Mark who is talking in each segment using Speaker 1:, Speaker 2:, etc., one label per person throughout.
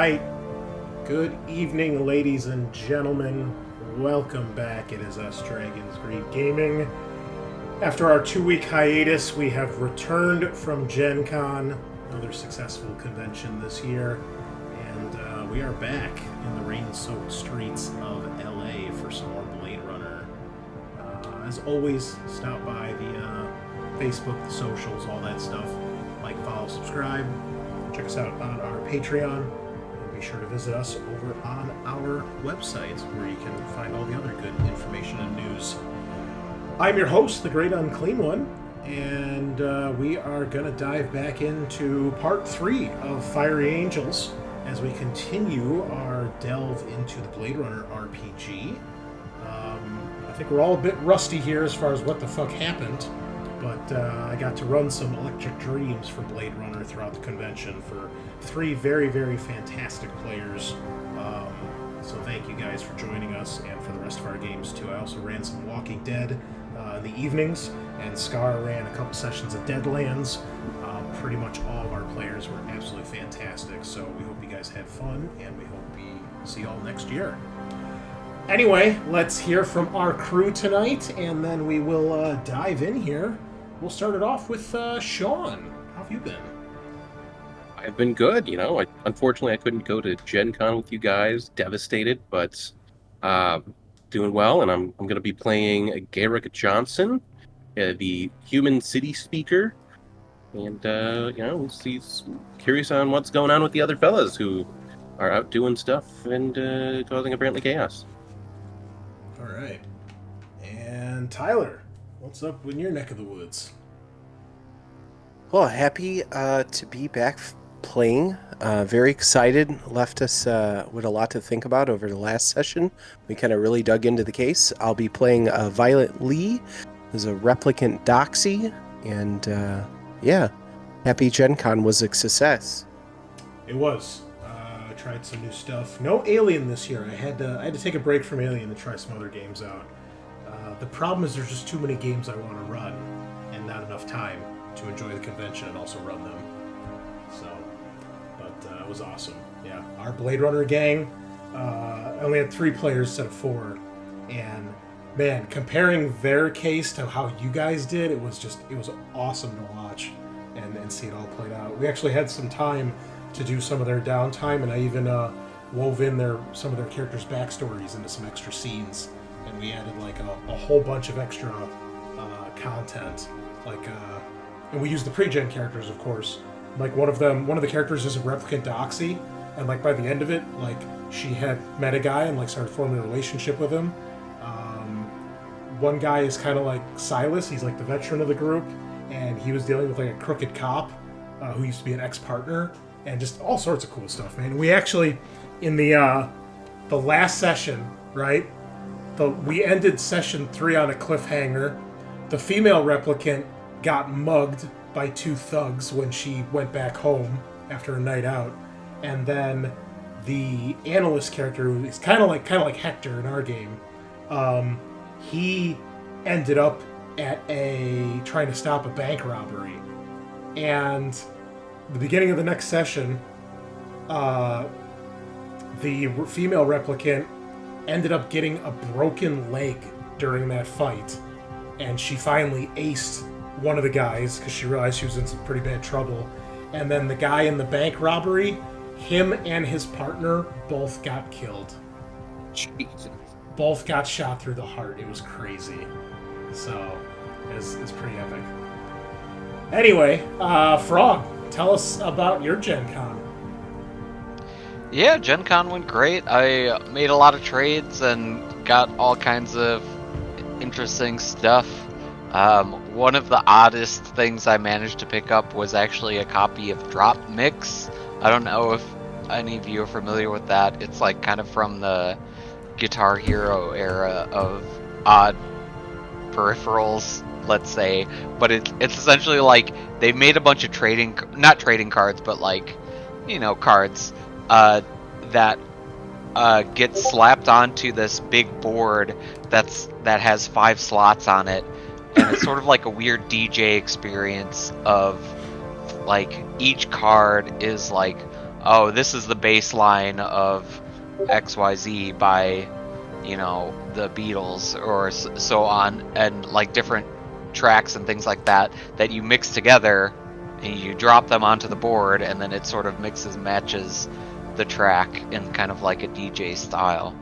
Speaker 1: right. Good evening, ladies and gentlemen. Welcome back. It is us, Dragons Greed Gaming. After our 2-week hiatus, we have returned from Gen Con, another successful convention this year, and we are back in the rain-soaked streets of LA for some more Blade Runner. As always, stop by the Facebook, the socials, all that stuff. Like, follow, subscribe. Check us out on our Patreon. And be sure to visit us over on our website, where you can find all the other good information and news. I'm your host, the Great Unclean One, and we are going to dive back into part 3 of Fiery Angels as we continue our delve into the Blade Runner RPG. I think we're all a bit rusty here as far as what the fuck happened, but I got to run some Electric Dreams for Blade Runner throughout the convention for 3 very, very fantastic players. So thank you guys for joining us, and for the rest of our games too. I also ran some Walking Dead in the evenings, and Scar ran a couple sessions of Deadlands. Pretty much all of our players were absolutely fantastic, so we hope you guys had fun, and we hope we see you all next year. Anyway, let's hear from our crew tonight, and then we will dive in here. We'll start it off with Sean. How have you been?
Speaker 2: I've been good, unfortunately I couldn't go to Gen Con with you guys, devastated, but doing well, and I'm going to be playing Garrick Johnson, the human city speaker, and, we'll see, curious on what's going on with the other fellas who are out doing stuff and causing apparently chaos.
Speaker 1: All right. And Tyler, what's up in your neck of the woods?
Speaker 3: Well, happy to be back playing. Very excited. Left us with a lot to think about over the last session. We kind of really dug into the case. I'll be playing Violet Lee, who's a replicant doxy, and happy Gen Con was a success.
Speaker 1: It was. I tried some new stuff. No Alien this year. I had to take a break from Alien to try some other games out. The problem is there's just too many games I want to run, and not enough time to enjoy the convention and also run them. So, but it was awesome. Yeah, our Blade Runner gang only had 3 players instead of 4, and man, comparing their case to how you guys did, it was awesome to watch and see it all played out. We actually had some time to do some of their downtime, and I even wove in some of their characters' backstories into some extra scenes, and we added like a whole bunch of extra content, and we used the pre-gen characters, of course. Like one of the characters is a replicant doxy, and like by the end of it, like she had met a guy and like started forming a relationship with him. One guy is kind of like Silas. He's like the veteran of the group, and he was dealing with like a crooked cop who used to be an ex-partner, and just all sorts of cool stuff, man. We actually, in the last session, right? We ended session 3 on a cliffhanger. The female replicant got mugged by 2 thugs when she went back home after a night out, and then the analyst character, who is kind of like Hector in our game, he ended up at trying to stop a bank robbery, and the beginning of the next session, the female replicant ended up getting a broken leg during that fight, and she finally aced one of the guys because she realized she was in some pretty bad trouble. And then the guy in the bank robbery, him and his partner both got killed.
Speaker 2: Jesus.
Speaker 1: Both got shot through the heart. It was crazy. So, it's pretty epic. Anyway, Frog, tell us about your Gen Con.
Speaker 4: Yeah, Gen Con went great. I made a lot of trades and got all kinds of interesting stuff. One of the oddest things I managed to pick up was actually a copy of Drop Mix. I don't know if any of you are familiar with that. It's like kind of from the Guitar Hero era of odd peripherals, let's say. But it's essentially like they made a bunch of not trading cards, but like, cards that get slapped onto this big board that has 5 slots on it, and it's sort of like a weird DJ experience of like each card is like oh, this is the baseline of XYZ by, you know, the Beatles or so on, and like different tracks and things like that you mix together and you drop them onto the board, and then it sort of mixes and matches the track in kind of like a DJ style.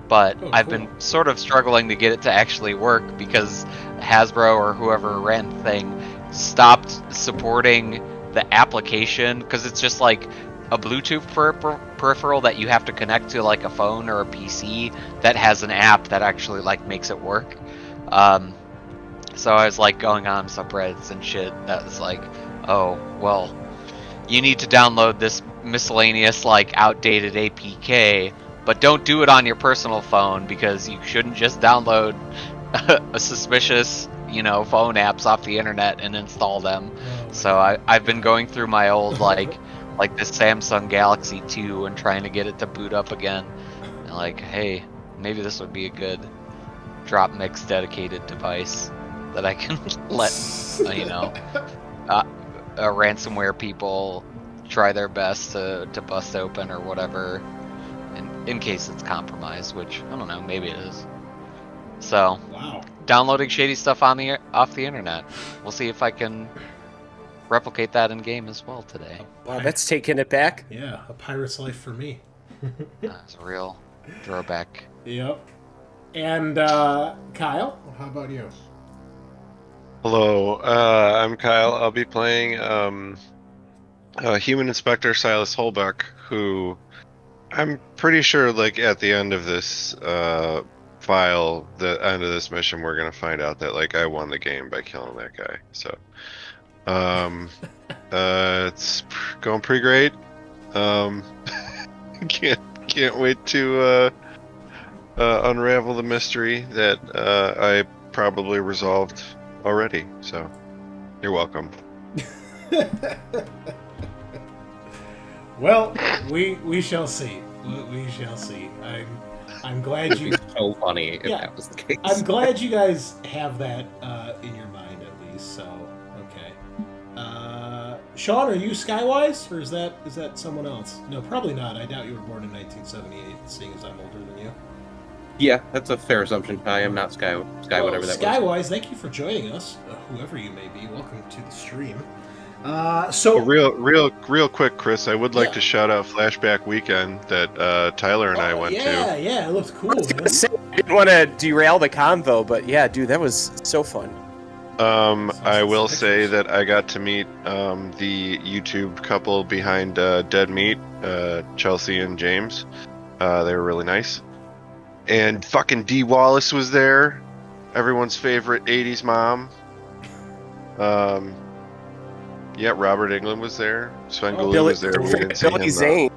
Speaker 4: But I've been sort of struggling to get it to actually work because Hasbro or whoever ran the thing stopped supporting the application, because it's just like a Bluetooth peripheral that you have to connect to like a phone or a PC that has an app that actually like makes it work. So I was like going on subreddits and shit that was like, oh, well, you need to download this miscellaneous like outdated APK, but don't do it on your personal phone because you shouldn't just download a suspicious, you know, phone apps off the internet and install them. So I've been going through my old like this Samsung Galaxy 2 and trying to get it to boot up again. And like, hey, maybe this would be a good drop mix dedicated device that I can let, you know, ransomware people try their best to bust open or whatever, in case it's compromised, which I don't know, maybe it is. So, downloading shady stuff off the internet. We'll see if I can replicate that in game as well today.
Speaker 3: Wow, that's taking it back.
Speaker 1: Yeah, a pirate's life for me.
Speaker 4: That's a real throwback.
Speaker 1: Yep. And Kyle, how about you?
Speaker 5: Hello, I'm Kyle. I'll be playing Human Inspector Silas Holbach, who I'm pretty sure, like, at the end of this file, the end of this mission, we're gonna find out that, like, I won the game by killing that guy. So, it's going pretty great. Can't wait to unravel the mystery that I probably resolved already. So, you're welcome.
Speaker 1: Well, we shall see. We shall see. I'm glad you.
Speaker 2: So funny if that was the case.
Speaker 1: I'm glad you guys have that in your mind at least. So okay. Sean, are you Skywise, or is that someone else? No, probably not. I doubt you were born in 1978, seeing as I'm older than you.
Speaker 2: Yeah, that's a fair assumption. I am not Sky, whatever that was.
Speaker 1: Skywise, thank you for joining us, whoever you may be. Welcome to the stream. So
Speaker 5: real quick, Chris, I would like to shout out Flashback Weekend that Tyler and I went to.
Speaker 1: Yeah, it looked cool.
Speaker 3: I didn't want to derail the convo, but yeah, dude, that was so fun.
Speaker 5: I will say that I got to meet the YouTube couple behind Dead Meat, Chelsea and James. They were really nice. And fucking Dee Wallace was there, everyone's favorite 80s mom. Yeah, Robert Englund was there. Sven Gulli was there. We didn't see
Speaker 3: Billy
Speaker 5: him,
Speaker 3: Zane.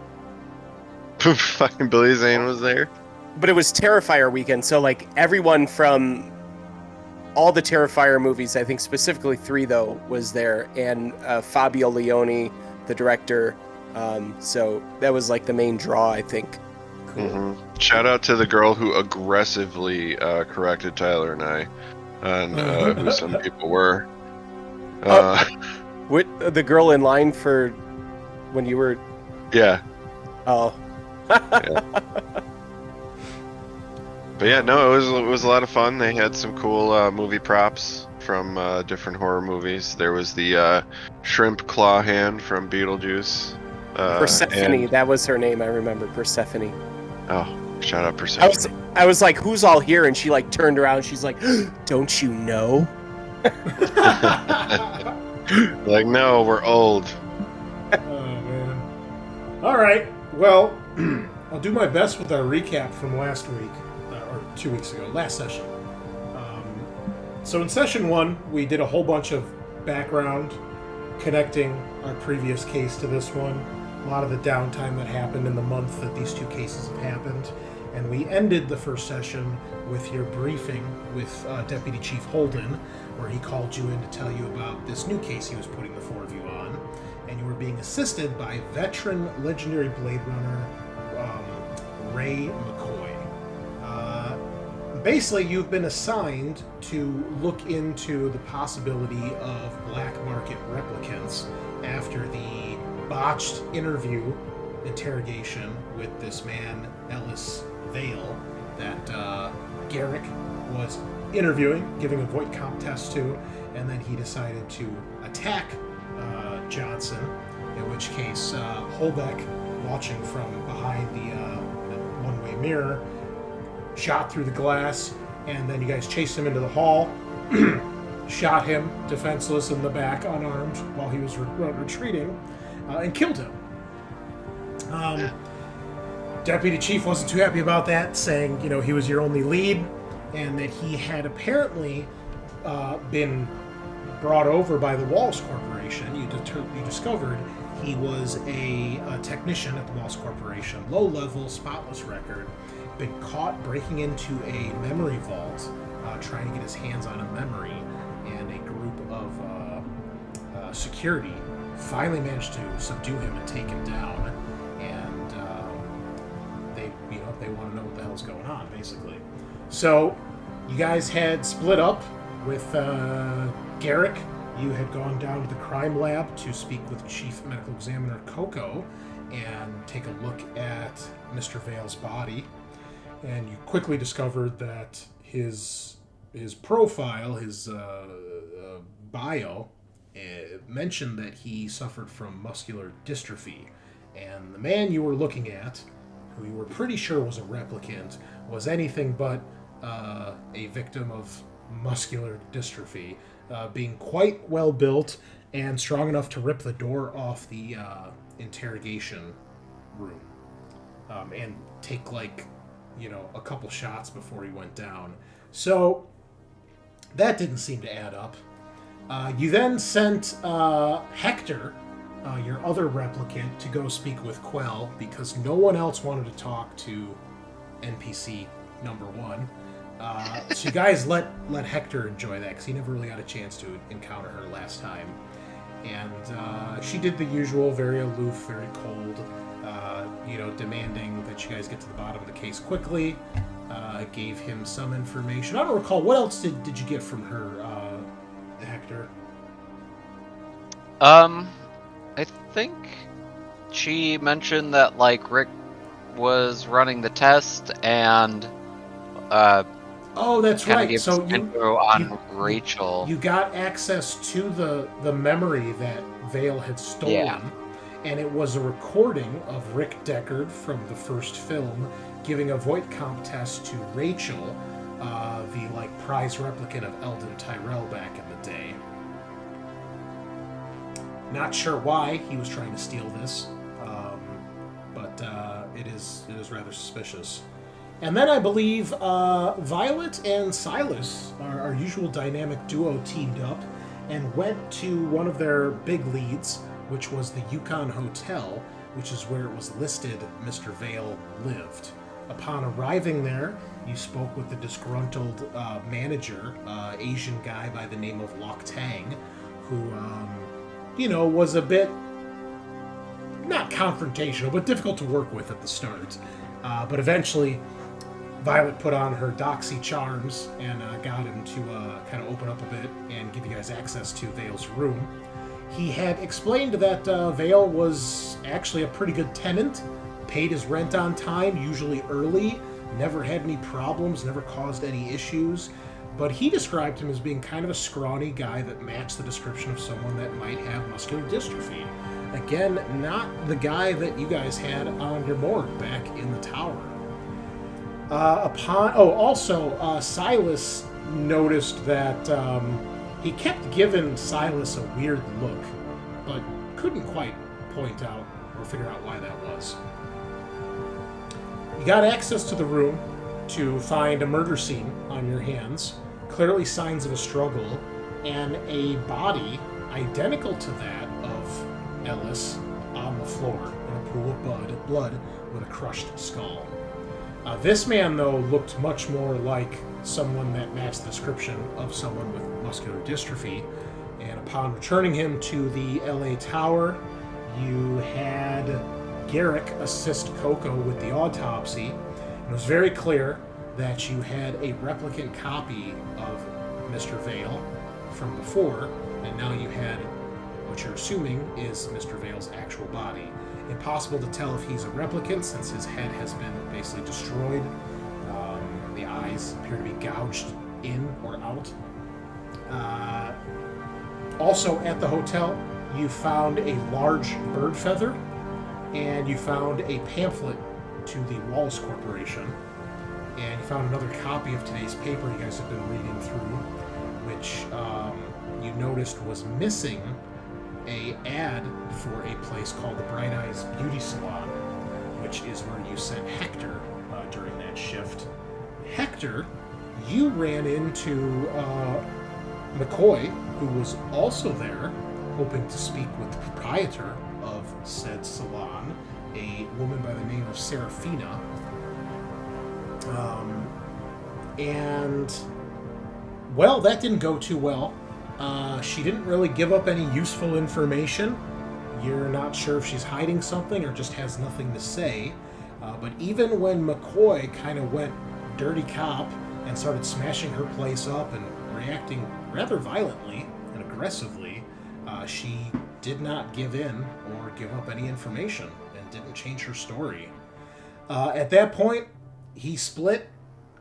Speaker 5: Fucking Billy Zane was there.
Speaker 3: But it was Terrifier weekend, so like everyone from all the Terrifier movies, I think specifically 3 though, was there, and Fabio Leone, the director. So that was like the main draw, I think.
Speaker 1: Cool.
Speaker 5: Mm-hmm. Shout out to the girl who aggressively corrected Tyler and I on who some people were.
Speaker 3: What, the girl in line for when you were?
Speaker 5: Yeah.
Speaker 3: Oh.
Speaker 5: Yeah. But yeah, no, it was a lot of fun. They had some cool movie props from different horror movies. There was the shrimp claw hand from Beetlejuice.
Speaker 3: Persephone, that was her name. I remember Persephone.
Speaker 5: Oh, shout out Persephone.
Speaker 3: I was like, "Who's all here?" And she like turned around. She's like, "Don't you know?"
Speaker 5: Like, no, we're old.
Speaker 1: Oh man. All right. Well, I'll do my best with our recap from last week, or 2 weeks ago, last session. So in session 1, we did a whole bunch of background connecting our previous case to this one. A lot of the downtime that happened in the month that these 2 cases have happened. And we ended the first session with your briefing with Deputy Chief Holden, where he called you in to tell you about this new case he was putting the 4 of you on. And you were being assisted by veteran legendary Blade Runner Ray McCoy. Basically, you've been assigned to look into the possibility of black market replicants after the botched interview interrogation with this man, Ellis Vale, that Garrick was interviewing, giving a voight comp test to, and then he decided to attack Johnson, in which case Holbach, watching from behind the one-way mirror, shot through the glass, and then you guys chased him into the hall, shot him defenseless in the back, unarmed, while he was retreating, and killed him. Deputy Chief wasn't too happy about that, saying, he was your only lead, and that he had apparently been brought over by the Walls Corporation. You discovered he was a technician at the Walls Corporation, low-level, spotless record, been caught breaking into a memory vault, trying to get his hands on a memory, and a group of security finally managed to subdue him and take him down, and they want to know what the hell's going on, basically. So you guys had split up with Garrick. You had gone down to the crime lab to speak with Chief Medical Examiner Coco and take a look at Mr. Vale's body, and you quickly discovered that his profile, his bio, mentioned that he suffered from muscular dystrophy, and the man you were looking at, who you were pretty sure was a replicant, was anything but a victim of muscular dystrophy, being quite well built and strong enough to rip the door off the interrogation room and take a couple shots before he went down. So that didn't seem to add up. You then sent Hector, your other replicant, to go speak with Quell because no one else wanted to talk to NPC number 1. So you guys let Hector enjoy that because he never really got a chance to encounter her last time. And she did the usual, very aloof, very cold, demanding that you guys get to the bottom of the case quickly. Gave him some information. I don't recall. What else did you get from her, Hector?
Speaker 4: I think she mentioned that, Rick was running the test and,
Speaker 1: oh, that's right.
Speaker 4: Gave
Speaker 1: So
Speaker 4: info on Rachel.
Speaker 1: You got access to the memory that Vale had stolen.
Speaker 4: Yeah.
Speaker 1: And it was a recording of Rick Deckard from the first film giving a voight comp test to Rachel, the prize replicant of Eldon Tyrell back in the day. Not sure why he was trying to steal this, but it is rather suspicious. And then I believe Violet and Silas, our usual dynamic duo, teamed up and went to one of their big leads, which was the Yukon Hotel, which is where it was listed Mr. Vale lived. Upon arriving there, you spoke with the disgruntled manager, Asian guy by the name of Lok Tang, who, was a bit, not confrontational, but difficult to work with at the start. But eventually, Violet put on her doxy charms and got him to kind of open up a bit and give you guys access to Vale's room. He had explained that Vale was actually a pretty good tenant, paid his rent on time, usually early, never had any problems, never caused any issues, but he described him as being kind of a scrawny guy that matched the description of someone that might have muscular dystrophy. Again, not the guy that you guys had on your morgue back in the tower. Silas noticed that he kept giving Silas a weird look, but couldn't quite point out or figure out why that was. You got access to the room to find a murder scene on your hands, clearly signs of a struggle, and a body identical to that of Ellis on the floor in a pool of blood with a crushed skull. This man, though, looked much more like someone that matched the description of someone with muscular dystrophy, and upon returning him to the LA Tower, you had Garrick assist Coco with the autopsy. It was very clear that you had a replicant copy of Mr. Vale from before, and now you had which you're assuming is Mr. Vale's actual body. Impossible to tell if he's a replicant since his head has been basically destroyed. The eyes appear to be gouged in or out. Also at the hotel, you found a large bird feather, and you found a pamphlet to the Wallace Corporation, and you found another copy of today's paper you guys have been reading through, which you noticed was missing a ad for a place called the Bright Eyes Beauty Salon, which is where you sent Hector during that shift. Hector, you ran into McCoy, who was also there, hoping to speak with the proprietor of said salon, a woman by the name of Serafina. And, well, that didn't go too well. She didn't really give up any useful information. You're not sure if she's hiding something or just has nothing to say. But even when McCoy kind of went dirty cop and started smashing her place up and reacting rather violently and aggressively, she did not give in or give up any information and didn't change her story. At that point, he split,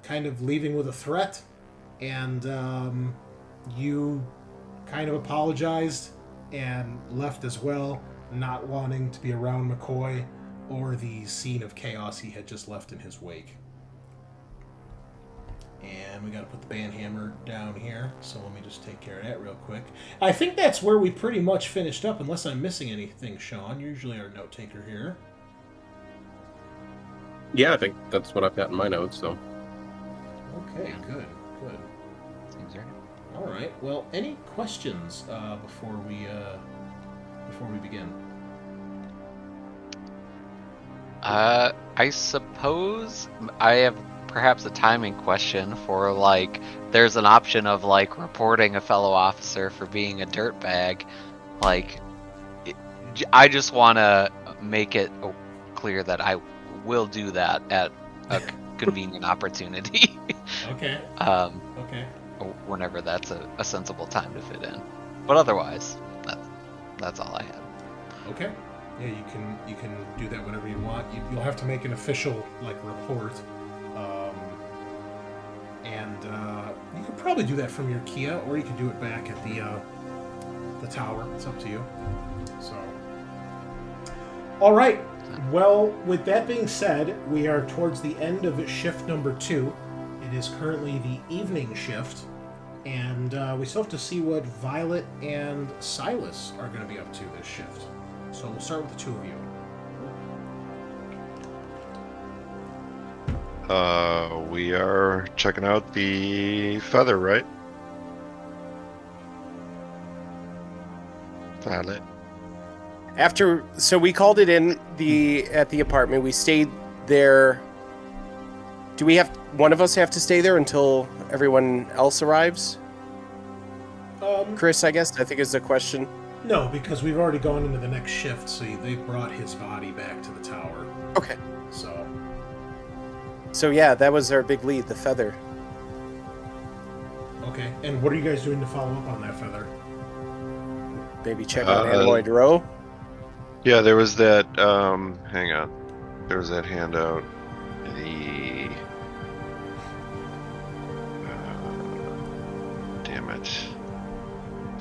Speaker 1: kind of leaving with a threat, and you kind of apologized and left as well, not wanting to be around McCoy or the scene of chaos he had just left in his wake. And we got to put the band hammer down here, so let me just take care of that real quick. I think that's where we pretty much finished up, unless I'm missing anything, Sean. You're usually our note taker here.
Speaker 2: Yeah, I think that's what I've got in my notes, so.
Speaker 1: Okay, good.
Speaker 4: Seems right.
Speaker 1: All right. Well, any questions before we begin?
Speaker 4: I suppose I have perhaps a timing question for, like, there's an option of, like, reporting a fellow officer for being a dirtbag. Like, I just want to make it clear that I will do that at a convenient opportunity.
Speaker 1: Okay.
Speaker 4: Okay. Whenever that's a sensible time to fit in. But otherwise, that's all I have.
Speaker 1: Okay. Yeah, you can do that whenever you want. You'll have to make an official report, and you could probably do that from your Kia, or you could do it back at the tower. It's up to you. So, all right. Well, with that being said, we are towards the end of shift number 2. It is currently the evening shift, and we still have to see what Violet and Silas are going to be up to this shift. So we'll start with the two of you.
Speaker 5: We are checking out the feather, right? Violet.
Speaker 3: So we called it in at the apartment. We stayed there. Do we have one of us have to stay there until everyone else arrives? Chris, I guess I think is the question.
Speaker 1: No, because we've already gone into the next shift, so they brought his body back to the tower.
Speaker 3: Okay.
Speaker 1: So
Speaker 3: yeah, that was our big lead, the feather.
Speaker 1: Okay, and what are you guys doing to follow up on that feather?
Speaker 3: Maybe check on Anemoid Row.
Speaker 5: Yeah, there was that. Hang on. There was that handout. Damn it.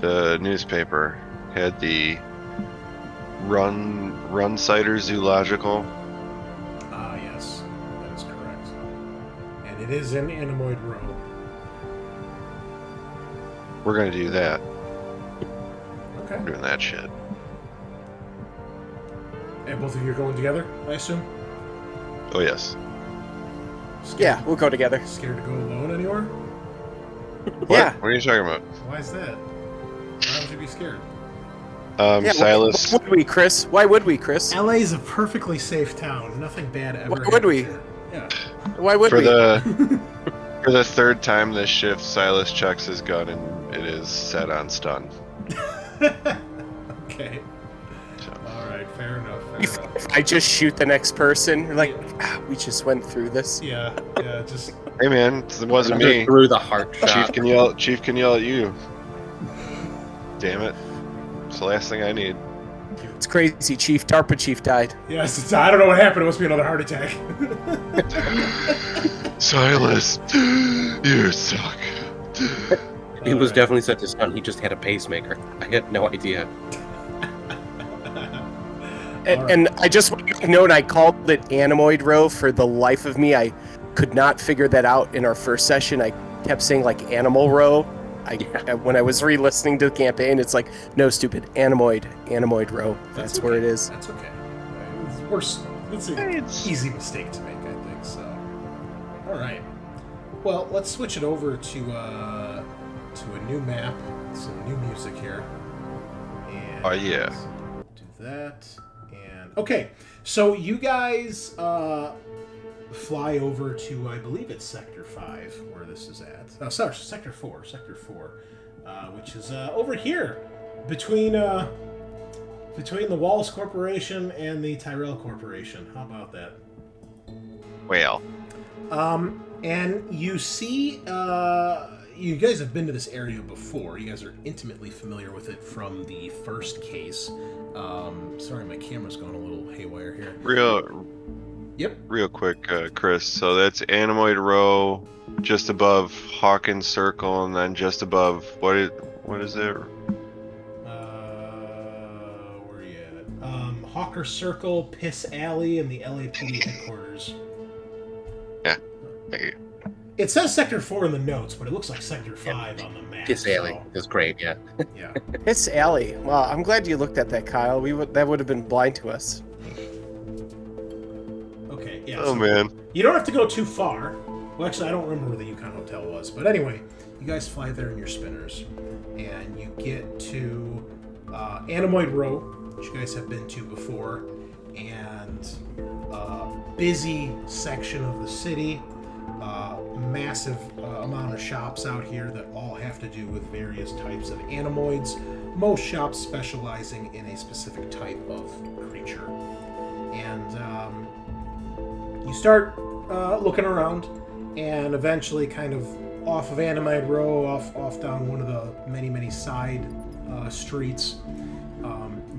Speaker 5: The newspaper had the Runsider Zoological.
Speaker 1: Yes, that is correct. And it is in Anemoid Row.
Speaker 5: We're gonna do that.
Speaker 1: Okay.
Speaker 5: We're doing that shit.
Speaker 1: And both of you are going together, I assume?
Speaker 5: Oh yes.
Speaker 1: Scared,
Speaker 3: Yeah, we'll go together.
Speaker 1: Scared to go alone anywhere?
Speaker 5: What?
Speaker 3: Yeah.
Speaker 5: What are you talking about?
Speaker 1: Why is that? Why would you be scared?
Speaker 3: Yeah,
Speaker 5: Silas.
Speaker 3: Why would we, Chris? Why would we, Chris?
Speaker 1: LA is a perfectly safe town. Nothing bad ever
Speaker 3: Why would
Speaker 1: happens
Speaker 3: we?
Speaker 1: here. Yeah.
Speaker 3: Why would
Speaker 5: For
Speaker 3: we?
Speaker 5: for the third time this shift, Silas checks his gun and it is set on stun.
Speaker 1: Okay.
Speaker 5: So,
Speaker 1: All right. Fair enough.
Speaker 3: If I just shoot the next person, you're like, we just went through this.
Speaker 1: Yeah. Just
Speaker 5: hey man, it wasn't me.
Speaker 2: Through the heart shot.
Speaker 5: Chief can yell at you. Damn it. It's the last thing I need.
Speaker 3: It's crazy, Chief. DARPA Chief died.
Speaker 1: Yes, I don't know what happened. It must be another heart attack.
Speaker 5: Silas, you suck.
Speaker 2: He was definitely such a stunt. He just had a pacemaker. I had no idea.
Speaker 3: And I just want to note, I called it Animoid Row. For the life of me, I could not figure that out in our first session. I kept saying like Animal Row. When I was re-listening to the campaign, it's like, no, stupid, Animoid Row. That's
Speaker 1: okay.
Speaker 3: where it is.
Speaker 1: That's okay. It's an easy mistake to make, I think. So, all right. Well, let's switch it over to a new map, some new music here. And
Speaker 5: Oh, yeah.
Speaker 1: do that. And okay, so you guys fly over to, I believe it's Sector 5, where this is at. Oh, sorry, Sector 4, which is over here, between the Walls Corporation and the Tyrell Corporation. How about that?
Speaker 5: Well,
Speaker 1: And you see, you guys have been to this area before. You guys are intimately familiar with it from the first case. Sorry, my camera's going a little haywire here. Real
Speaker 5: quick, Chris. So that's Animoid Row, just above Hawkins Circle, and then just above what is it?
Speaker 1: Where are you at? Hawker Circle, Piss Alley, and the LAPD headquarters.
Speaker 5: Yeah.
Speaker 1: It says Sector 4 in the notes, but it looks like Sector 5 on the map.
Speaker 2: Piss Alley is great, yeah.
Speaker 1: Yeah.
Speaker 3: Piss Alley. Well, I'm glad you looked at that, Kyle. That would have been blind to us.
Speaker 1: Okay, yeah.
Speaker 5: Oh, man.
Speaker 1: You don't have to go too far. Well, actually, I don't remember where the Yukon Hotel was. But anyway, you guys fly there in your spinners, and you get to Animoid Row, which you guys have been to before, and a busy section of the city. Massive amount of shops out here that all have to do with various types of animoids, most shops specializing in a specific type of creature. And you start looking around, and eventually kind of off of Animoid Row, off down one of the many side streets,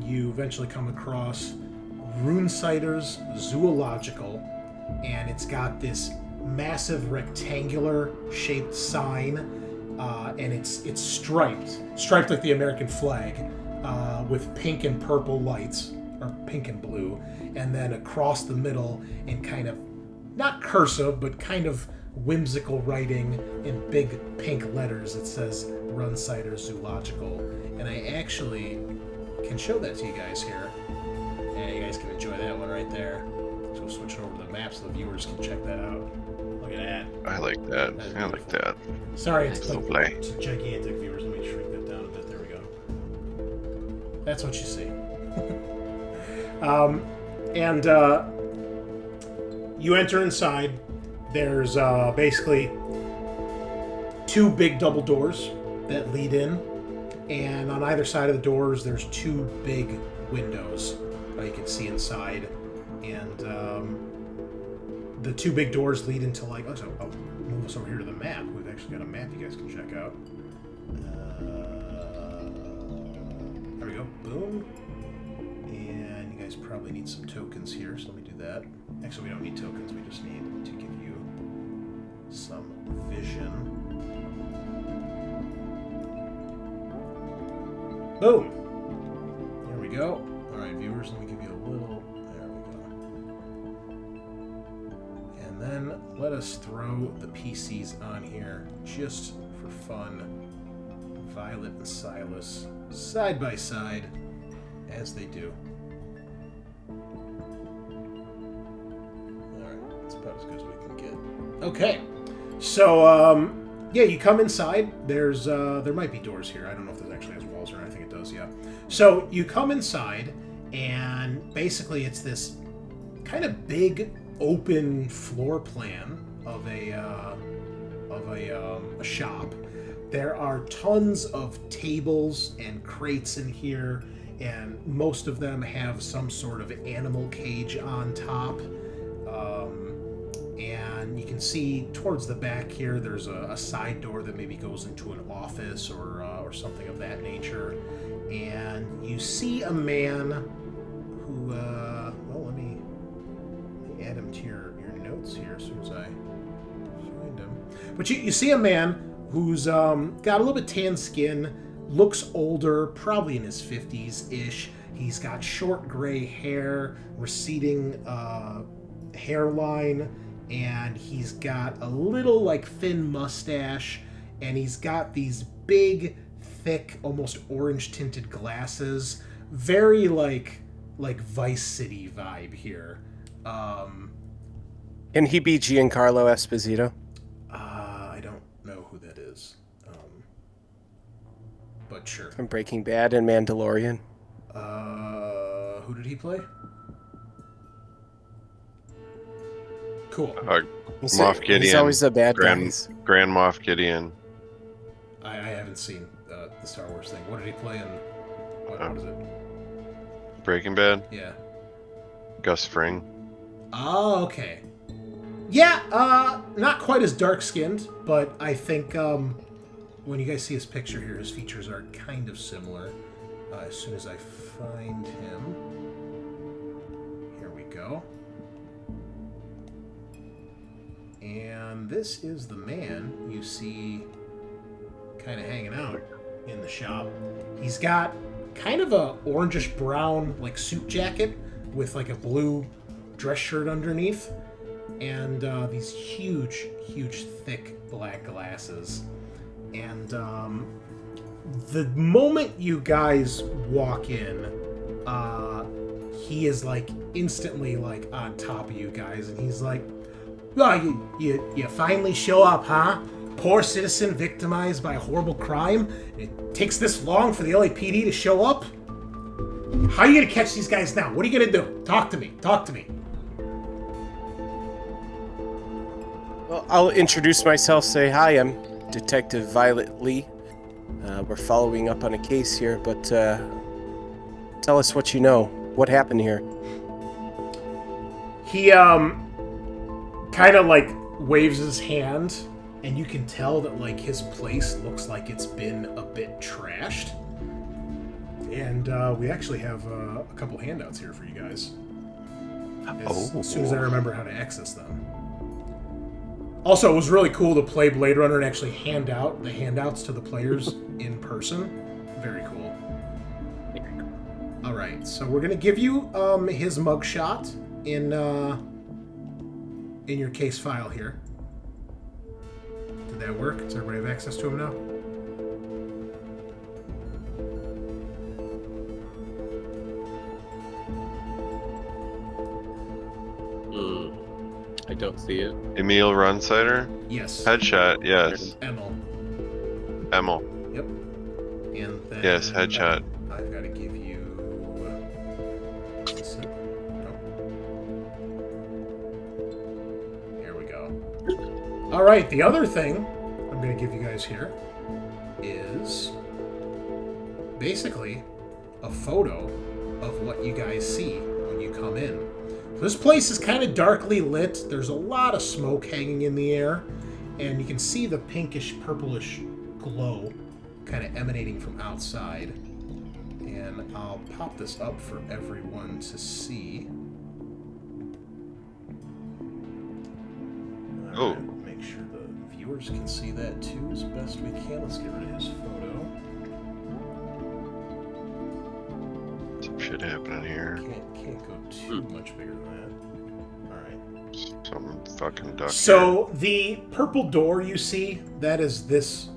Speaker 1: you eventually come across Runesider's Zoological, and it's got this massive rectangular shaped sign, and it's striped like the American flag, with pink and purple lights, or pink and blue, and then across the middle in kind of not cursive but kind of whimsical writing in big pink letters, it says Runesider Zoological. And I actually can show that to you guys here, and you guys can enjoy that one right there. So we'll switch it over to the map so the viewers can check that out. Look at that.
Speaker 5: I like that. I like that.
Speaker 1: Sorry, it's
Speaker 5: So
Speaker 1: like
Speaker 5: play.
Speaker 1: it's gigantic, viewers. Let me shrink that down a bit. There we go. That's what you see. And you enter inside. There's basically two big double doors that lead in, and on either side of the doors there's two big windows you can see inside, and the two big doors lead into like, I'll move us over here to the map. We've actually got a map you guys can check out. There we go. Boom. And you guys probably need some tokens here, so let me do that. Actually, we don't need tokens. We just need to give you some vision. Boom. There we go. All right, viewers, let me give you a little... There we go. And then let us throw the PCs on here just for fun. Violet and Silas, side by side, as they do. Alright, that's about as good as we can get. Okay, so, yeah, you come inside. There's, there might be doors here. I don't know if there's actually has walls or anything. It does, yeah. So, you come inside, and basically it's this kind of big open floor plan of a shop. There are tons of tables and crates in here, and most of them have some sort of animal cage on top. And you can see towards the back here, there's a side door that maybe goes into an office or something of that nature. And you see a man who, well, let me add him to your notes here as soon as I find him. But you see a man who's got a little bit tan skin, looks older, probably in his 50s-ish. He's got short gray hair, receding hairline, and he's got a little, like, thin mustache, and he's got these big, thick, almost orange-tinted glasses. Very, like Vice City vibe here.
Speaker 3: Can he be Giancarlo Esposito?
Speaker 1: I don't know who that is. But sure.
Speaker 3: From Breaking Bad and Mandalorian.
Speaker 1: Who did he play? Cool.
Speaker 5: Moff Gideon.
Speaker 3: He's always the bad
Speaker 5: Grand
Speaker 3: guys.
Speaker 5: Moff Gideon.
Speaker 1: I haven't seen the Star Wars thing. What did he play in? What is it?
Speaker 5: Breaking Bad.
Speaker 1: Yeah.
Speaker 5: Gus Fring.
Speaker 1: Oh, okay. Yeah, not quite as dark-skinned, but I think when you guys see his picture here, his features are kind of similar. As soon as I find him. Here we go. And this is the man you see kind of hanging out in the shop. He's got kind of a orangish-brown, like, suit jacket with, like, a blue dress shirt underneath. And these huge, thick black glasses. And the moment you guys walk in, he is like instantly like on top of you guys, and he's like, "Oh, you finally show up, huh? Poor citizen victimized by a horrible crime. It takes this long for the LAPD to show up. How are you gonna catch these guys now? What are you gonna do? Talk to me.
Speaker 3: Well, I'll introduce myself, say hi, I'm Detective Violet Lee. We're following up on a case here, but tell us what you know. What happened here?
Speaker 1: He kind of like waves his hand, and you can tell that like his place looks like it's been a bit trashed. And we actually have a couple handouts here for you guys. As soon as I remember how to access them. Also, it was really cool to play Blade Runner and actually hand out the handouts to the players in person. Very cool. All right, so we're gonna give you his mugshot in your case file here. Did that work? Does everybody have access to him now?
Speaker 2: I don't see it.
Speaker 5: Emil Runsider.
Speaker 1: Yes.
Speaker 5: Headshot. Yes.
Speaker 1: Emil.
Speaker 5: Emil.
Speaker 1: Yep. And then
Speaker 5: Yes. Headshot.
Speaker 1: I've got to give you. Here we go. All right. The other thing I'm going to give you guys here is basically a photo of what you guys see when you come in. This place is kind of darkly lit. There's a lot of smoke hanging in the air, and you can see the pinkish, purplish glow kind of emanating from outside. And I'll pop this up for everyone to see. All right, make sure the viewers can see that too as best we can. Let's get rid of his photo.
Speaker 5: Some shit happening here.
Speaker 1: Can't go too much bigger than that. All right.
Speaker 5: Some fucking duck.
Speaker 1: So the purple door you see, that is this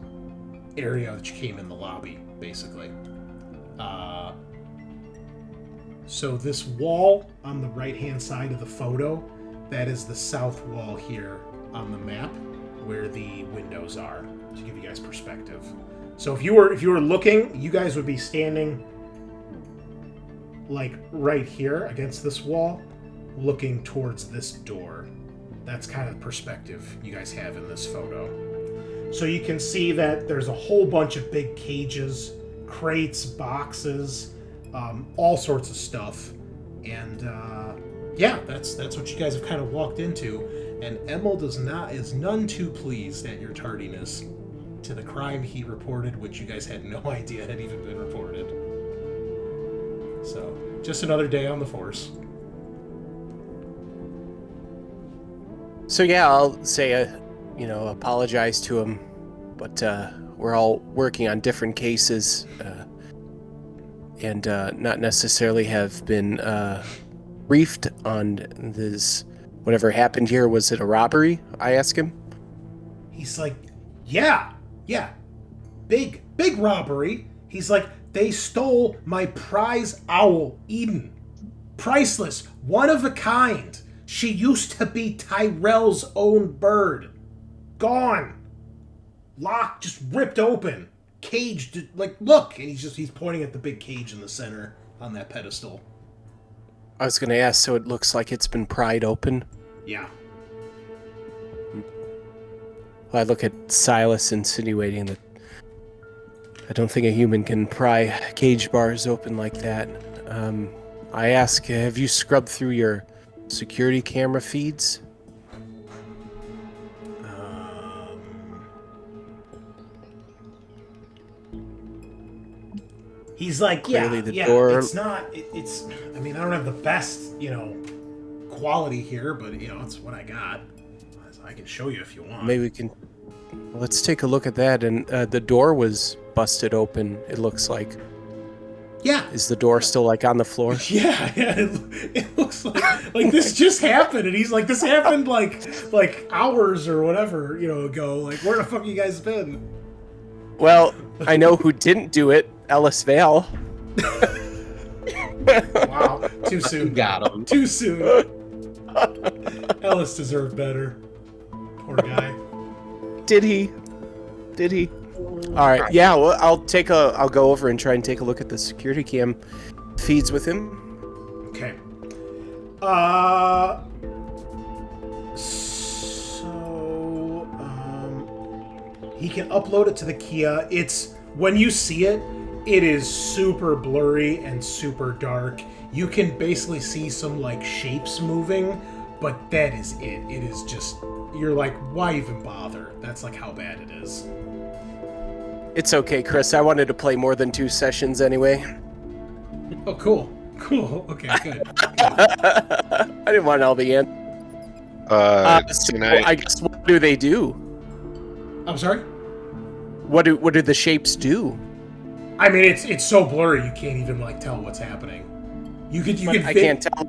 Speaker 1: area that you came in the lobby, basically. So this wall on the right-hand side of the photo, that is the south wall here on the map, where the windows are, to give you guys perspective. So if you were looking, you guys would be standing like right here against this wall, looking towards this door. That's kind of the perspective you guys have in this photo. So you can see that there's a whole bunch of big cages, crates, boxes, all sorts of stuff. And yeah, that's what you guys have kind of walked into. And Emil is none too pleased at your tardiness to the crime he reported, which you guys had no idea had even been reported. Just another day on the force.
Speaker 3: So yeah, I'll say, apologize to him, but we're all working on different cases, and not necessarily have been briefed on this. Whatever happened here, was it a robbery? I ask him.
Speaker 1: He's like, yeah, big robbery. He's like, they stole my prize owl, Eden. Priceless, one of a kind. She used to be Tyrell's own bird. Gone. Locked, just ripped open. Caged, like, look. And he's pointing at the big cage in the center on that pedestal.
Speaker 3: I was going to ask, so it looks like it's been pried open?
Speaker 1: Yeah.
Speaker 3: I look at Silas, insinuating that I don't think a human can pry cage bars open like that. I ask, have you scrubbed through your security camera feeds?
Speaker 1: He's like,
Speaker 3: Clearly the
Speaker 1: yeah,
Speaker 3: door...
Speaker 1: it's not, it's, I mean, I don't have the best, quality here, but, it's what I got. I can show you if you want.
Speaker 3: Maybe we can... Let's take a look at that. And the door was busted open, it looks like.
Speaker 1: Yeah.
Speaker 3: Is the door still, like, on the floor?
Speaker 1: Yeah, it looks like this just happened, and he's like, this happened, like hours or whatever, ago. Like, where the fuck you guys been?
Speaker 3: Well, I know who didn't do it. Ellis Vale.
Speaker 1: Wow, too soon.
Speaker 2: Got him.
Speaker 1: Too soon. Ellis deserved better. Poor guy.
Speaker 3: Did he? All right. Yeah. Well, I'll go over and try and take a look at the security cam feeds with him.
Speaker 1: Okay. He can upload it to the Kia. It's when you see it, it is super blurry and super dark. You can basically see some like shapes moving, but that is it. It is just, you're like, why even bother? That's like how bad it is.
Speaker 3: It's okay, Chris. I wanted to play more than 2 sessions anyway.
Speaker 1: Oh, cool. Okay, good.
Speaker 3: I didn't want all the end. I guess what do they do?
Speaker 1: I'm sorry?
Speaker 3: What do the shapes do?
Speaker 1: I mean, it's so blurry you can't even like tell what's happening.
Speaker 3: I can't tell.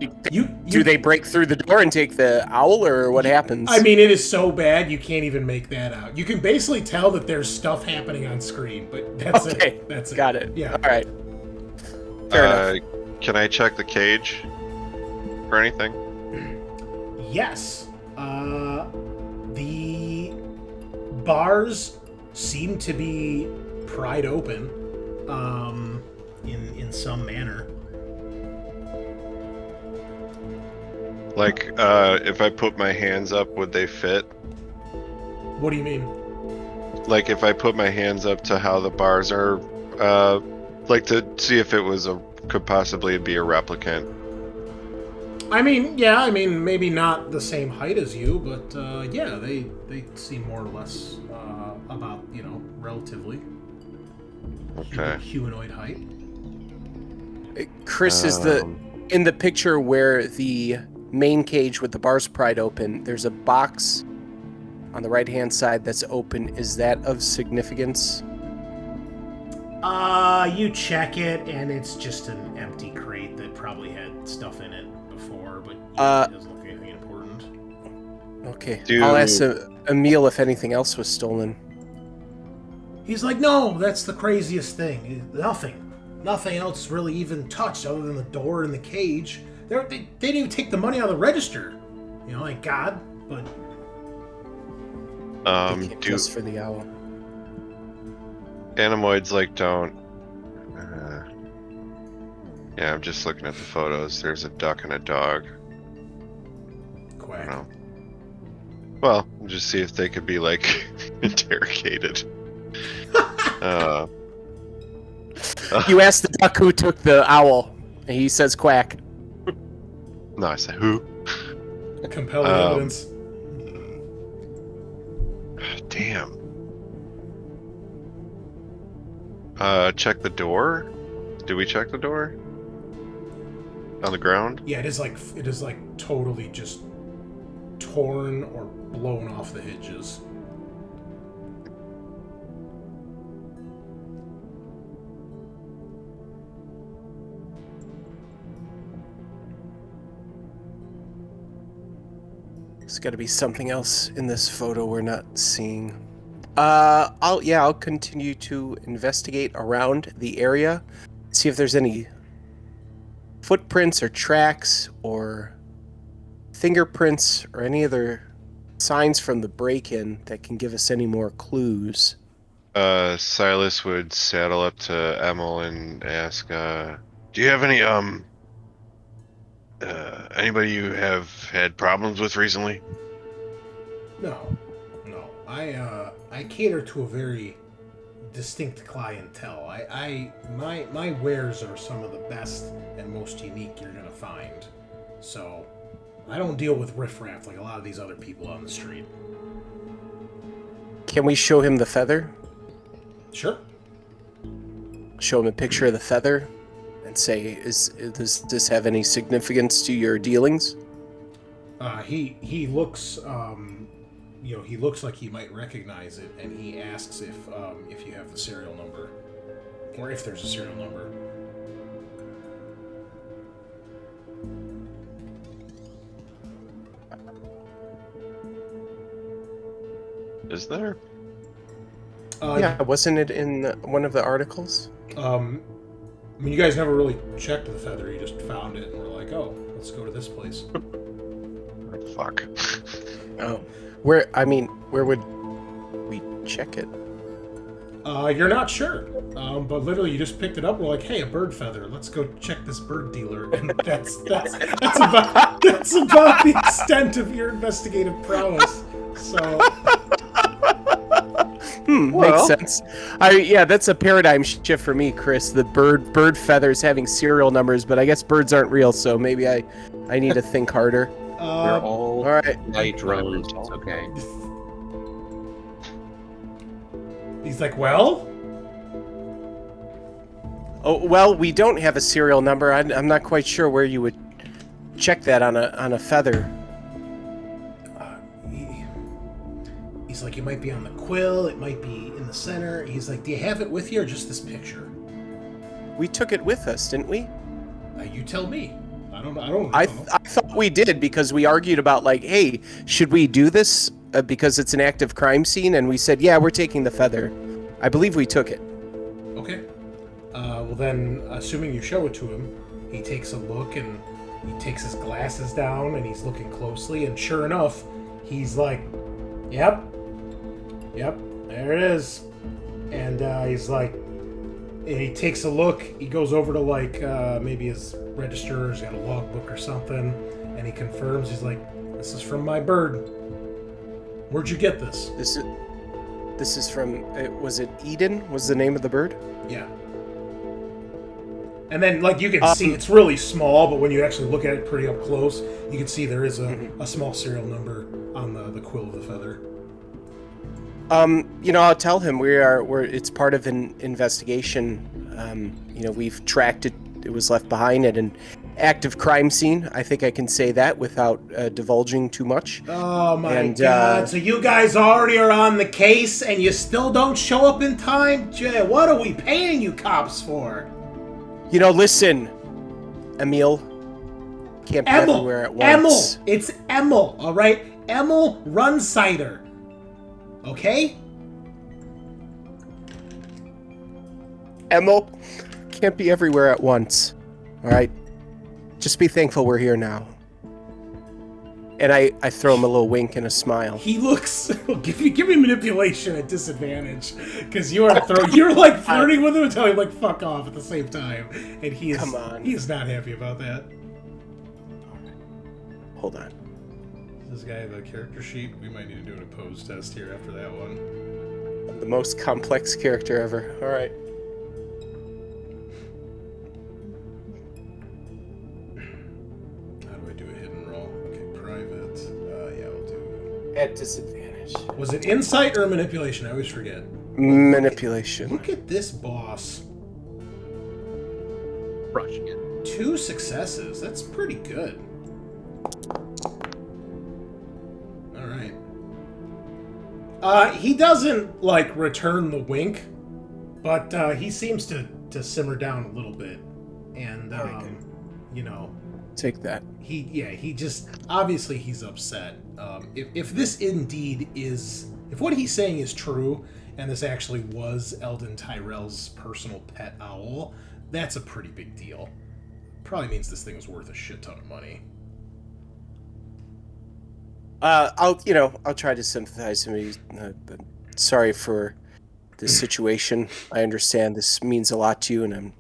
Speaker 3: Do they break through the door and take the owl, or what happens?
Speaker 1: I mean, it is so bad you can't even make that out. You can basically tell that there's stuff happening on screen, but that's it. That's it.
Speaker 3: Got it.
Speaker 1: Yeah.
Speaker 3: All right. Fair enough.
Speaker 5: Can I check the cage for anything?
Speaker 1: Yes. The bars seem to be pried open, in some manner.
Speaker 5: Like, if I put my hands up, would they fit?
Speaker 1: What do you mean?
Speaker 5: Like, if I put my hands up to how the bars are, like to see if it could possibly be a replicant.
Speaker 1: I mean, yeah, maybe not the same height as you, but, yeah, they seem more or less, about, relatively humanoid height.
Speaker 3: Chris, is in the picture where the main cage with the bars pried open, there's a box on the right-hand side that's open. Is that of significance?
Speaker 1: You check it, and it's just an empty crate that probably had stuff in it before, but it doesn't look like anything important.
Speaker 3: Okay. I'll ask Emil if anything else was stolen.
Speaker 1: He's like, no, that's the craziest thing. Nothing else really even touched other than the door and the cage. They didn't even take the money out of the register. Like God, but...
Speaker 3: Just for the owl.
Speaker 5: Animoids, like, don't... yeah, I'm just looking at the photos. There's a duck and a dog.
Speaker 1: Quack.
Speaker 5: I don't know. Well, just see if they could be, like, interrogated.
Speaker 3: You asked the duck who took the owl, and he says quack.
Speaker 5: No, I said who?
Speaker 1: Compelling evidence.
Speaker 5: Damn. Check the door? Did we check the door? On the ground?
Speaker 1: Yeah, it is like totally just torn or blown off the hinges.
Speaker 3: There's got to be something else in this photo we're not seeing. I'll continue to investigate around the area, see if there's any footprints or tracks or fingerprints or any other signs from the break-in that can give us any more clues.
Speaker 5: Silas would saddle up to Emil and ask, do you have any, anybody you have had problems with recently?
Speaker 1: No. I cater to a very distinct clientele. My wares are some of the best and most unique you're gonna find. So I don't deal with riffraff like a lot of these other people on the street.
Speaker 3: Can we show him the feather?
Speaker 1: Sure.
Speaker 3: Show him a picture of the feather and say, does this have any significance to your dealings?
Speaker 1: He looks he looks like he might recognize it, and he asks if you have the serial number, or if there's a serial number.
Speaker 5: Is there?
Speaker 3: Yeah, wasn't it in one of the articles?
Speaker 1: I mean, you guys never really checked the feather. You just found it, and were like, "Oh, let's go to this place."
Speaker 5: Fuck.
Speaker 3: Oh, where would we check it?
Speaker 1: You're not sure, but literally, you just picked it up. We're like, "Hey, a bird feather. Let's go check this bird dealer." And that's about the extent of your investigative prowess. So.
Speaker 3: Makes sense. That's a paradigm shift for me, Chris. The bird feathers having serial numbers, but I guess birds aren't real, so maybe I need to think harder.
Speaker 2: We're all
Speaker 3: right.
Speaker 2: light drones. It's okay.
Speaker 1: He's like, well?
Speaker 3: Oh, well, we don't have a serial number. I'm not quite sure where you would check that on a feather.
Speaker 1: He's like, it might be on the quill, it might be in the center. He's like, do you have it with you or just this picture?
Speaker 3: We took it with us, didn't we?
Speaker 1: You tell me. I don't know.
Speaker 3: I thought we did because we argued about like, hey, should we do this because it's an active crime scene? And we said, yeah, we're taking the feather. I believe we took it.
Speaker 1: Okay. Well then, assuming you show it to him, he takes a look and he takes his glasses down and he's looking closely, and sure enough, he's like, Yep, there it is. And he's like, and he takes a look, he goes over to like maybe his register, or he's got a logbook or something, and he confirms. He's like, this is from my bird. Where'd you get this?
Speaker 3: This is from, was it Eden was the name of the bird?
Speaker 1: Yeah. And then, like, you can see, it's really small, but when you actually look at it pretty up close, you can see there is a small serial number on the quill of the feather.
Speaker 3: I'll tell him it's part of an investigation. We've tracked it. It was left behind at an active crime scene. I think I can say that without divulging too much.
Speaker 1: Oh my God. So you guys already are on the case and you still don't show up in time? Jay, what are we paying you cops for?
Speaker 3: Listen, Emil. Can't be everywhere at once.
Speaker 1: Emil! It's Emil, alright? Emil Runsider. Okay?
Speaker 3: Emil can't be everywhere at once. Alright? Just be thankful we're here now. And I throw him a little wink and a smile.
Speaker 1: He looks... give me manipulation at disadvantage. Because you're like flirting with him and telling him like fuck off at the same time. And he is not happy about that.
Speaker 3: Hold on.
Speaker 1: Does this guy have a character sheet? We might need to do an opposed test here after that one.
Speaker 3: The most complex character ever. Alright.
Speaker 1: How do I do a hidden roll? Okay, private. Yeah, we'll do...
Speaker 3: At disadvantage.
Speaker 1: Was it insight or manipulation? I always forget.
Speaker 3: Manipulation.
Speaker 1: Look at this boss.
Speaker 2: Crushing it.
Speaker 1: 2 successes. That's pretty good. All right. He doesn't, like, return the wink, but he seems to simmer down a little bit. And, you know...
Speaker 3: Take that.
Speaker 1: He just... Obviously, he's upset. If this indeed is... If what he's saying is true, and this actually was Eldon Tyrell's personal pet owl, that's a pretty big deal. Probably means this thing was worth a shit ton of money.
Speaker 3: I'll try to sympathize with him. Sorry for this situation. I understand this means a lot to you, and I'm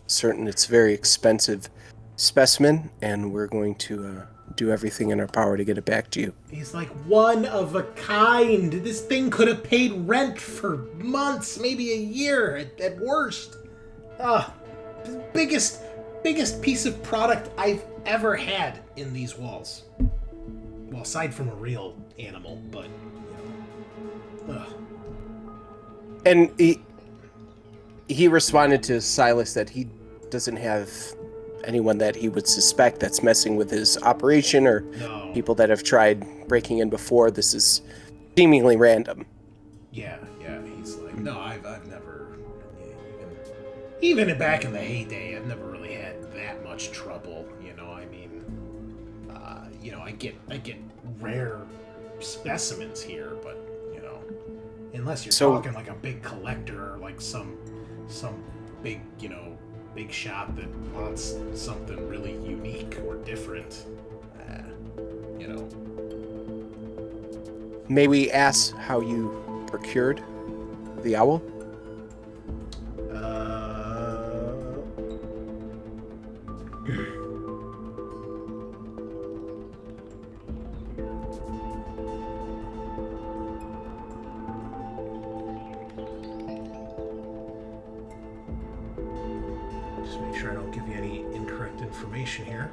Speaker 3: certain it's a very expensive specimen, and we're going to do everything in our power to get it back to you.
Speaker 1: He's like, one of a kind. This thing could have paid rent for months, maybe a year at worst. Biggest piece of product I've ever had in these walls. Well, aside from a real animal, but, you know.
Speaker 3: And he responded to Silas that he doesn't have anyone that he would suspect that's messing with his operation, or people that have tried breaking in before. This is seemingly random.
Speaker 1: Yeah, he's like, no, I've never, even back in the heyday, I've never really had that much trouble, you know. I mean, I get rare specimens here, but, you know, unless you're talking like a big collector, or like some big, you know, big shop that wants something really unique or different, you know.
Speaker 3: May we ask how you procured the owl?
Speaker 1: Just make sure I don't give you any incorrect information here.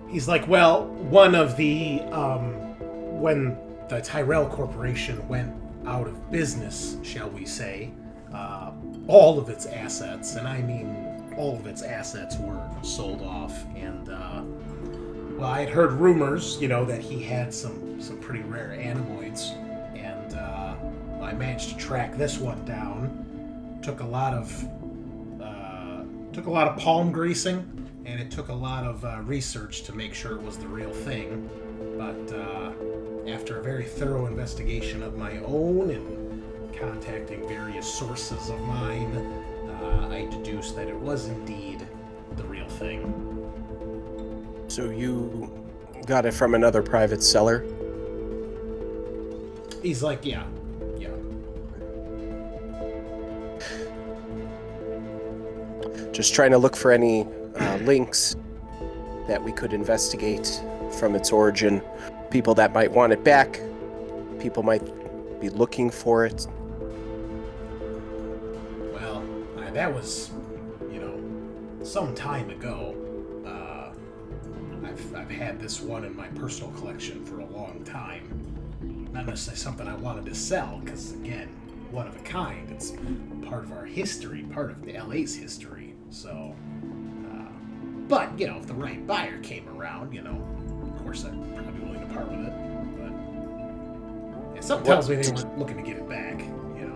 Speaker 1: He's like, well, one of the, when the Tyrell Corporation went out of business, shall we say, all of its assets, and I mean all of its assets, were sold off, and, well, I had heard rumors, you know, that he had some pretty rare anemoids, and, I managed to track this one down. Took a lot of palm greasing, and it took a lot of research to make sure it was the real thing. But after a very thorough investigation of my own and contacting various sources of mine, I deduced that it was indeed the real thing.
Speaker 3: So you got it from another private seller?
Speaker 1: He's like, yeah.
Speaker 3: Just trying to look for any links that we could investigate from its origin. People that might want it back. People might be looking for it.
Speaker 1: Well, that was, you know, some time ago. I've had this one in my personal collection for a long time. Not necessarily something I wanted to sell, because, again, one of a kind. It's part of our history, part of the LA's history. So, but, you know, if the right buyer came around, you know, of course I'd probably be willing to part with it. But yeah, something tells me they weren't looking to get it back, you know.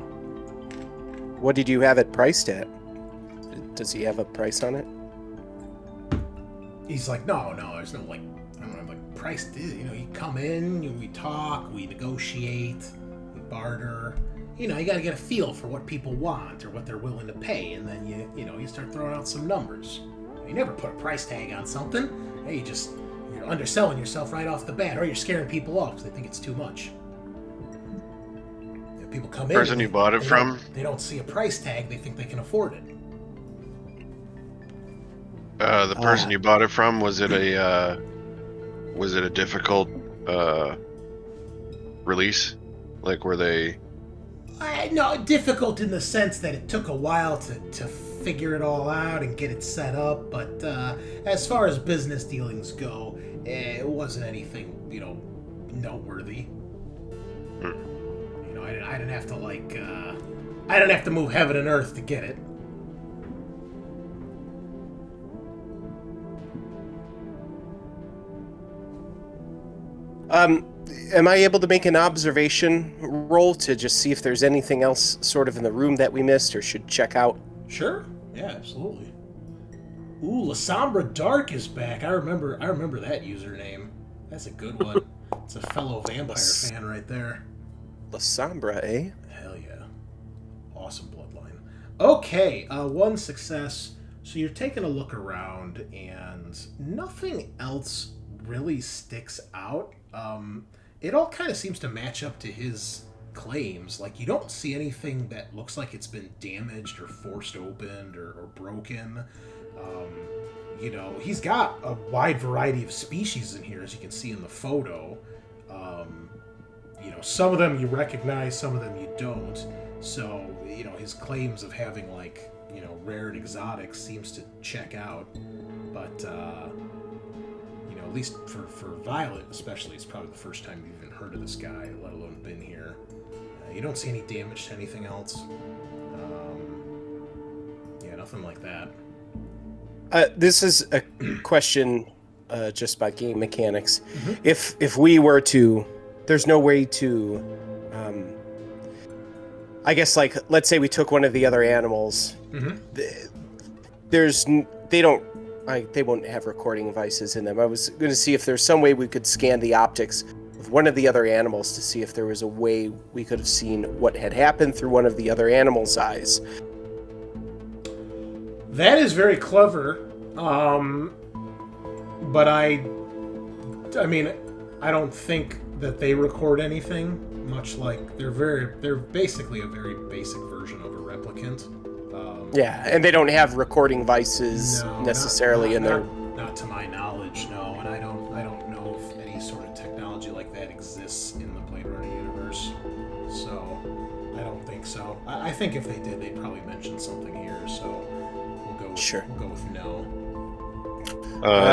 Speaker 3: What did you have it priced at? Does he have a price on it?
Speaker 1: He's like, no, there's no, like, I don't know, like, price, you know, you come in, we talk, we negotiate, we barter. You know, you got to get a feel for what people want or what they're willing to pay, and then you start throwing out some numbers. You never put a price tag on something. Hey, you're underselling yourself right off the bat, or you're scaring people off because they think it's too much. If people come in,
Speaker 5: person you bought it from,
Speaker 1: they don't see a price tag, they think they can afford it.
Speaker 5: The person you bought it from, was it a difficult release? Like, were they?
Speaker 1: No, difficult in the sense that it took a while to figure it all out and get it set up, but as far as business dealings go, it wasn't anything, you know, noteworthy. You know, I didn't have to I didn't have to move heaven and earth to get it.
Speaker 3: Am I able to make an observation roll to just see if there's anything else sort of in the room that we missed or should check out?
Speaker 1: Sure. Yeah, absolutely. Ooh, La Sombra Dark is back. I remember that username. That's a good one. It's a fellow vampire fan right there.
Speaker 3: La Sombra, eh?
Speaker 1: Hell yeah. Awesome bloodline. Okay, one success. So you're taking a look around and nothing else really sticks out. It all kind of seems to match up to his claims. Like, you don't see anything that looks like it's been damaged or forced opened or broken. You know, he's got a wide variety of species in here, as you can see in the photo. You know, some of them you recognize, some of them you don't. So, you know, his claims of having, like, you know, rare and exotic seems to check out. But, you know, at least for Violet especially, it's probably the first time you've even heard of this guy, let alone been here. You don't see any damage to anything else. Yeah, nothing like that.
Speaker 3: This is a question just about game mechanics. Mm-hmm. If we were to, there's no way to, I guess, like, let's say we took one of the other animals. Mm-hmm. They won't have recording devices in them. I was going to see if there's some way we could scan the optics of one of the other animals to see if there was a way we could have seen what had happened through one of the other animals' eyes.
Speaker 1: That is very clever, but I mean, I don't think that they record anything. Much like they're basically a very basic version of a replicant.
Speaker 3: Yeah, and they don't have recording devices necessarily in there.
Speaker 1: Not to my knowledge, no. And I don't know if any sort of technology like that exists in the Blade Runner universe. So I don't think so. I think if they did, they'd probably mention something here. So we'll go with no.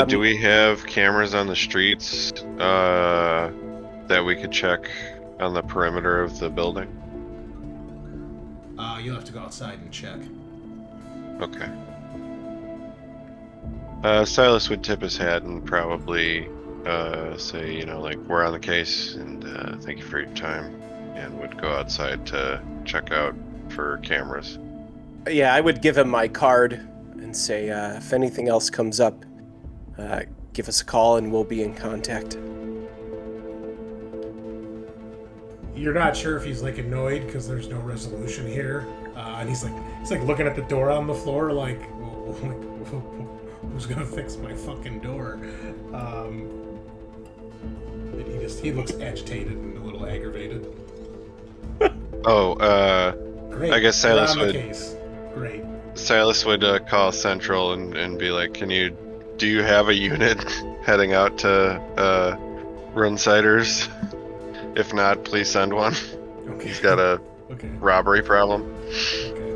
Speaker 5: Do we have cameras on the streets that we could check on the perimeter of the building?
Speaker 1: You'll have to go outside and check.
Speaker 5: Okay. Silas would tip his hat and probably say, you know, like, we're on the case and thank you for your time, and would go outside to check out for cameras.
Speaker 3: Yeah, I would give him my card and say, if anything else comes up, give us a call and we'll be in contact.
Speaker 1: You're not sure if he's like annoyed because there's no resolution here, and he's like looking at the door on the floor, like, who's gonna fix my fucking door? He looks agitated and a little aggravated.
Speaker 5: Great. I guess Silas would.
Speaker 1: Great.
Speaker 5: Silas would call Central and be like, do you have a unit heading out to Runsiders? If not, please send one. Okay. He's got a robbery problem.
Speaker 1: Okay.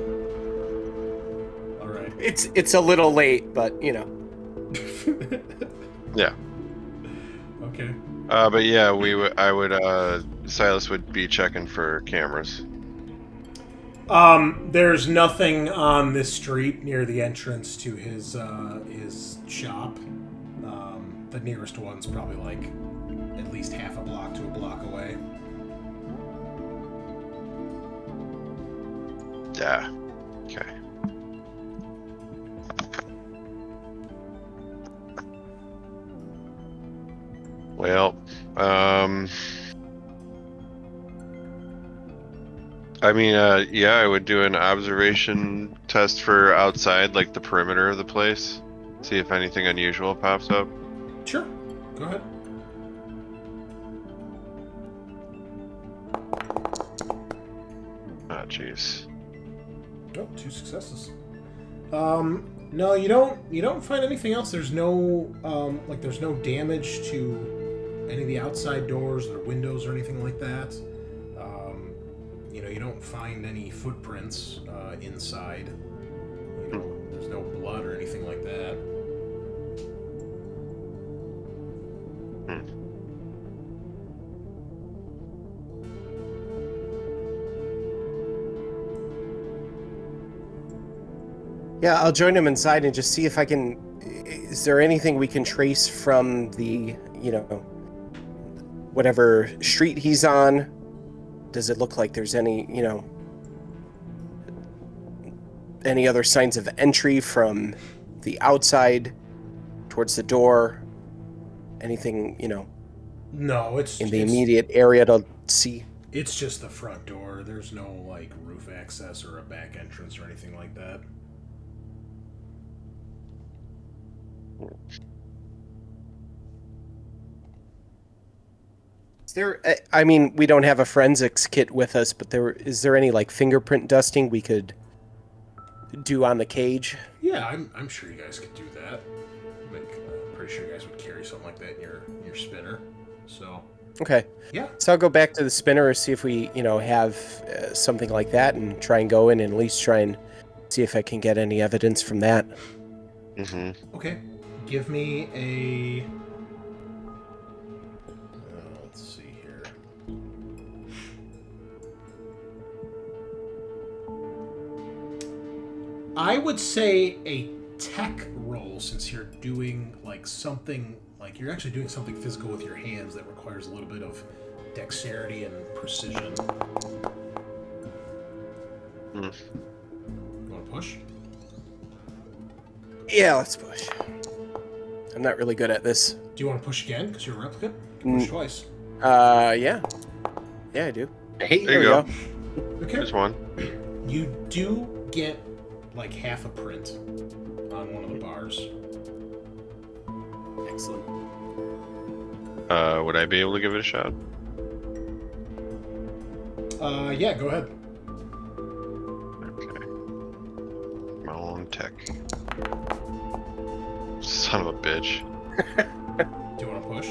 Speaker 1: All right.
Speaker 3: It's a little late, but you know.
Speaker 5: Yeah.
Speaker 1: Okay.
Speaker 5: But yeah, Silas would be checking for cameras.
Speaker 1: There's nothing on this street near the entrance to his shop. The nearest one's probably like at least half a block to a block away.
Speaker 5: Yeah. Okay. Well, I mean, yeah, I would do an observation test for outside, like the perimeter of the place. See if anything unusual pops up.
Speaker 1: Sure. Go ahead.
Speaker 5: Ah, jeez.
Speaker 1: Oh, 2 successes. No, you don't find anything else. There's no there's no damage to any of the outside doors or windows or anything like that. You don't find any footprints inside. There's no blood or anything like that.
Speaker 3: Yeah, I'll join him inside and just see if I can. Is there anything we can trace from the, whatever street he's on? Does it look like there's any, any other signs of entry from the outside towards the door? Anything,
Speaker 1: No, it's
Speaker 3: in the immediate area to see?
Speaker 1: It's just the front door. There's no like roof access or a back entrance or anything like that.
Speaker 3: Is there? I mean, we don't have a forensics kit with us, but is there any like fingerprint dusting we could do on the cage?
Speaker 1: Yeah, I'm sure you guys could do that. Like, pretty sure you guys would carry something like that in your spinner. So.
Speaker 3: Okay.
Speaker 1: Yeah.
Speaker 3: So I'll go back to the spinner, see if we, have something like that, and try and go in and at least try and see if I can get any evidence from that.
Speaker 5: Mm-hmm.
Speaker 1: Okay. Give me a. Let's see here. I would say a tech roll, since you're doing like something. Like, you're actually doing something physical with your hands that requires a little bit of dexterity and precision. You want to push?
Speaker 3: Yeah, let's push. I'm not really good at this.
Speaker 1: Do you want to push again, because you're a replicant? Push twice.
Speaker 3: Yeah. Yeah, I do.
Speaker 2: Hey,
Speaker 5: There you go.
Speaker 1: Okay.
Speaker 5: There's one.
Speaker 1: You do get, like, half a print on one of the bars.
Speaker 3: Excellent.
Speaker 5: Would I be able to give it a shot?
Speaker 1: Yeah, go ahead.
Speaker 5: Okay. My own tech. Son of a bitch.
Speaker 1: Do you want to push?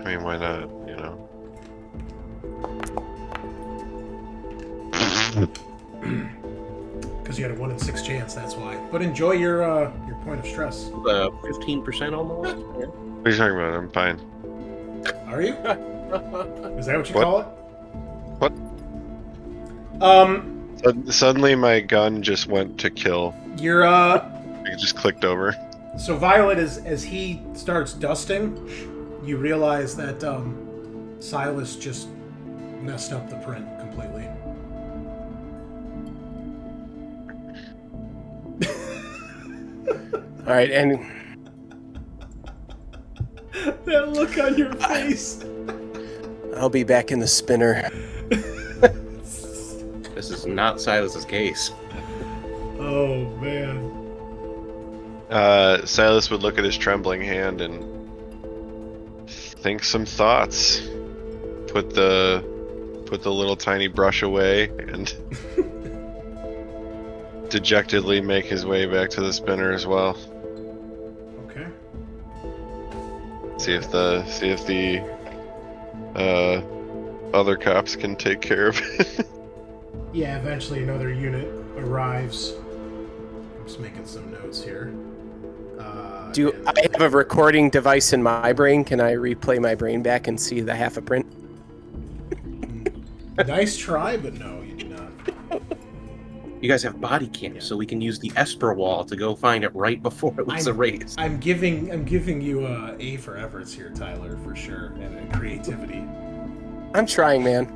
Speaker 5: I mean, why not?
Speaker 1: Because you had a 1 in 6 chance, that's why. But enjoy your point of stress.
Speaker 2: 15% almost. Yeah.
Speaker 5: What are you talking about? I'm fine.
Speaker 1: Are you? Is that what you
Speaker 5: What?
Speaker 1: call it?
Speaker 5: What? Suddenly, my gun just went to kill.
Speaker 1: You're
Speaker 5: It just clicked over.
Speaker 1: So Violet, as he starts dusting, you realize that Silas just messed up the print completely.
Speaker 3: All right, and
Speaker 1: That look on your face.
Speaker 3: I'll be back in the spinner.
Speaker 2: This is not Silas's case.
Speaker 1: Oh man.
Speaker 5: Silas would look at his trembling hand and think some thoughts. Put the little tiny brush away and dejectedly make his way back to the spinner as well.
Speaker 1: Okay.
Speaker 5: See if the other cops can take care of it.
Speaker 1: Yeah, eventually another unit arrives. I'm just making some notes here.
Speaker 3: Do
Speaker 1: and-
Speaker 3: I have a recording device in my brain? Can I replay my brain back and see the half a print?
Speaker 1: Nice try, but no, you do not.
Speaker 2: You guys have body cams, so we can use the Esper wall to go find it right before it was erased.
Speaker 1: I'm giving you a A for efforts here, Tyler, for sure, and creativity.
Speaker 3: I'm trying, man.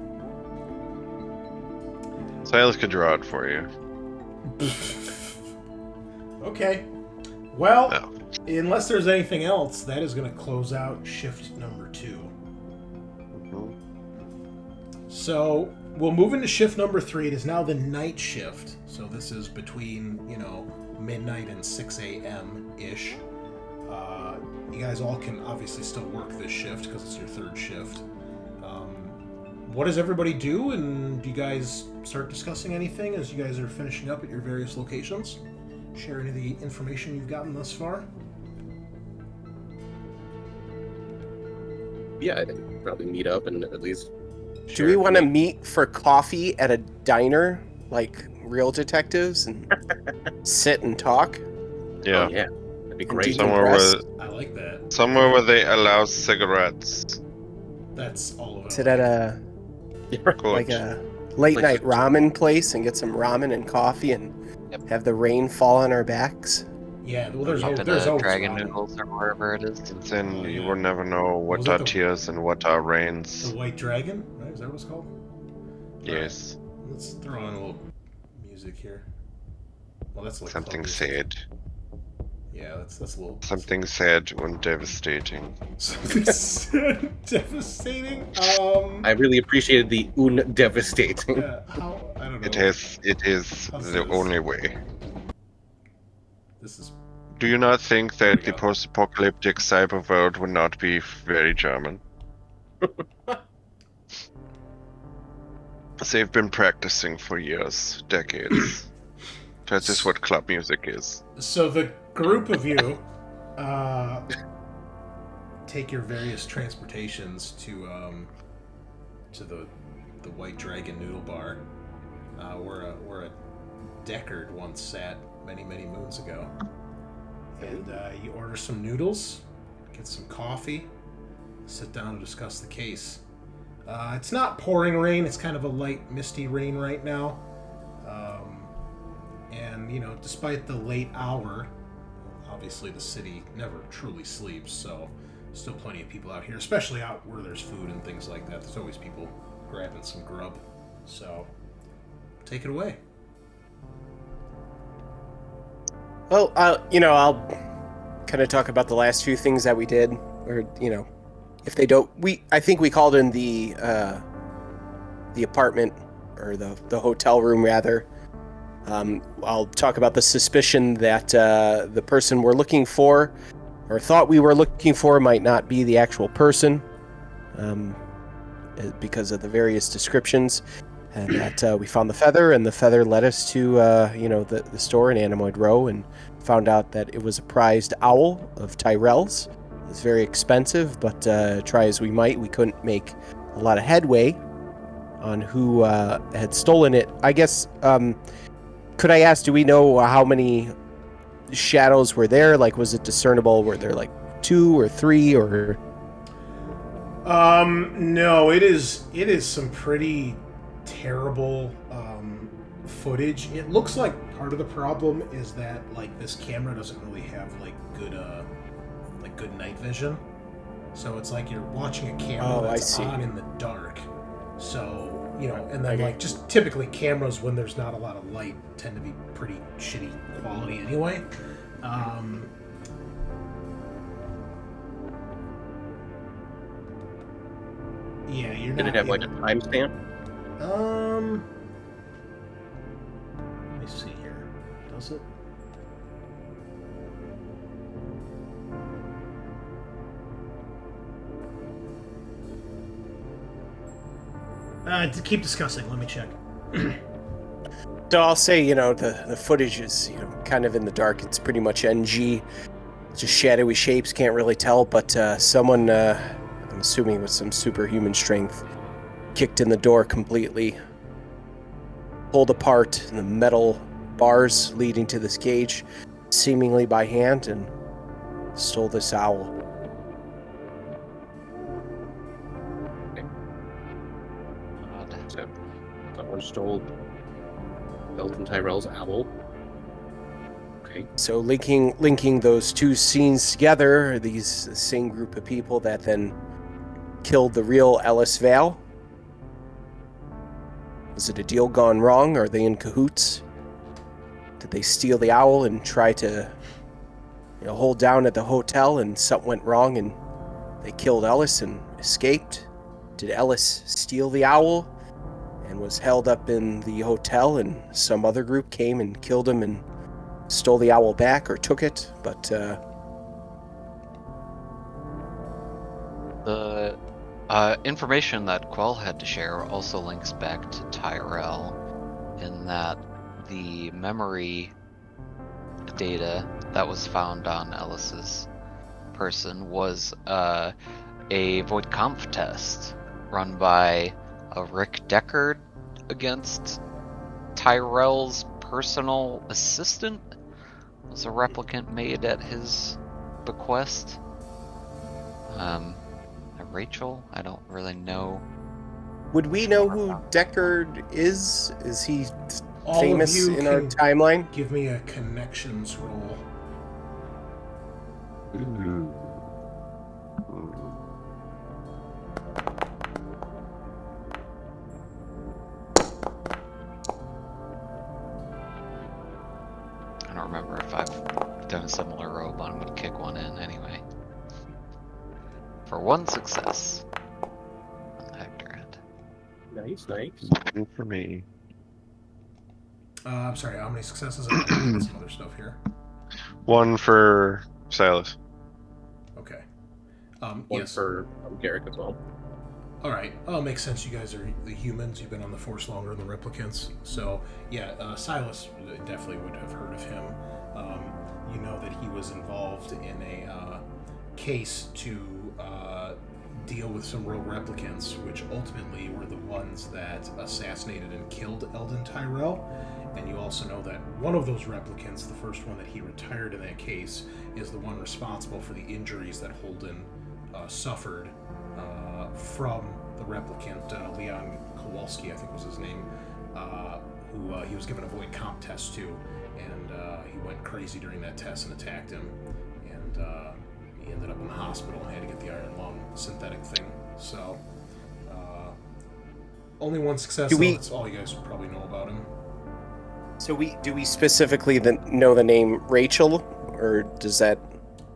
Speaker 5: Silas could draw it for you.
Speaker 1: Okay. Well,
Speaker 5: No.
Speaker 1: unless there's anything else, that is going to close out shift number 2. So we'll move into shift number 3. It is now the night shift. So this is between, midnight and 6 a.m. ish. You guys all can obviously still work this shift because it's your third shift. What does everybody do? And do you guys start discussing anything as you guys are finishing up at your various locations? Share any of the information you've gotten thus far?
Speaker 2: Yeah, I'd probably meet up and at least.
Speaker 3: Do we want to meet for coffee at a diner, like real detectives, and sit and talk?
Speaker 5: Yeah.
Speaker 2: Oh, yeah, that'd be great.
Speaker 3: Indeed.
Speaker 5: Somewhere
Speaker 1: I like that.
Speaker 5: where they allow cigarettes.
Speaker 1: That's all of it.
Speaker 3: Sit at
Speaker 5: Of course.
Speaker 3: like a late night ramen place and get some ramen and coffee and
Speaker 4: Yep.
Speaker 3: have the rain fall on our backs.
Speaker 1: Yeah, well, there's
Speaker 4: Up in
Speaker 1: there's
Speaker 4: the
Speaker 1: always
Speaker 4: dragon
Speaker 1: ramen.
Speaker 4: noodles or wherever it is.
Speaker 5: Then
Speaker 1: Oh,
Speaker 5: you
Speaker 1: yeah.
Speaker 5: will never know what
Speaker 1: Was it
Speaker 5: are
Speaker 1: the-
Speaker 5: tears and what are
Speaker 1: The
Speaker 5: rains.
Speaker 1: White Dragon, right? Is that what it's called?
Speaker 5: Yes,
Speaker 1: Let's throw on a little music here. Well, that's like
Speaker 5: something
Speaker 1: club music.
Speaker 5: sad.
Speaker 1: Yeah, that's a little.
Speaker 5: Something sad and devastating.
Speaker 1: Something sad, devastating.
Speaker 2: I really appreciated the devastating.
Speaker 1: Yeah, how I don't know.
Speaker 5: It is
Speaker 1: How's
Speaker 5: the
Speaker 1: this?
Speaker 5: only way.
Speaker 1: This is
Speaker 5: Do you not think
Speaker 1: There we
Speaker 5: that the
Speaker 1: go.
Speaker 5: post-apocalyptic cyber world would not be very German? They've been practicing for years, decades. That is what club music is.
Speaker 1: so. The group of you take your various transportations to the White Dragon Noodle Bar, where a Deckard once sat many moons ago. And you order some noodles, get some coffee, sit down and discuss the case. It's not pouring rain; it's kind of a light, misty rain right now. And despite the late hour, obviously the city never truly sleeps, so still plenty of people out here, especially out where there's food and things like that. There's always people grabbing some grub. So, take it away.
Speaker 3: Well, I'll kind of talk about the last few things that we did, or if they don't, I think we called in the apartment or the hotel room rather. I'll talk about the suspicion that the person we're looking for, or thought we were looking for, might not be the actual person, because of the various descriptions, and that we found the feather, and the feather led us to the store in Animoid Row, and found out that it was a prized owl of Tyrell's. It was very expensive, but try as we might, we couldn't make a lot of headway on who had stolen it. I guess, could I ask, do we know how many shadows were there? Like, was it discernible? Were there like 2 or 3 or?
Speaker 1: No, it is some pretty terrible footage. It looks like part of the problem is that like this camera doesn't really have like good night vision. So it's like you're watching a camera that's on in the dark. So, and then like just typically cameras when there's not a lot of light tend to be pretty shitty quality anyway. Yeah, you're not.
Speaker 2: Did it have like a timestamp?
Speaker 1: Let me see here. Does it? To keep discussing, let me check.
Speaker 3: So I'll say, the footage is, kind of in the dark. It's pretty much NG. Just shadowy shapes, can't really tell, but someone, I'm assuming with some superhuman strength, kicked in the door completely, pulled apart the metal bars leading to this cage, seemingly by hand, and stole this owl.
Speaker 2: So someone stole Belton Tyrell's owl. Okay.
Speaker 3: So linking those two scenes together, the same group of people that then killed the real Ellis Vale. Was it a deal gone wrong? Are they in cahoots? Did they steal the owl and try to hold down at the hotel, and something went wrong and they killed Ellis and escaped? Did Ellis steal the owl and was held up in the hotel, and some other group came and killed him and stole the owl back, or took it? But
Speaker 4: The information that Quell had to share also links back to Tyrell, in that the memory data that was found on Ellis's person was a Void Conf test run by a Rick Deckard against Tyrell's personal assistant. It was a replicant made at his bequest. Rachel? I don't really know.
Speaker 3: would we know who Deckard is? Is he
Speaker 1: All
Speaker 3: famous
Speaker 1: of you
Speaker 3: in our
Speaker 1: can
Speaker 3: timeline?
Speaker 1: give me a connections roll.
Speaker 4: I don't remember if I've done a similar roll, but I'm gonna kick one in anyway. For 1 success on the Hector end.
Speaker 2: Nice, nice.
Speaker 5: Good for me.
Speaker 1: I'm sorry, how many successes? I'm looking at some other stuff here.
Speaker 5: 1 for Silas.
Speaker 1: Okay.
Speaker 2: One
Speaker 1: Yes.
Speaker 2: for Garrick as well.
Speaker 1: All right. Oh, makes sense. You guys are the humans. You've been on the Force longer than the replicants. So, yeah, Silas definitely would have heard of him. You know that he was involved in a case to deal with some rogue replicants, which ultimately were the ones that assassinated and killed Eldon Tyrell. And you also know that one of those replicants, the first one that he retired in that case, is the one responsible for the injuries that Holden suffered from the replicant Leon Kowalski, I think was his name, who he was given a void comp test to, and he went crazy during that test and attacked him, and he ended up in the hospital and had to get the iron lung synthetic thing. So, only one success. That's all you guys probably know about him.
Speaker 3: So do we specifically know the name Rachel, or does that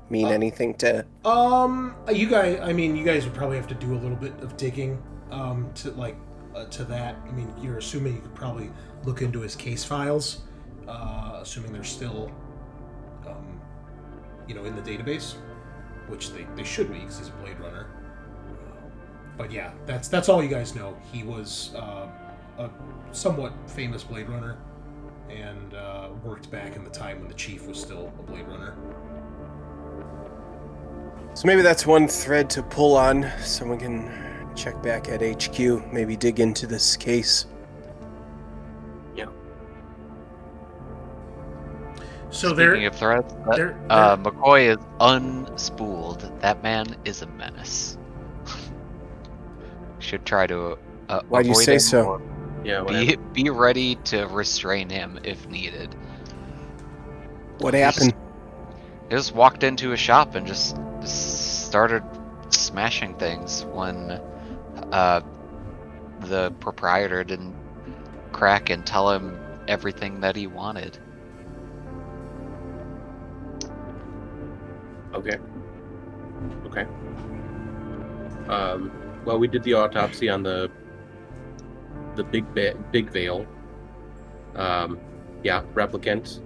Speaker 3: mean anything to?
Speaker 1: You guys would probably have to do a little bit of digging to that. I mean, you're assuming you could probably look into his case files, assuming they're still, in the database, which they should be because he's a Blade Runner. But yeah, that's all you guys know. He was a somewhat famous Blade Runner, and worked back in the time when the Chief was still a Blade Runner.
Speaker 3: So maybe that's one thread to pull on. Someone can check back at HQ, maybe dig into this case.
Speaker 2: Yeah.
Speaker 1: So
Speaker 4: Speaking of threats, McCoy is unspooled. That man is a menace. Should try to
Speaker 3: Why do you
Speaker 4: avoid
Speaker 3: say
Speaker 4: him
Speaker 3: so?
Speaker 4: or
Speaker 2: Yeah.
Speaker 4: be ready to restrain him if needed.
Speaker 3: What happened?
Speaker 4: He just walked into a shop and just started smashing things when the proprietor didn't crack and tell him everything that he wanted.
Speaker 2: Okay. Well, we did the autopsy on the big veil. Replicant.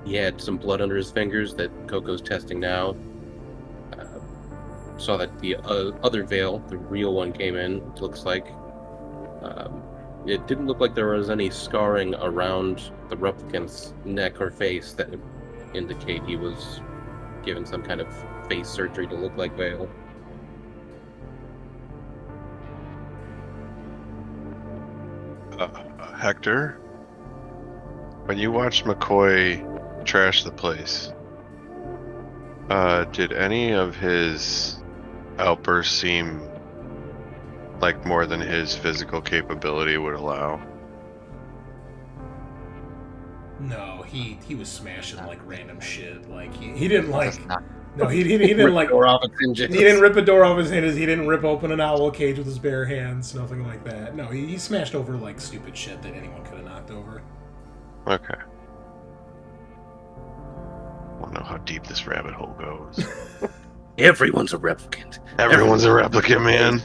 Speaker 2: He had some blood under his fingers that Coco's testing now. Saw that the other veil, the real one, came in, it looks like. It didn't look like there was any scarring around the replicant's neck or face that would indicate he was given some kind of face surgery to look like Veil.
Speaker 5: Hector, when you watched McCoy trash the place, did any of his outbursts seem like more than his physical capability would allow?
Speaker 1: No, he was smashing like random shit. Like he didn't like.
Speaker 4: Just not-
Speaker 1: No, he didn't like.
Speaker 2: Door off its hinges.
Speaker 1: He didn't rip a door off his hinges. He didn't rip open an owl cage with his bare hands. Nothing like that. No, he smashed over like stupid shit that anyone could have knocked over.
Speaker 5: Okay. I want to know how deep this rabbit hole goes.
Speaker 2: Everyone's a replicant.
Speaker 5: Everyone's a replicant, man.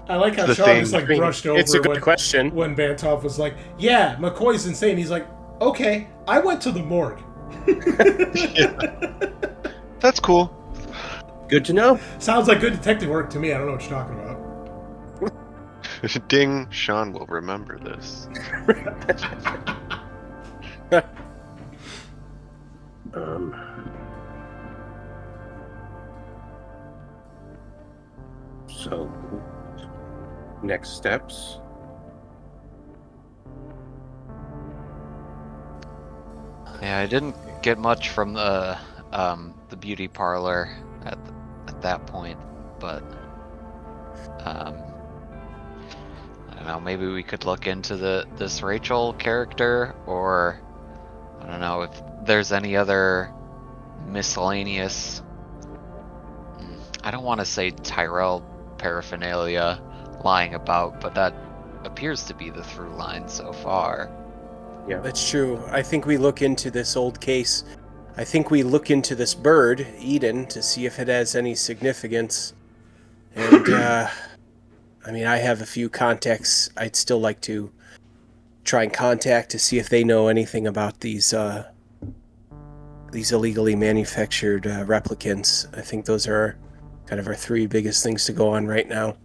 Speaker 1: I like how
Speaker 5: The
Speaker 1: Sean
Speaker 5: thing-
Speaker 1: just like
Speaker 3: I mean,
Speaker 1: brushed over
Speaker 3: it's a good question.
Speaker 1: when Bantov was like, "Yeah, McCoy's insane." He's like, "Okay, I went to the morgue."
Speaker 5: That's cool.
Speaker 2: Good to know.
Speaker 1: Sounds like good detective work to me. I don't know what you're talking about.
Speaker 5: Ding, Sean will remember this.
Speaker 2: So, next steps.
Speaker 4: Yeah, I didn't get much from the beauty parlor at that point, but don't know, maybe we could look into this Rachel character, or I don't know if there's any other miscellaneous, I don't want to say Tyrell paraphernalia lying about, but that appears to be the through line so far.
Speaker 2: Yeah.
Speaker 3: That's true. I think we look into this old case. I think we look into this bird, Eden, to see if it has any significance. And, I mean, I have a few contacts I'd still like to try and contact to see if they know anything about these illegally manufactured replicants. I think those are kind of our three biggest things to go on right now.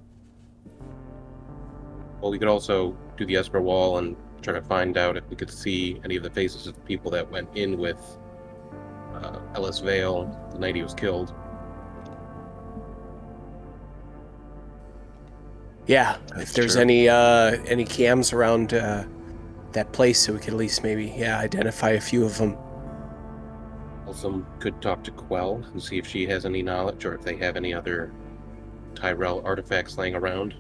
Speaker 2: Well, we could also do the Esper Wall and try to find out if we could see any of the faces of the people that went in with Ellis Vale the night he was killed.
Speaker 3: Yeah,
Speaker 5: That's
Speaker 3: if there's
Speaker 5: true.
Speaker 3: any cams around that place, so we could at least maybe identify a few of them.
Speaker 2: Also, could talk to Quell and see if she has any knowledge or if they have any other Tyrell artifacts laying around.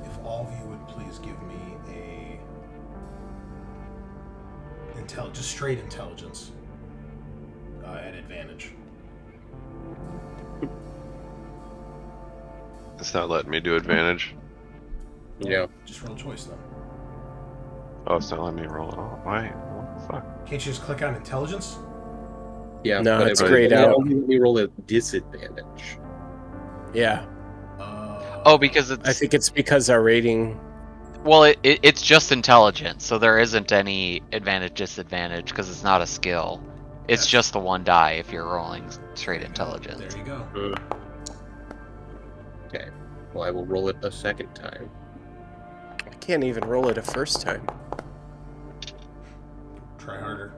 Speaker 1: If all of you would please give me just straight intelligence at advantage.
Speaker 5: It's not letting me do advantage.
Speaker 2: Yeah.
Speaker 1: Just roll choice then.
Speaker 5: Oh, it's not letting me roll at all. Why? What the fuck?
Speaker 1: Can't you just click on intelligence?
Speaker 2: Yeah.
Speaker 3: No,
Speaker 2: but
Speaker 3: it's
Speaker 2: it-
Speaker 3: grayed
Speaker 2: it
Speaker 3: out.
Speaker 2: only let me roll a disadvantage.
Speaker 3: Yeah,
Speaker 4: Oh, because it's
Speaker 3: I think it's because our rating.
Speaker 4: well, it's just intelligence, so there isn't any advantage disadvantage because it's not a skill. It's
Speaker 1: Yes.
Speaker 4: just the one die if you're rolling straight intelligence.
Speaker 1: There you go.
Speaker 2: Okay. Well, I will roll it a second time.
Speaker 3: I can't even roll it a first time.
Speaker 1: Try harder.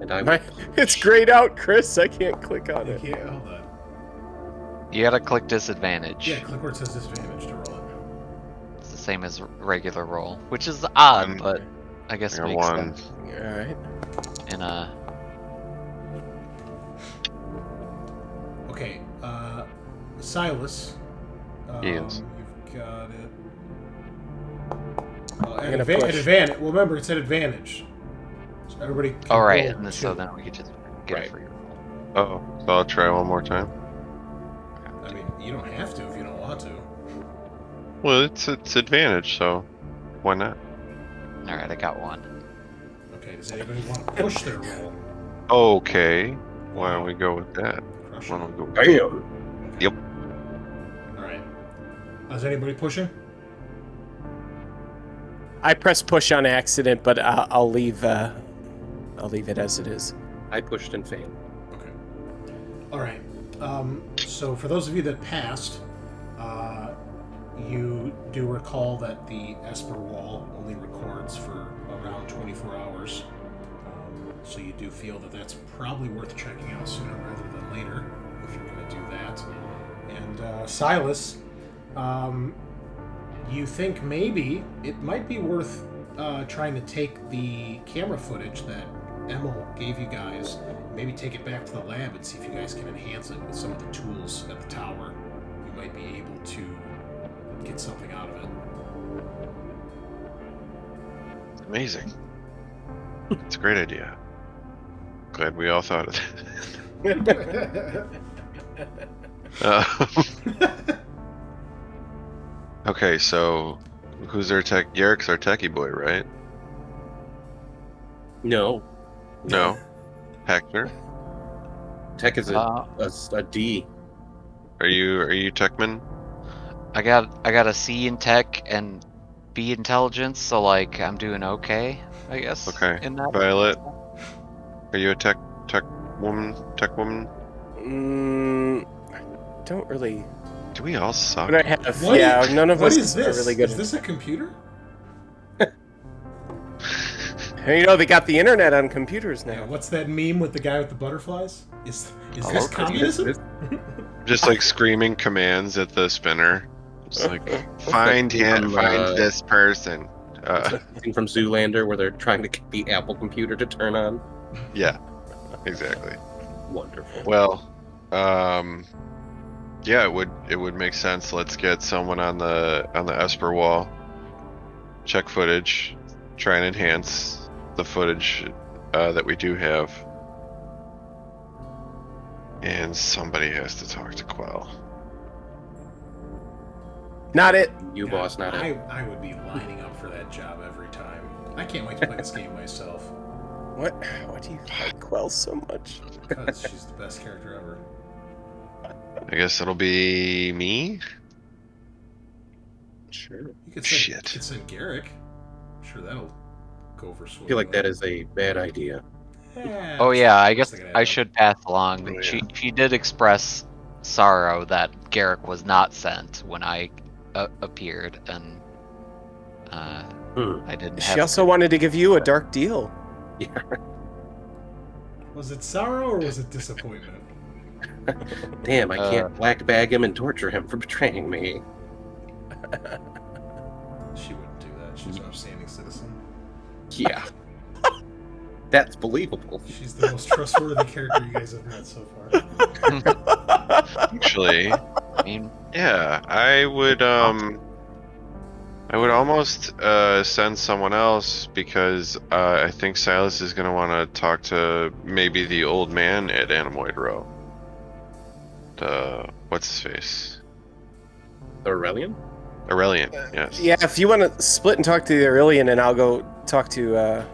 Speaker 2: And I will
Speaker 3: My, it's grayed out, Chris. I can't click on
Speaker 1: You
Speaker 3: it.
Speaker 1: can't hold that.
Speaker 4: You gotta click disadvantage.
Speaker 1: Yeah, click where it says disadvantage to roll it.
Speaker 4: It's the same as regular roll, which is odd,
Speaker 5: Um,
Speaker 4: but I guess
Speaker 5: I got
Speaker 4: makes
Speaker 5: one.
Speaker 4: sense
Speaker 3: All right.
Speaker 4: in a.
Speaker 1: Okay, Silas.
Speaker 5: Yes.
Speaker 1: You've got it. At
Speaker 3: gonna push.
Speaker 1: advantage. Well, remember, it's at advantage. So everybody. Can
Speaker 4: All right,
Speaker 1: roll
Speaker 4: and so
Speaker 1: two.
Speaker 4: then we could just get
Speaker 2: Right.
Speaker 4: it for you.
Speaker 5: Oh, so I'll try one more time.
Speaker 1: I mean, you don't have to if you don't want to.
Speaker 5: Well, it's advantage, so why not?
Speaker 4: All right, I got one.
Speaker 1: Okay, does anybody want to push their roll?
Speaker 5: Okay. Why don't we go with that?
Speaker 1: Crush
Speaker 5: Why
Speaker 1: it.
Speaker 5: don't we go?
Speaker 2: Damn.
Speaker 5: Yep.
Speaker 1: All right. Is anybody pushing?
Speaker 3: I pressed push on accident, but I'll leave. I'll leave it as it is.
Speaker 2: I pushed and failed.
Speaker 1: Okay. All right. So for those of you that passed, you do recall that the Esper Wall only records for around 24 hours. So you do feel that that's probably worth checking out sooner rather than later if you're going to do that. And Silas, you think maybe it might be worth trying to take the camera footage that Emil gave you guys, maybe take it back to the lab and see if you guys can enhance it with some of the tools at the tower. You might be able to get something out of it.
Speaker 5: Amazing. It's a great idea. Glad we all thought of it. Okay, so who's our tech? Garrick's our techie boy, right?
Speaker 2: No.
Speaker 5: No. Hector,
Speaker 2: Tech is
Speaker 4: Uh,
Speaker 2: a D.
Speaker 5: are you techman?
Speaker 4: I got a C in tech and B intelligence, so like I'm doing okay, I guess.
Speaker 5: Okay.
Speaker 4: In that.
Speaker 5: Violet, are you a tech woman?
Speaker 3: I don't really.
Speaker 5: Do we all suck?
Speaker 3: But I have.
Speaker 1: What
Speaker 3: yeah,
Speaker 1: is-
Speaker 3: none of
Speaker 1: what
Speaker 3: us
Speaker 1: is this?
Speaker 3: are really good.
Speaker 1: Is this a computer?
Speaker 3: You know, they got the internet on computers
Speaker 1: Yeah,
Speaker 3: now.
Speaker 1: what's that meme with the guy with the butterflies? Is
Speaker 4: Oh,
Speaker 1: this
Speaker 4: okay.
Speaker 1: communism?
Speaker 5: Just like screaming commands at the spinner. It's like find him, find this person.
Speaker 2: Thing from Zoolander where they're trying to get the Apple computer to turn on.
Speaker 5: Yeah, exactly.
Speaker 2: Wonderful.
Speaker 5: Well, Yeah, it would make sense. Let's get someone on the Esper wall. Check footage. Try and enhance the footage that we do have. And somebody has to talk to Quell.
Speaker 3: Not it.
Speaker 2: You, boss, not it.
Speaker 1: I would be lining up for that job every time. I can't wait to play this game myself.
Speaker 3: What do you like Quell so much?
Speaker 1: Because she's the best character ever.
Speaker 5: I guess it'll be me.
Speaker 2: Sure.
Speaker 1: You could
Speaker 5: Shit.
Speaker 1: send Garrick. I'm sure that'll go for swimming.
Speaker 2: I feel like that is a bad idea.
Speaker 4: Oh yeah, I guess
Speaker 1: Just thinking
Speaker 4: I
Speaker 1: ahead.
Speaker 4: should pass along.
Speaker 5: Oh, yeah.
Speaker 4: She did express sorrow that Garrick was not sent when I appeared, and I didn't.
Speaker 3: She
Speaker 4: have
Speaker 3: also wanted to give you a dark deal.
Speaker 2: Yeah.
Speaker 1: Was it sorrow or was it disappointment?
Speaker 2: Damn, I can't black bag him and torture him for betraying me.
Speaker 1: She wouldn't do that. She's an upstanding citizen.
Speaker 2: Yeah. That's believable.
Speaker 1: She's the most trustworthy character you guys have met so far.
Speaker 5: Actually,
Speaker 4: I mean,
Speaker 5: yeah, I would almost send someone else because I think Silas is going to want to talk to maybe the old man at Animoid Row. What's his face?
Speaker 2: Aurelian?
Speaker 5: Aurelian, yes.
Speaker 3: Yeah, if you want to split and talk to the Aurelian, and I'll go talk to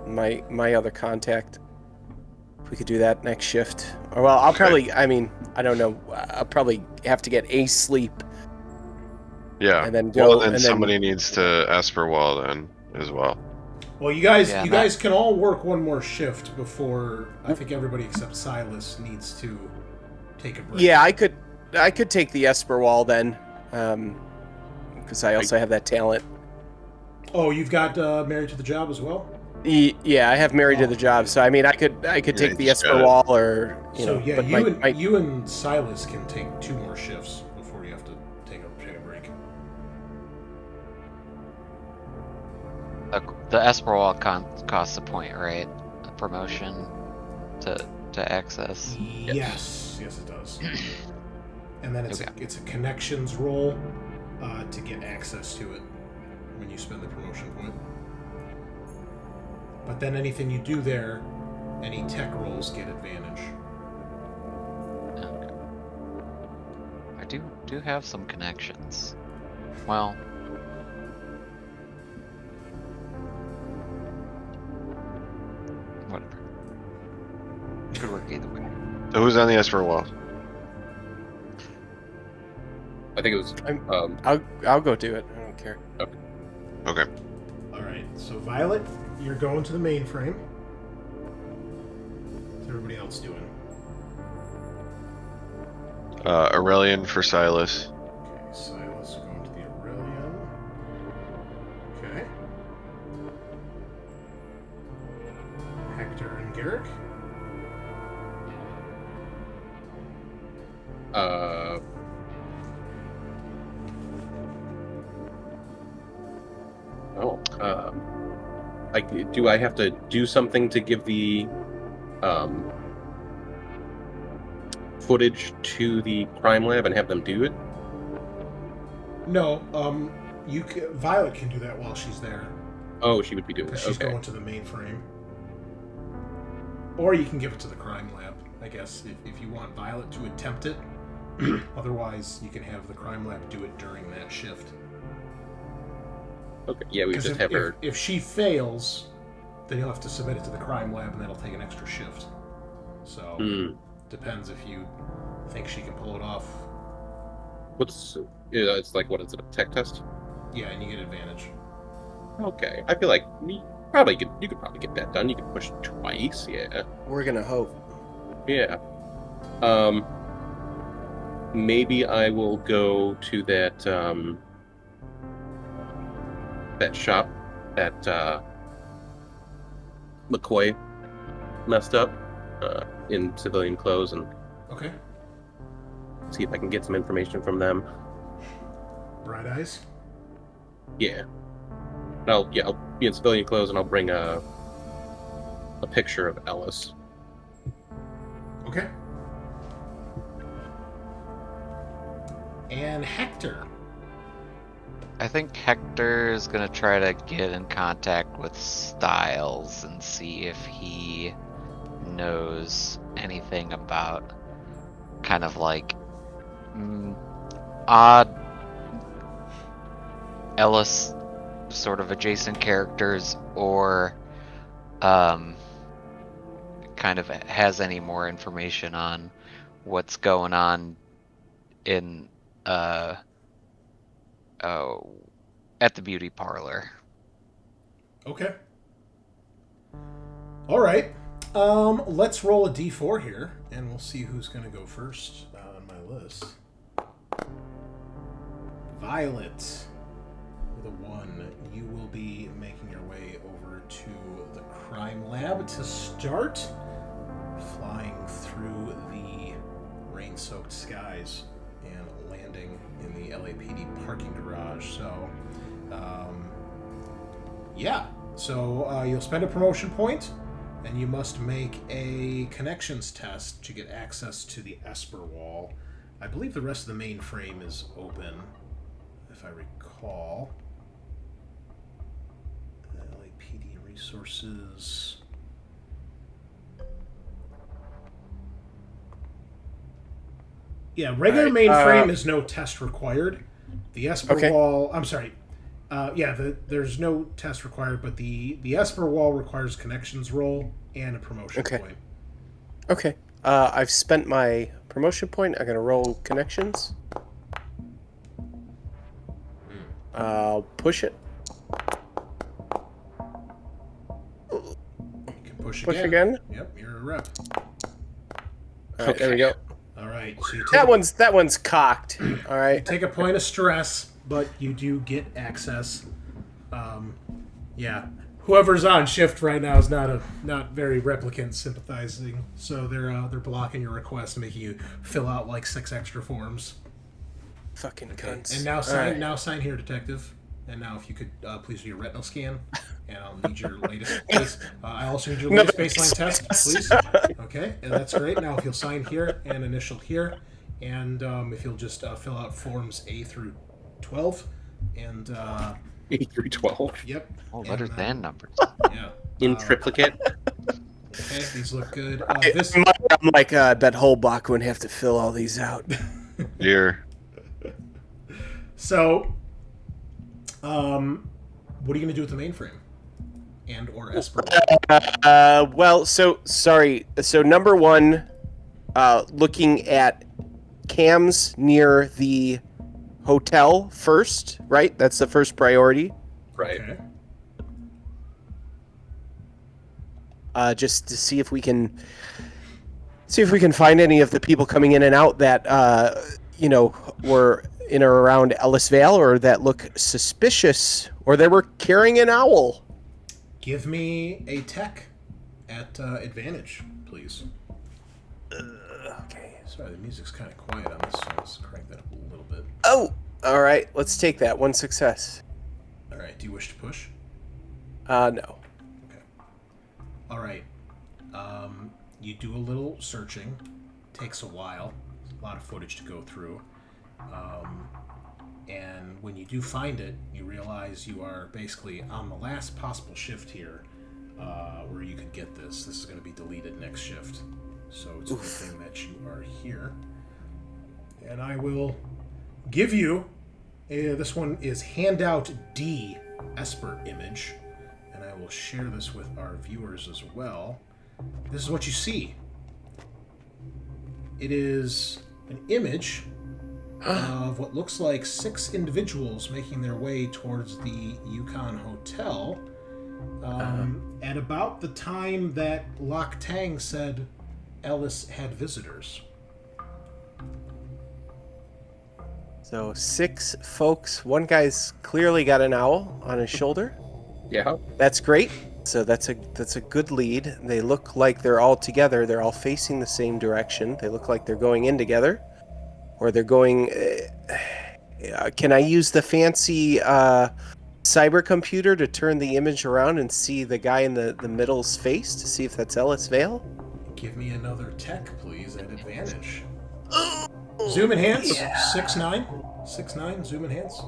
Speaker 3: my other contact. If we could do that next shift. Or well, I'll probably. I mean, I don't know. I'll probably have to get a sleep.
Speaker 5: Yeah.
Speaker 3: And then go.
Speaker 5: Well, then
Speaker 3: and
Speaker 5: somebody needs to Esper Wall then as well.
Speaker 1: Well, you guys,
Speaker 4: Yeah,
Speaker 1: you guys can all work one more shift before. I think everybody except Silas needs to take a break.
Speaker 3: Yeah, I could take the Esper Wall then, because I also have that talent.
Speaker 1: Oh, you've got Married to the Job as well.
Speaker 3: Yeah, I have married to the job, so I mean, I could
Speaker 5: Yeah,
Speaker 3: take the
Speaker 5: you just
Speaker 3: Esper
Speaker 5: got it.
Speaker 3: Wall, or you
Speaker 1: So
Speaker 3: know.
Speaker 1: yeah,
Speaker 3: but
Speaker 1: you and Silas can take 2 more shifts before you have to take a break.
Speaker 4: the Esper Wall costs a point, right? A promotion to access.
Speaker 1: Yes, it does. And then
Speaker 4: Okay.
Speaker 1: it's a connections roll to get access to it when you spend the promotion point. But then anything you do there, any tech rolls get advantage.
Speaker 4: Okay. I do have some connections. Well, whatever. Could work either way.
Speaker 5: So who's on the Esper Wall?
Speaker 2: I think it was.
Speaker 3: I'll go do it. I don't care.
Speaker 5: Okay.
Speaker 1: All right. So Violet, you're going to the mainframe. What's everybody else doing?
Speaker 5: Aurelian for Silas.
Speaker 1: Okay, Silas going to the Aurelian. Okay. Hector and Garrick.
Speaker 2: Do I have to do something to give the footage to the crime lab and have them do it?
Speaker 1: No, Violet can do that while she's there
Speaker 2: Oh, she would be doing
Speaker 1: because
Speaker 2: that.
Speaker 1: she's
Speaker 2: Okay.
Speaker 1: going to the mainframe. Or you can give it to the crime lab, I guess, if you want Violet to attempt it. Otherwise, you can have the crime lab do it during that shift.
Speaker 2: Okay. Yeah, we
Speaker 1: 'Cause
Speaker 2: just have her.
Speaker 1: if she fails, then you'll have to submit it to the crime lab, and that'll take an extra shift. So depends if you think she can pull it off.
Speaker 2: It's like, what is it? A tech test?
Speaker 1: Yeah, and you get advantage.
Speaker 2: Okay. I feel like you could probably get that done. You could push it twice. Yeah.
Speaker 3: We're gonna hope.
Speaker 2: Yeah. Maybe I will go to that that shop that McCoy messed up in civilian clothes and
Speaker 1: Okay.
Speaker 2: see if I can get some information from them.
Speaker 1: Bright Eyes.
Speaker 2: Yeah. And I'll be in civilian clothes and I'll bring a picture of Ellis.
Speaker 1: Okay. And Hector.
Speaker 4: I think Hector is gonna try to get in contact with Styles and see if he knows anything about kind of like odd Ellis sort of adjacent characters, or kind of has any more information on what's going on in at the beauty parlor.
Speaker 1: Okay. All right. Let's roll a d4 here, and we'll see who's going to go first on my list. Violet, with a 1, you will be making your way over to the crime lab to start, flying through the rain-soaked skies and landing in the LAPD parking garage. So, yeah. So you'll spend a promotion point, and you must make a connections test to get access to the Esper wall. I believe the rest of the mainframe is open, if I recall. LAPD resources. Yeah, regular mainframe is no test required. The Esper wall, I'm sorry. There's no test required, but the Esper wall requires connections roll and a promotion point.
Speaker 3: Okay. I've spent my promotion point. I'm going to roll connections. I'll push it.
Speaker 1: You can push
Speaker 3: again.
Speaker 1: Yep, you're a rep.
Speaker 3: All right, there we go.
Speaker 1: All right, so you take
Speaker 3: that one's cocked. All right.
Speaker 1: You take a point of stress, but you do get access. Whoever's on shift right now is not very replicant sympathizing, so they're blocking your request and making you fill out like 6 extra forms.
Speaker 3: Fucking cunts.
Speaker 1: And now sign here, detective. And now if you could please do your retinal scan, and I'll need your latest case. I also need your latest baseline test, please. Okay, and that's great. Now if you'll sign here and initial here, and if you'll just fill out forms A through 12, and
Speaker 2: 8 through 12.
Speaker 1: Yep.
Speaker 4: Oh, letters and numbers.
Speaker 1: Yeah.
Speaker 2: In triplicate.
Speaker 1: Okay, these look good.
Speaker 3: I'm like, I bet Holbach wouldn't have to fill all these out.
Speaker 5: Here.
Speaker 1: So, what are you going to do with the mainframe? And or Esper?
Speaker 3: So number 1, looking at cams near the hotel first, right? That's the first priority.
Speaker 2: Right.
Speaker 1: Okay.
Speaker 3: Just to see if we can find any of the people coming in and out that were in or around Ellisvale, or that look suspicious, or they were carrying an owl.
Speaker 1: Give me a tech at advantage, please.
Speaker 3: Okay.
Speaker 1: Sorry, the music's kind of quiet on this, so let's crank that up a little bit.
Speaker 3: Oh, all right. Let's take that. 1 success.
Speaker 1: All right. Do you wish to push?
Speaker 3: No.
Speaker 1: Okay. All right. You do a little searching. Takes a while. A lot of footage to go through. And when you do find it, you realize you are basically on the last possible shift here, where you could get this. This is going to be deleted next shift. So it's a good thing that you are here. And I will give you, this one is handout D, Esper image. And I will share this with our viewers as well. This is what you see. It is an image of what looks like 6 individuals making their way towards the Yukon Hotel at about the time that Lok Tang said Ellis had visitors.
Speaker 3: So 6 folks. One guy's clearly got an owl on his shoulder.
Speaker 2: Yeah.
Speaker 3: That's great. So that's a good lead. They look like they're all together. They're all facing the same direction. They look like they're going in together. Or they're going... can I use the fancy cyber computer to turn the image around and see the guy in the middle's face to see if that's Ellisvale?
Speaker 1: Give me another tech, please, at advantage. Zoom enhance, 6-9. 6'9", zoom enhance.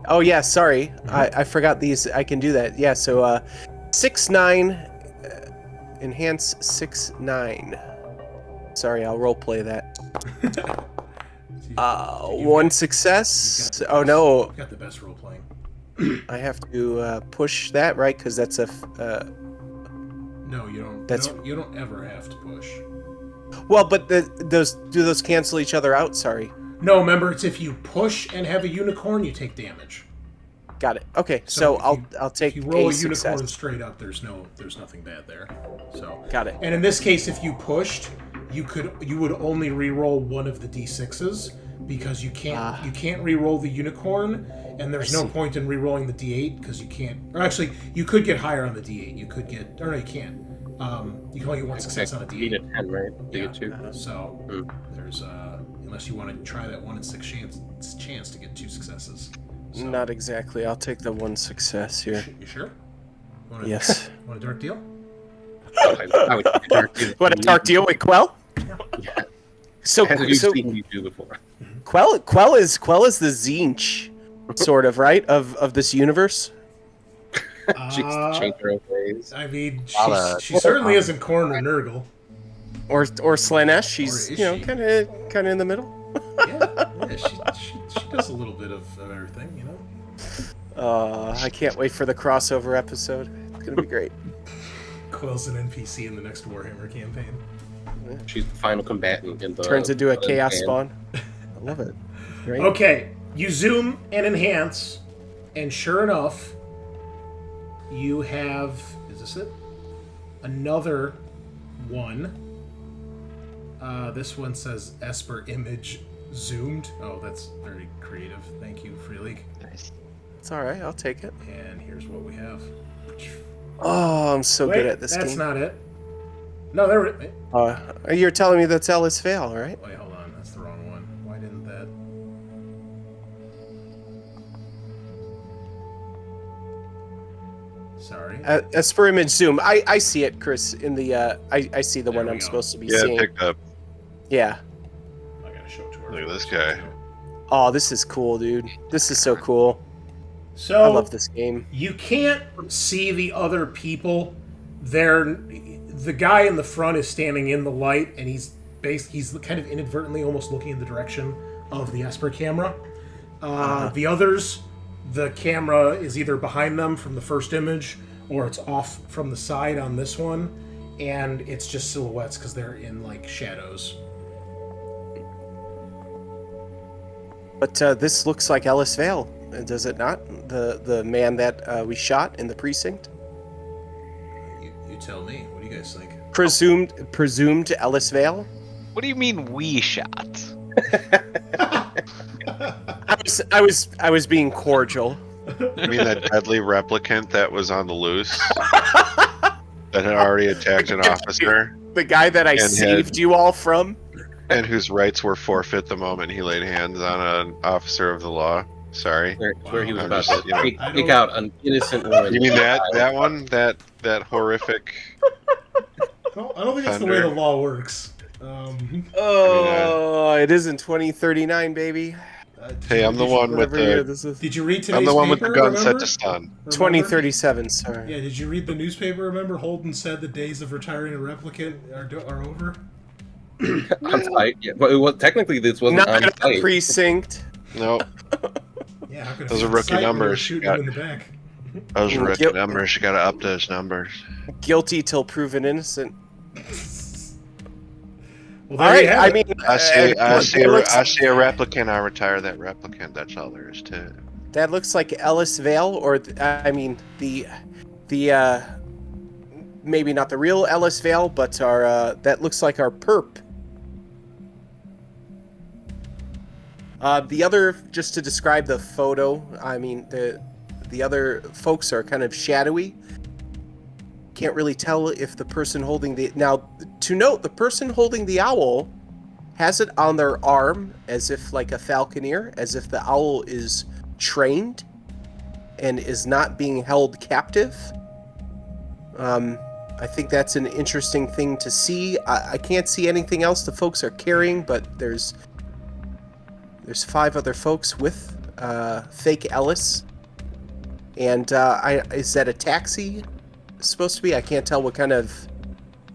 Speaker 3: Oh yeah, sorry, I forgot these. I can do that. Yeah, so 6'9", enhance 6'9". Sorry, I'll roleplay that. One success. Oh no,
Speaker 1: You've got the best role playing.
Speaker 3: I have to push that, right? Because that's a.
Speaker 1: No, you don't.
Speaker 3: That's-
Speaker 1: You don't ever have to push.
Speaker 3: Well, but those cancel each other out? Sorry.
Speaker 1: No, remember, it's if you push and have a unicorn, you take damage.
Speaker 3: Got it. Okay, so
Speaker 1: if
Speaker 3: I'll take
Speaker 1: If you roll a
Speaker 3: success.
Speaker 1: unicorn straight up, there's nothing bad there. So
Speaker 3: Got it.
Speaker 1: And in this case, if you pushed, you would only re-roll one of the d6s because you can't re-roll the unicorn, and there's no point in re-rolling the d8 because you can't. Or actually, you could get higher on the d8. You could get. Or no, you can't. You can only get one success on a
Speaker 2: You need a
Speaker 1: d8.
Speaker 2: 10, right? To
Speaker 1: Yeah.
Speaker 2: get 2.
Speaker 1: So there's unless you want to try that 1 in 6 chance to get 2 successes. So,
Speaker 3: Not exactly. I'll take the one success here.
Speaker 1: You sure? Want
Speaker 3: Yes.
Speaker 1: Want a dark deal?
Speaker 2: I would take a dark deal.
Speaker 3: What, a dark deal with Quell?
Speaker 2: Yeah.
Speaker 3: So,
Speaker 2: As you've
Speaker 3: so
Speaker 2: seen me do before.
Speaker 3: Quell is the Zinch, sort of, right, of this universe.
Speaker 2: She's changed her own ways.
Speaker 1: I mean,
Speaker 4: I'll,
Speaker 1: she certainly isn't Korn or Nurgle.
Speaker 3: Or Slanesh. She's
Speaker 1: Or is she?
Speaker 3: kind of in the middle.
Speaker 1: Yeah, she does a little bit of everything, you know.
Speaker 3: I can't wait for the crossover episode. It's gonna be great.
Speaker 1: Quill's an NPC in the next Warhammer campaign.
Speaker 2: She's the final combatant in the.
Speaker 3: Turns into a chaos
Speaker 2: band.
Speaker 3: spawn. I love it. Great.
Speaker 1: Okay, you zoom and enhance, and sure enough, you have. Is this it? Another one. This one says Esper image zoomed. Oh, that's very creative. Thank you, Free League.
Speaker 4: Nice.
Speaker 3: It's all right. I'll take it.
Speaker 1: And here's what we have.
Speaker 3: Oh, I'm so good at this
Speaker 1: that's
Speaker 3: game.
Speaker 1: not it. No, there. Wait,
Speaker 3: You're telling me that's Ellis Vale, right?
Speaker 1: hold on. That's the wrong one. Why didn't that? Sorry.
Speaker 3: Esper image zoom. I see it, Chris. In the I see the
Speaker 1: There
Speaker 3: one
Speaker 1: we
Speaker 3: I'm
Speaker 1: go.
Speaker 3: supposed to be
Speaker 5: Yeah,
Speaker 3: seeing.
Speaker 5: picked up.
Speaker 3: Yeah.
Speaker 1: I gotta show it to her.
Speaker 5: Look at this guy.
Speaker 3: Oh, this is cool, dude. This is so cool.
Speaker 1: So
Speaker 3: I love this game.
Speaker 1: you can't see the other people. The guy in the front is standing in the light, and he's kind of inadvertently almost looking in the direction of the Esper camera. The others, the camera is either behind them from the first image, or it's off from the side on this one, and it's just silhouettes because they're in like shadows.
Speaker 3: But this looks like Ellis Vale, does it not? The man that we shot in the precinct.
Speaker 1: You tell me. What do you guys think?
Speaker 3: Presumed Ellis Vale.
Speaker 4: What do you mean we shot?
Speaker 3: I was being cordial.
Speaker 5: You mean that deadly replicant that was on the loose? That had already attacked an officer?
Speaker 3: The guy that I
Speaker 5: And
Speaker 3: saved you all from.
Speaker 5: And whose rights were forfeit the moment he laid hands on an officer of the law. Sorry.
Speaker 2: Where he was
Speaker 5: I'm
Speaker 2: about
Speaker 5: just,
Speaker 2: to
Speaker 5: you know.
Speaker 2: take out an innocent woman.
Speaker 5: You mean that one? That horrific...
Speaker 1: I don't think that's the way the law works.
Speaker 3: Oh, it is in 2039, baby.
Speaker 5: Hey, I'm the one with
Speaker 3: Whatever year
Speaker 5: the...
Speaker 3: this is.
Speaker 1: Did you read today's
Speaker 5: I'm the one with the
Speaker 1: paper,
Speaker 5: gun set
Speaker 1: remember?
Speaker 5: to stun.
Speaker 1: Remember?
Speaker 3: 2037. Sorry.
Speaker 1: Yeah, did you read the newspaper? Remember, Holden said the days of retiring a replicant are over.
Speaker 2: On site. Yeah. Well, technically, this wasn't
Speaker 3: Not
Speaker 2: on
Speaker 3: in a
Speaker 2: site.
Speaker 3: precinct.
Speaker 5: No,
Speaker 1: Yeah, how could it
Speaker 5: Those
Speaker 1: be
Speaker 5: are
Speaker 1: on
Speaker 5: rookie
Speaker 1: site when
Speaker 5: numbers.
Speaker 1: they're shooting
Speaker 5: Got-
Speaker 1: him in the back.
Speaker 5: those are rookie
Speaker 3: Yep.
Speaker 5: numbers. You gotta up those numbers.
Speaker 3: Guilty till proven innocent.
Speaker 1: Well,
Speaker 3: All
Speaker 1: there
Speaker 3: right.
Speaker 1: you have
Speaker 3: I
Speaker 1: it.
Speaker 3: mean,
Speaker 5: I see
Speaker 3: it looks-
Speaker 5: a replicant, I retire that replicant. That's all there is to it.
Speaker 3: that looks like Ellis Vale, or I mean the maybe not the real Ellis Vale, but our that looks like our perp. The other, just to describe the photo, I mean the other folks are kind of shadowy. Can't really tell if the person holding the to note, the person holding the owl has it on their arm as if like a falconer, as if the owl is trained and is not being held captive. I think that's an interesting thing to see. I can't see anything else the folks are carrying, but there's there's 5 other folks with fake Ellis. And is that a taxi supposed to be? I can't tell what kind of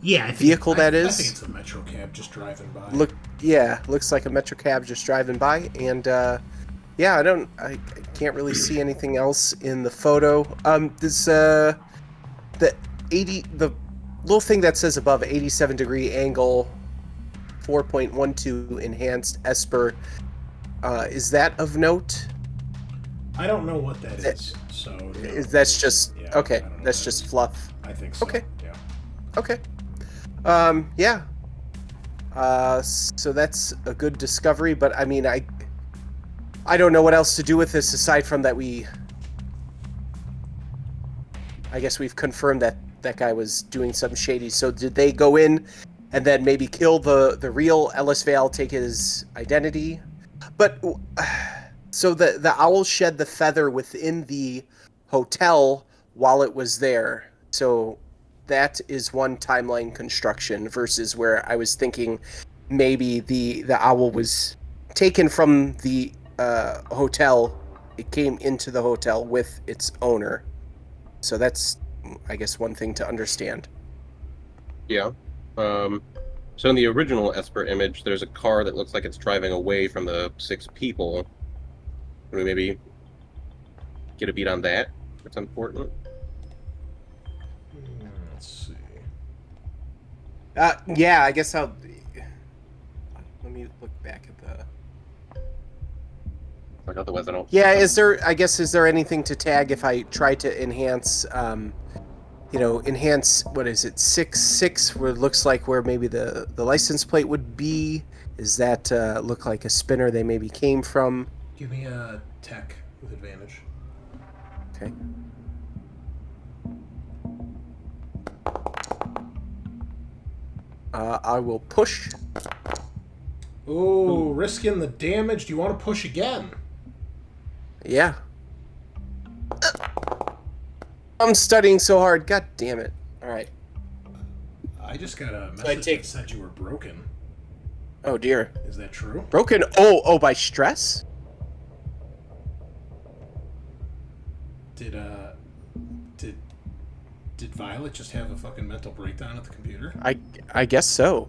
Speaker 1: Yeah,
Speaker 3: vehicle that
Speaker 1: I
Speaker 3: is.
Speaker 1: think it's a metro cab just driving by.
Speaker 3: Looks like a metro cab just driving by. And yeah, I can't really see anything else in the photo. This the little thing that says above 87-degree angle, 4.12 enhanced Esper. Is that of note?
Speaker 1: I don't know what that is. So no,
Speaker 3: That's just
Speaker 1: yeah,
Speaker 3: okay.
Speaker 1: I don't know
Speaker 3: That's
Speaker 1: what
Speaker 3: just
Speaker 1: that is.
Speaker 3: fluff.
Speaker 1: I think so.
Speaker 3: Okay.
Speaker 1: Yeah.
Speaker 3: Okay. Yeah. So that's a good discovery, but I mean, I don't know what else to do with this aside from that I guess we've confirmed that that guy was doing something shady. So did they go in and then maybe kill the real Ellis Vale, take his identity? But so the owl shed the feather within the hotel while it was there. So that is one timeline construction versus where I was thinking maybe the owl was taken from the hotel. It came into the hotel with its owner. So that's, I guess, one thing to understand.
Speaker 2: Yeah. So in the original Esper image, there's a car that looks like it's driving away from the 6 people. Can we maybe get a beat on that? That's important.
Speaker 1: Let's see.
Speaker 3: Yeah, I guess I'll... Let me look back at the...
Speaker 2: Like otherwise I don't...
Speaker 3: Yeah, is there anything to tag if I try to enhance, enhance, what is it, 6 where it looks like where maybe the license plate would be? Is that look like a spinner they maybe came from?
Speaker 1: Give me a tech with advantage.
Speaker 3: Okay. I will push.
Speaker 1: Oh, risking the damage. Do you want to push again?
Speaker 3: Yeah. I'm studying so hard. God damn it. All right.
Speaker 1: I just got a message that said you were broken.
Speaker 3: Oh dear.
Speaker 1: Is that true?
Speaker 3: Broken? Oh, by stress?
Speaker 1: Did Violet just have a fucking mental breakdown at the computer?
Speaker 3: I guess so.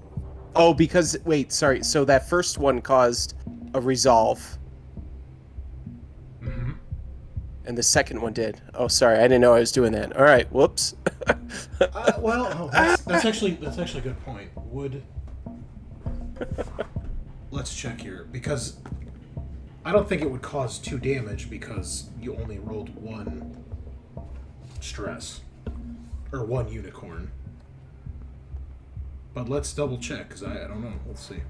Speaker 3: Oh, because wait, sorry. So that first one caused a resolve.
Speaker 1: Mm-hmm.
Speaker 3: And the second one did. Oh, sorry. I didn't know I was doing that. All right. Whoops.
Speaker 1: That's actually a good point. Let's check here, because I don't think it would cause 2 damage because you only rolled 1 stress or 1 unicorn. But let's double check, because I don't know. Let's see.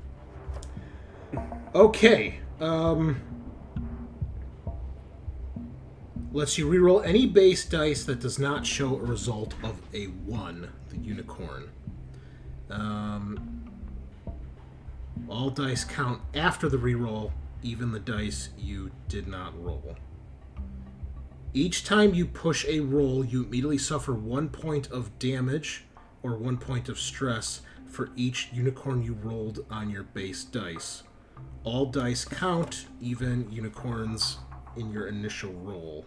Speaker 1: Okay. Lets you reroll any base dice that does not show a result of a 1, the unicorn. All dice count after the reroll, even the dice you did not roll. Each time you push a roll, you immediately suffer 1 point of damage or 1 point of stress for each unicorn you rolled on your base dice. All dice count, even unicorns in your initial roll.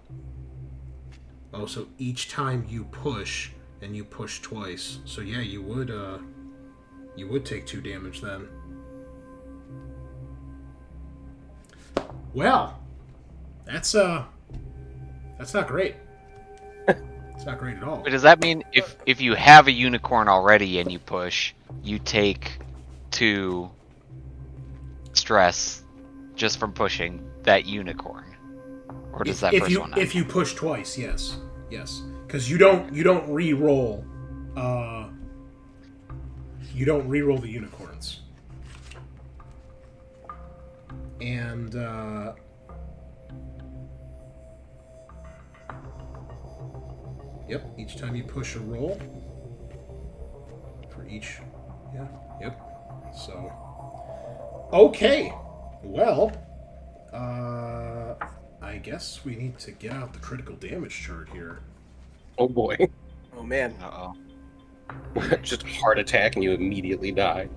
Speaker 1: Oh, so each time you push, and you push twice. So yeah, you would take 2 damage then. Well, that's not great. It's not great at all.
Speaker 4: But does that mean if you have a unicorn already and you push, you take 2 stress just from pushing that unicorn? Or does that first one not?
Speaker 1: If you push twice, yes. Because you don't re-roll the unicorns. And yep, each time you push a roll for each, yeah, yep. So okay, well, I guess we need to get out the critical damage chart here.
Speaker 2: Oh boy.
Speaker 3: Oh man.
Speaker 4: Uh-oh.
Speaker 2: Just heart attack and you immediately die.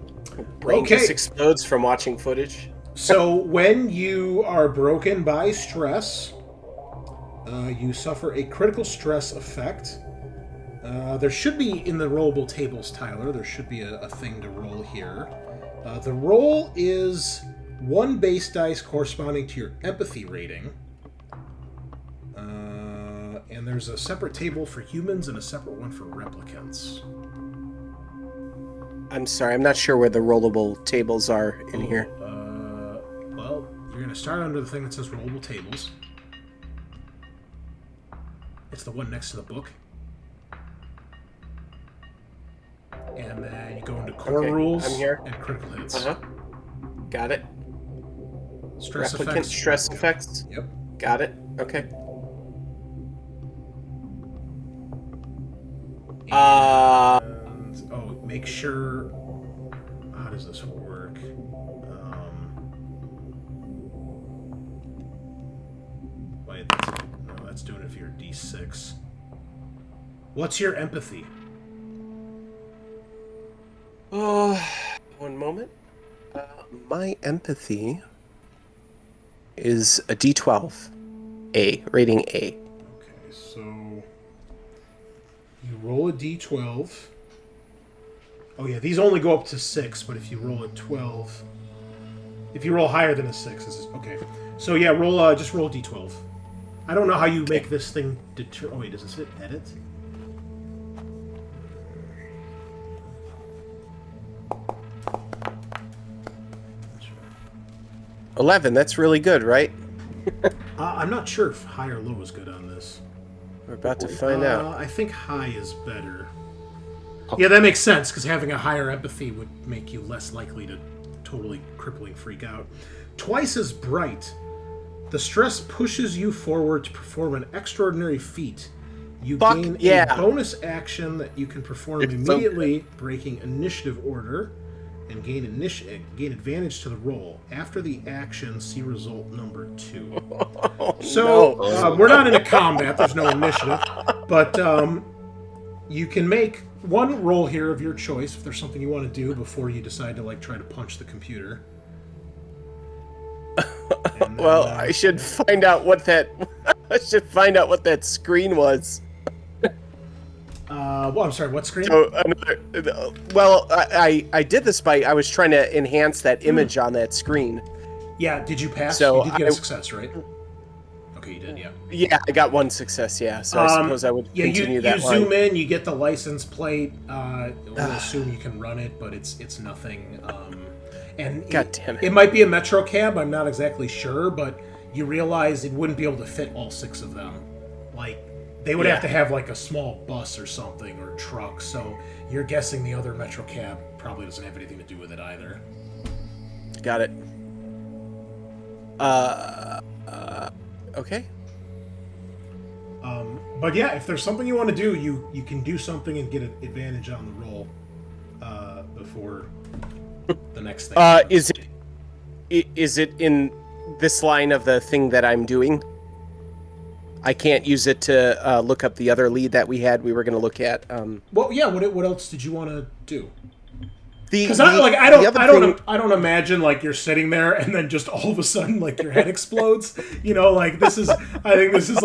Speaker 3: Brain
Speaker 1: Okay.
Speaker 3: just explodes from watching footage.
Speaker 1: So when you are broken by stress, you suffer a critical stress effect. There should be in the rollable tables, Tyler. There should be a thing to roll here. The roll is 1 base dice corresponding to your empathy rating. And there's a separate table for humans and a separate one for replicants.
Speaker 3: I'm sorry, I'm not sure where the rollable tables are in here.
Speaker 1: Well, you're going to start under the thing that says rollable tables. It's the one next to the book. And then you go into core rules
Speaker 3: I'm here.
Speaker 1: and critical hits.
Speaker 3: Uh-huh. Got it.
Speaker 1: Stress
Speaker 3: Replicant
Speaker 1: effects.
Speaker 3: stress effects.
Speaker 1: Yep.
Speaker 3: Got it. Okay.
Speaker 1: And, make sure. How does this work? Wait, that's doing it for your D6. What's your empathy?
Speaker 3: One moment. My empathy is a D12. A. Rating A.
Speaker 1: Okay, so you roll a D12. Oh yeah, these only go up to 6, but if you roll a 12, if you roll higher than a 6, this is okay. So yeah, just roll a D12. I don't know how you make this thing deter. Oh wait, does it say edit?
Speaker 3: 11. That's really good, right?
Speaker 1: I'm not sure if high or low is good on this.
Speaker 3: We're about to find out.
Speaker 1: I think high is better. Yeah, that makes sense, because having a higher empathy would make you less likely to totally crippling freak out. Twice as bright. The stress pushes you forward to perform an extraordinary feat. You gain a bonus action that you can perform immediately, breaking initiative order, and gain advantage to the roll. After the action, see result number 2. We're not in a combat. There's no initiative, but you can make one roll here of your choice if there's something you want to do before you decide to try to punch the computer. Then,
Speaker 3: well, I should find out what that. I should find out what that screen was.
Speaker 1: I'm sorry. What screen?
Speaker 3: So I did this I was trying to enhance that image on that screen.
Speaker 1: Yeah. Did you pass?
Speaker 3: So
Speaker 1: you did get a success, right? Okay, you did. Yeah.
Speaker 3: Yeah, I got one success. Yeah. So I suppose I would continue that.
Speaker 1: You zoom in. You get the license plate. We'll assume you can run it, but it's nothing. And
Speaker 3: God damn it.
Speaker 1: It might be a Metro cab. I'm not exactly sure, but you realize it wouldn't be able to fit all 6 of them. They would have to have a small bus or something, or truck, so you're guessing the other Metro cab probably doesn't have anything to do with it either.
Speaker 3: Got it. Okay.
Speaker 1: But yeah, if there's something you want to do, you can do something and get an advantage on the roll before the next thing.
Speaker 3: Is it in this line of the thing that I'm doing? I can't use it to look up the other lead that we were going to look at.
Speaker 1: Well, yeah. What else did you want to do?
Speaker 3: Because
Speaker 1: I don't imagine you're sitting there and then just all of a sudden your head explodes. This is. I think this is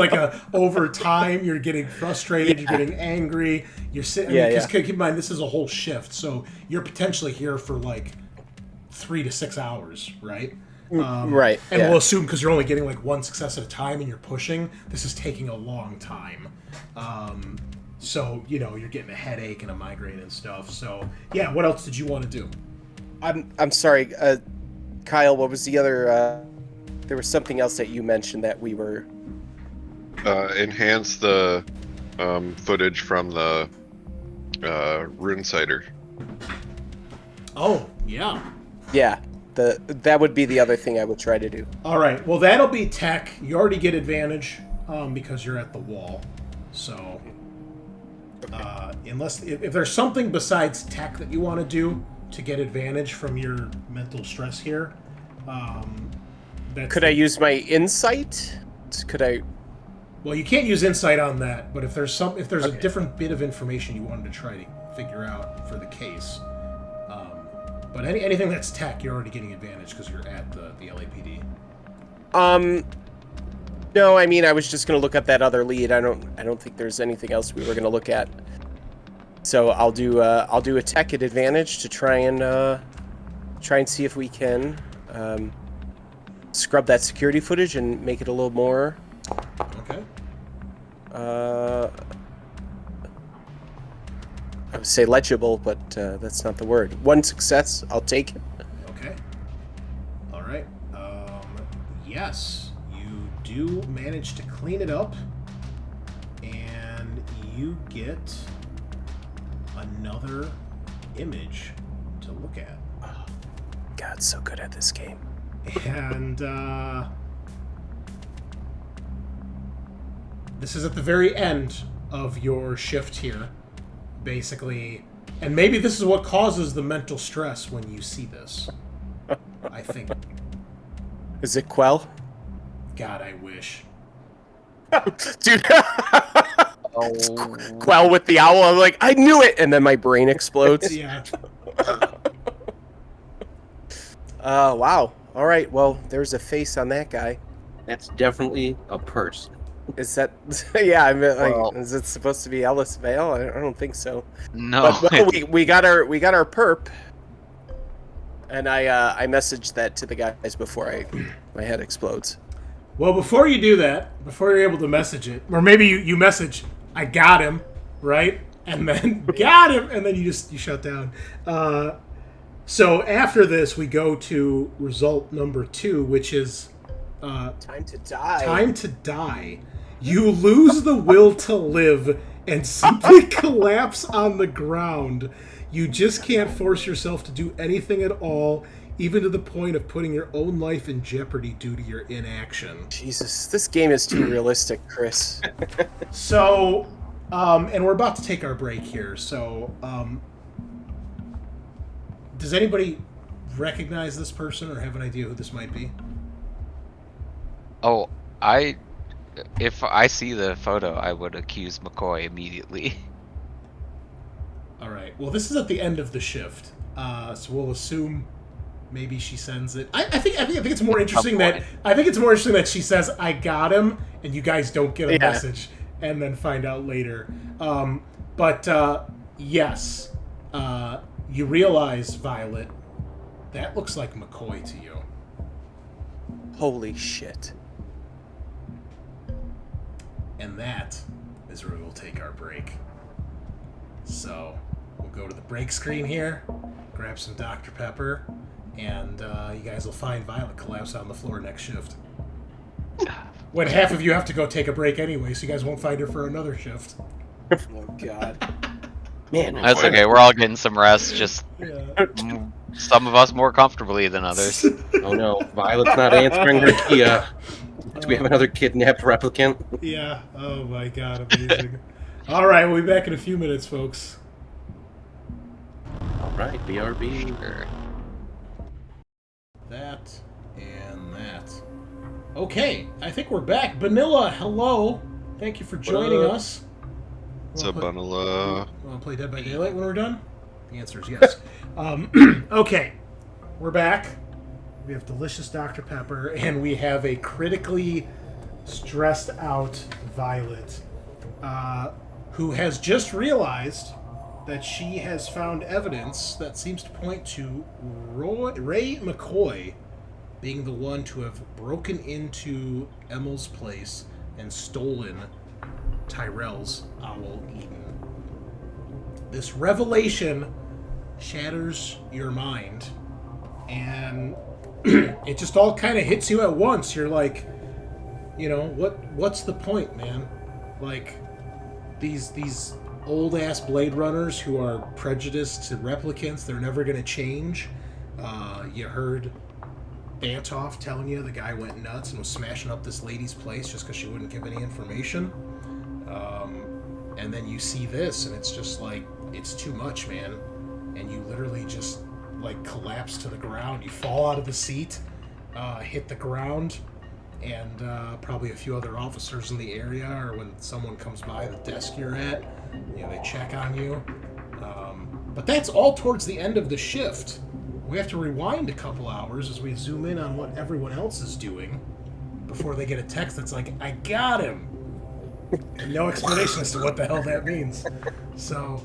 Speaker 1: over time you're getting frustrated, you're getting angry, you're sitting. Because keep in mind this is a whole shift, so you're potentially here for 3 to 6 hours, right?
Speaker 3: Right.
Speaker 1: And we'll assume because you're only getting one success at a time and you're pushing, this is taking a long time. So, you're getting a headache and a migraine and stuff. So, yeah, what else did you want to do?
Speaker 3: I'm sorry, Kyle, what was the other... there was something else that you mentioned that we were...
Speaker 5: Enhance the footage from the Rune Cider.
Speaker 1: Oh, yeah.
Speaker 3: Yeah. That would be the other thing I would try to do.
Speaker 1: All right. Well, that'll be tech. You already get advantage because you're at the wall. So, unless if there's something besides tech that you want to do to get advantage from your mental stress here,
Speaker 3: could I use my insight? Could I?
Speaker 1: Well, you can't use insight on that. But if there's a different bit of information you wanted to try to figure out for the case. But anything that's tech, you're already getting advantage because you're at the LAPD.
Speaker 3: No, I mean I was just gonna look at that other lead. I don't think there's anything else we were gonna look at. So I'll do a tech at advantage to try and see if we can scrub that security footage and make it a little more.
Speaker 1: Okay.
Speaker 3: I would say legible, but that's not the word. One success, I'll take it.
Speaker 1: Okay. All right. Yes, you do manage to clean it up, and you get another image to look at.
Speaker 3: Oh, God, so good at this game.
Speaker 1: And this is at the very end of your shift here, basically. And maybe this is what causes the mental stress when you see this. I think.
Speaker 3: Is it Quell?
Speaker 1: God, I wish.
Speaker 3: Dude. Quell with the owl. I'm like, I knew it! And then my brain explodes.
Speaker 1: Yeah.
Speaker 3: Wow. All right, well, there's a face on that guy.
Speaker 2: That's definitely a person.
Speaker 3: Is that... yeah, I mean, like,
Speaker 4: Well-
Speaker 3: is it supposed to be Ellis Vale? I don't think so.
Speaker 4: No.
Speaker 3: But well, we got our perp. And I messaged that to the guys before my head explodes.
Speaker 1: Well, before you do that, before you're able to message it, or maybe you message, I got him, right? And then, got him! And then you shut down. So after this, we go to result number 2, which is...
Speaker 3: Time to die.
Speaker 1: Time to die. You lose the will to live and simply collapse on the ground. You just can't force yourself to do anything at all, even to the point of putting your own life in jeopardy due to your inaction.
Speaker 3: Jesus, this game is too realistic, Chris.
Speaker 1: So, and we're about to take our break here, so, does anybody recognize this person or have an idea who this might be?
Speaker 4: Oh, if I see the photo, I would accuse McCoy immediately.
Speaker 1: All right. Well, this is at the end of the shift, so we'll assume maybe she sends it. I think it's more interesting that she says I got him, and you guys don't get a message, and then find out later. But yes, you realize, Violet, that looks like McCoy to you.
Speaker 3: Holy shit.
Speaker 1: And that is where we'll take our break. So, we'll go to the break screen here, grab some Dr. Pepper, and you guys will find Violet collapse on the floor next shift. When half of you have to go take a break anyway, so you guys won't find her for another shift.
Speaker 3: Oh, God.
Speaker 2: Man,
Speaker 4: That's okay. We're all getting some rest. Just
Speaker 1: Yeah.
Speaker 4: some of us more comfortably than others.
Speaker 2: oh no, Violet's not answering her Kia. Do we have another kidnapped replicant?
Speaker 1: Yeah. Oh my God, amazing. All right, we'll be back in a few minutes, folks.
Speaker 2: All right, BRB.
Speaker 4: Sure.
Speaker 1: That and that. Okay, I think we're back. Vanilla, hello. Thank you for joining us.
Speaker 5: What's up, Vanilla?
Speaker 1: Want to play Dead by Daylight when we're done? The answer is yes. Okay, we're back. We have delicious Dr. Pepper, and we have a critically stressed out Violet, who has just realized that she has found evidence that seems to point to Ray McCoy being the one to have broken into Emil's place and stolen Tyrell's owl Eden. This revelation shatters your mind, and it just all kind of hits you at once. You're like, you know, what's the point, man? Like, these old ass Blade Runners who are prejudiced to replicants, they're never gonna change. You heard Bantov telling you the guy went nuts and was smashing up this lady's place just because she wouldn't give any information. And then you see this, and it's just like, it's too much, man. And you literally just, like, collapse to the ground. You fall out of the seat, hit the ground, and probably a few other officers in the area, or when someone comes by the desk you're at, you know, they check on you. But that's all towards the end of the shift. we have to rewind a couple hours as we zoom in on what everyone else is doing before they get a text that's like, I got him! And no explanation as to what the hell that means. So,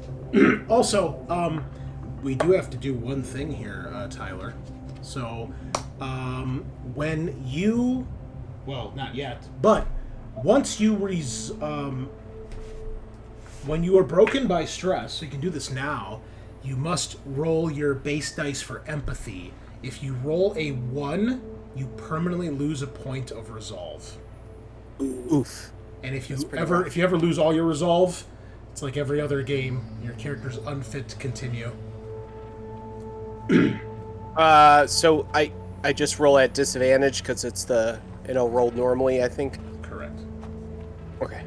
Speaker 1: also, we do have to do one thing here, Tyler. So, when you... Well, not yet, but once you when you are broken by stress, so you can do this now, you must roll your base dice for empathy. If you roll a 1, you permanently lose a point of resolve.
Speaker 3: Oof.
Speaker 1: And if you ever lose all your resolve, it's like every other game, your character's unfit to continue.
Speaker 3: So I just roll at disadvantage because it's roll normally, I think.
Speaker 1: Correct.
Speaker 3: Okay.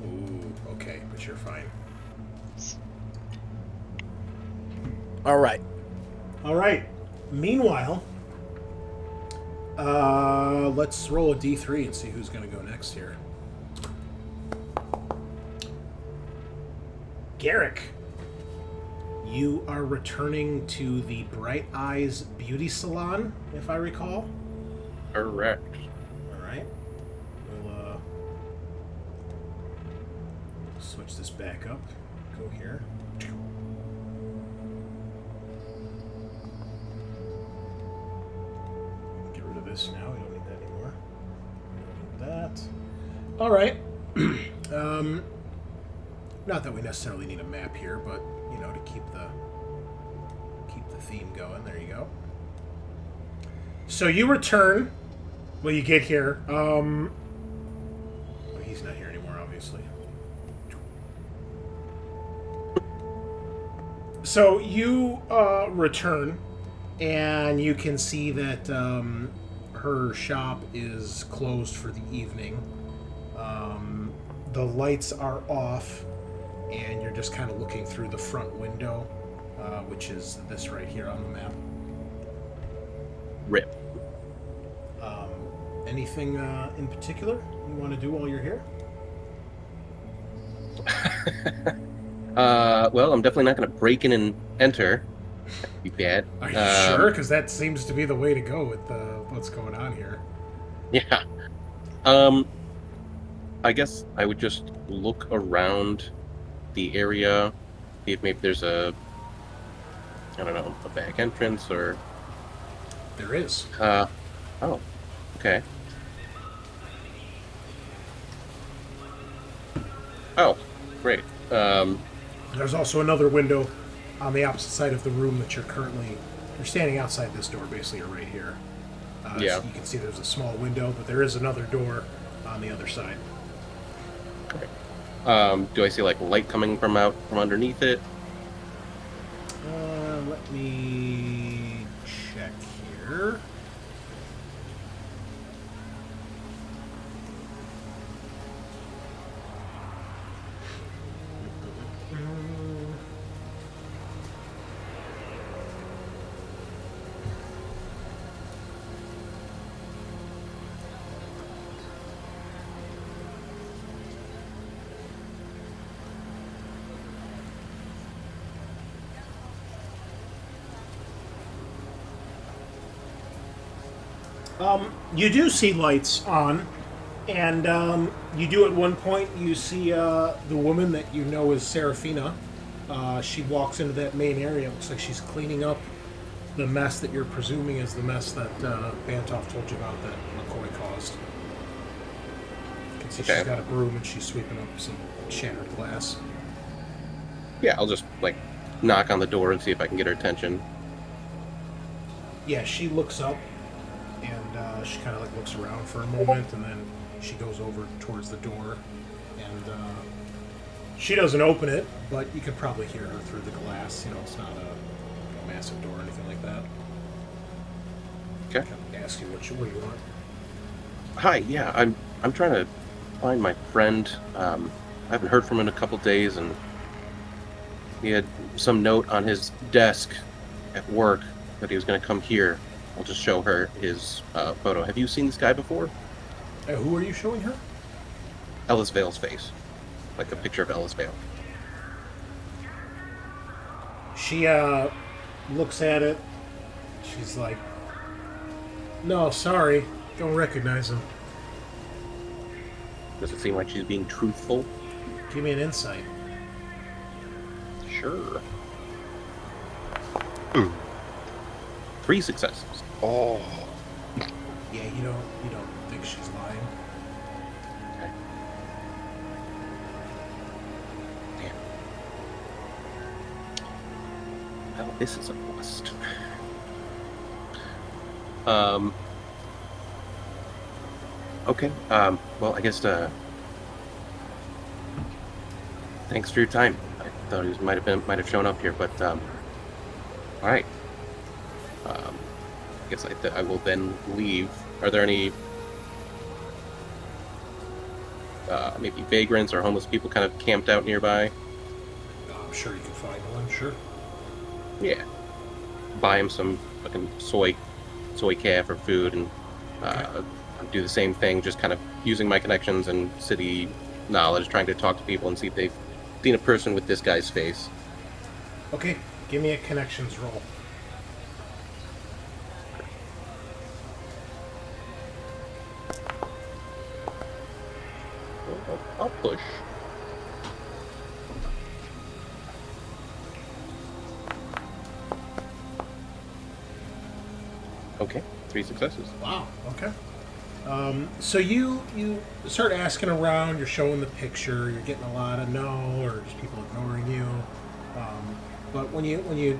Speaker 1: Ooh, okay, but you're fine.
Speaker 3: All right.
Speaker 1: All right. Meanwhile, let's roll a d3 and see who's going to go next here. Garrick, you are returning to the Bright Eyes Beauty Salon, if I recall.
Speaker 2: Correct.
Speaker 1: All right. We'll switch this back up. Go here. Get rid of this now. We don't need that anymore. We don't need that. All right. Not that we necessarily need a map here, but to keep the theme going. There you go. So you return. Well, you get here. Well, he's not here anymore, obviously. So you return, and you can see that her shop is closed for the evening. The lights are off, and you're just kind of looking through the front window, which is this right here on the map.
Speaker 2: Rip.
Speaker 1: Anything in particular you want to do while you're here?
Speaker 2: Well, I'm definitely not going to break in and enter. That'd be bad.
Speaker 1: Are you sure? Because that seems to be the way to go with what's going on here.
Speaker 2: Yeah. I guess I would just look around the area, see if maybe there's a back entrance or...
Speaker 1: There is.
Speaker 2: Oh, okay. Oh, great.
Speaker 1: There's also another window on the opposite side of the room that you're standing outside this door, basically, or right here.
Speaker 2: Yeah.
Speaker 1: So you can see there's a small window, but there is another door on the other side.
Speaker 2: Okay. Do I see light coming from underneath it?
Speaker 1: Let me check here. You do see lights on, and you do at one point, you see the woman that you know is Serafina. She walks into that main area. It looks like she's cleaning up the mess that you're presuming is the mess that Bantov told you about that McCoy caused. You can see she's got a broom and she's sweeping up some shattered glass.
Speaker 2: Yeah, I'll just, knock on the door and see if I can get her attention.
Speaker 1: Yeah, she looks up. And she kind of looks around for a moment, and then she goes over towards the door, and she doesn't open it, but you could probably hear her through the glass. It's not a massive door or anything like that.
Speaker 2: Okay.
Speaker 1: Ask you what you want.
Speaker 2: Hi, yeah, I'm trying to find my friend. I haven't heard from him in a couple days, and he had some note on his desk at work that he was going to come here. I'll just show her his photo. Have you seen this guy before?
Speaker 1: Who are you showing her?
Speaker 2: Ellis Vale's face. A picture of Ellis Vale.
Speaker 1: She looks at it. She's like, "No, sorry, don't recognize him.
Speaker 2: Does it seem like she's being truthful?
Speaker 1: Give me an insight."
Speaker 2: Sure.
Speaker 5: Ooh.
Speaker 2: 3 successes.
Speaker 5: Oh.
Speaker 1: Yeah, you don't think she's lying.
Speaker 2: Okay. Damn. Well, this is a bust. Okay. Well, I guess. Thanks for your time. I thought he might have shown up here, but all right. I guess I will then leave. Are there any maybe vagrants or homeless people kind of camped out nearby?
Speaker 1: I'm sure you can find one. Sure.
Speaker 2: Yeah. Buy him some fucking soy calf or food, and do the same thing. Just kind of using my connections and city knowledge, trying to talk to people and see if they've seen a person with this guy's face.
Speaker 1: Okay, give me a connections roll.
Speaker 2: I'll push. Okay, 3 successes.
Speaker 1: Wow. Okay. So you start asking around. You're showing the picture. You're getting a lot of no, or just people ignoring you. But when you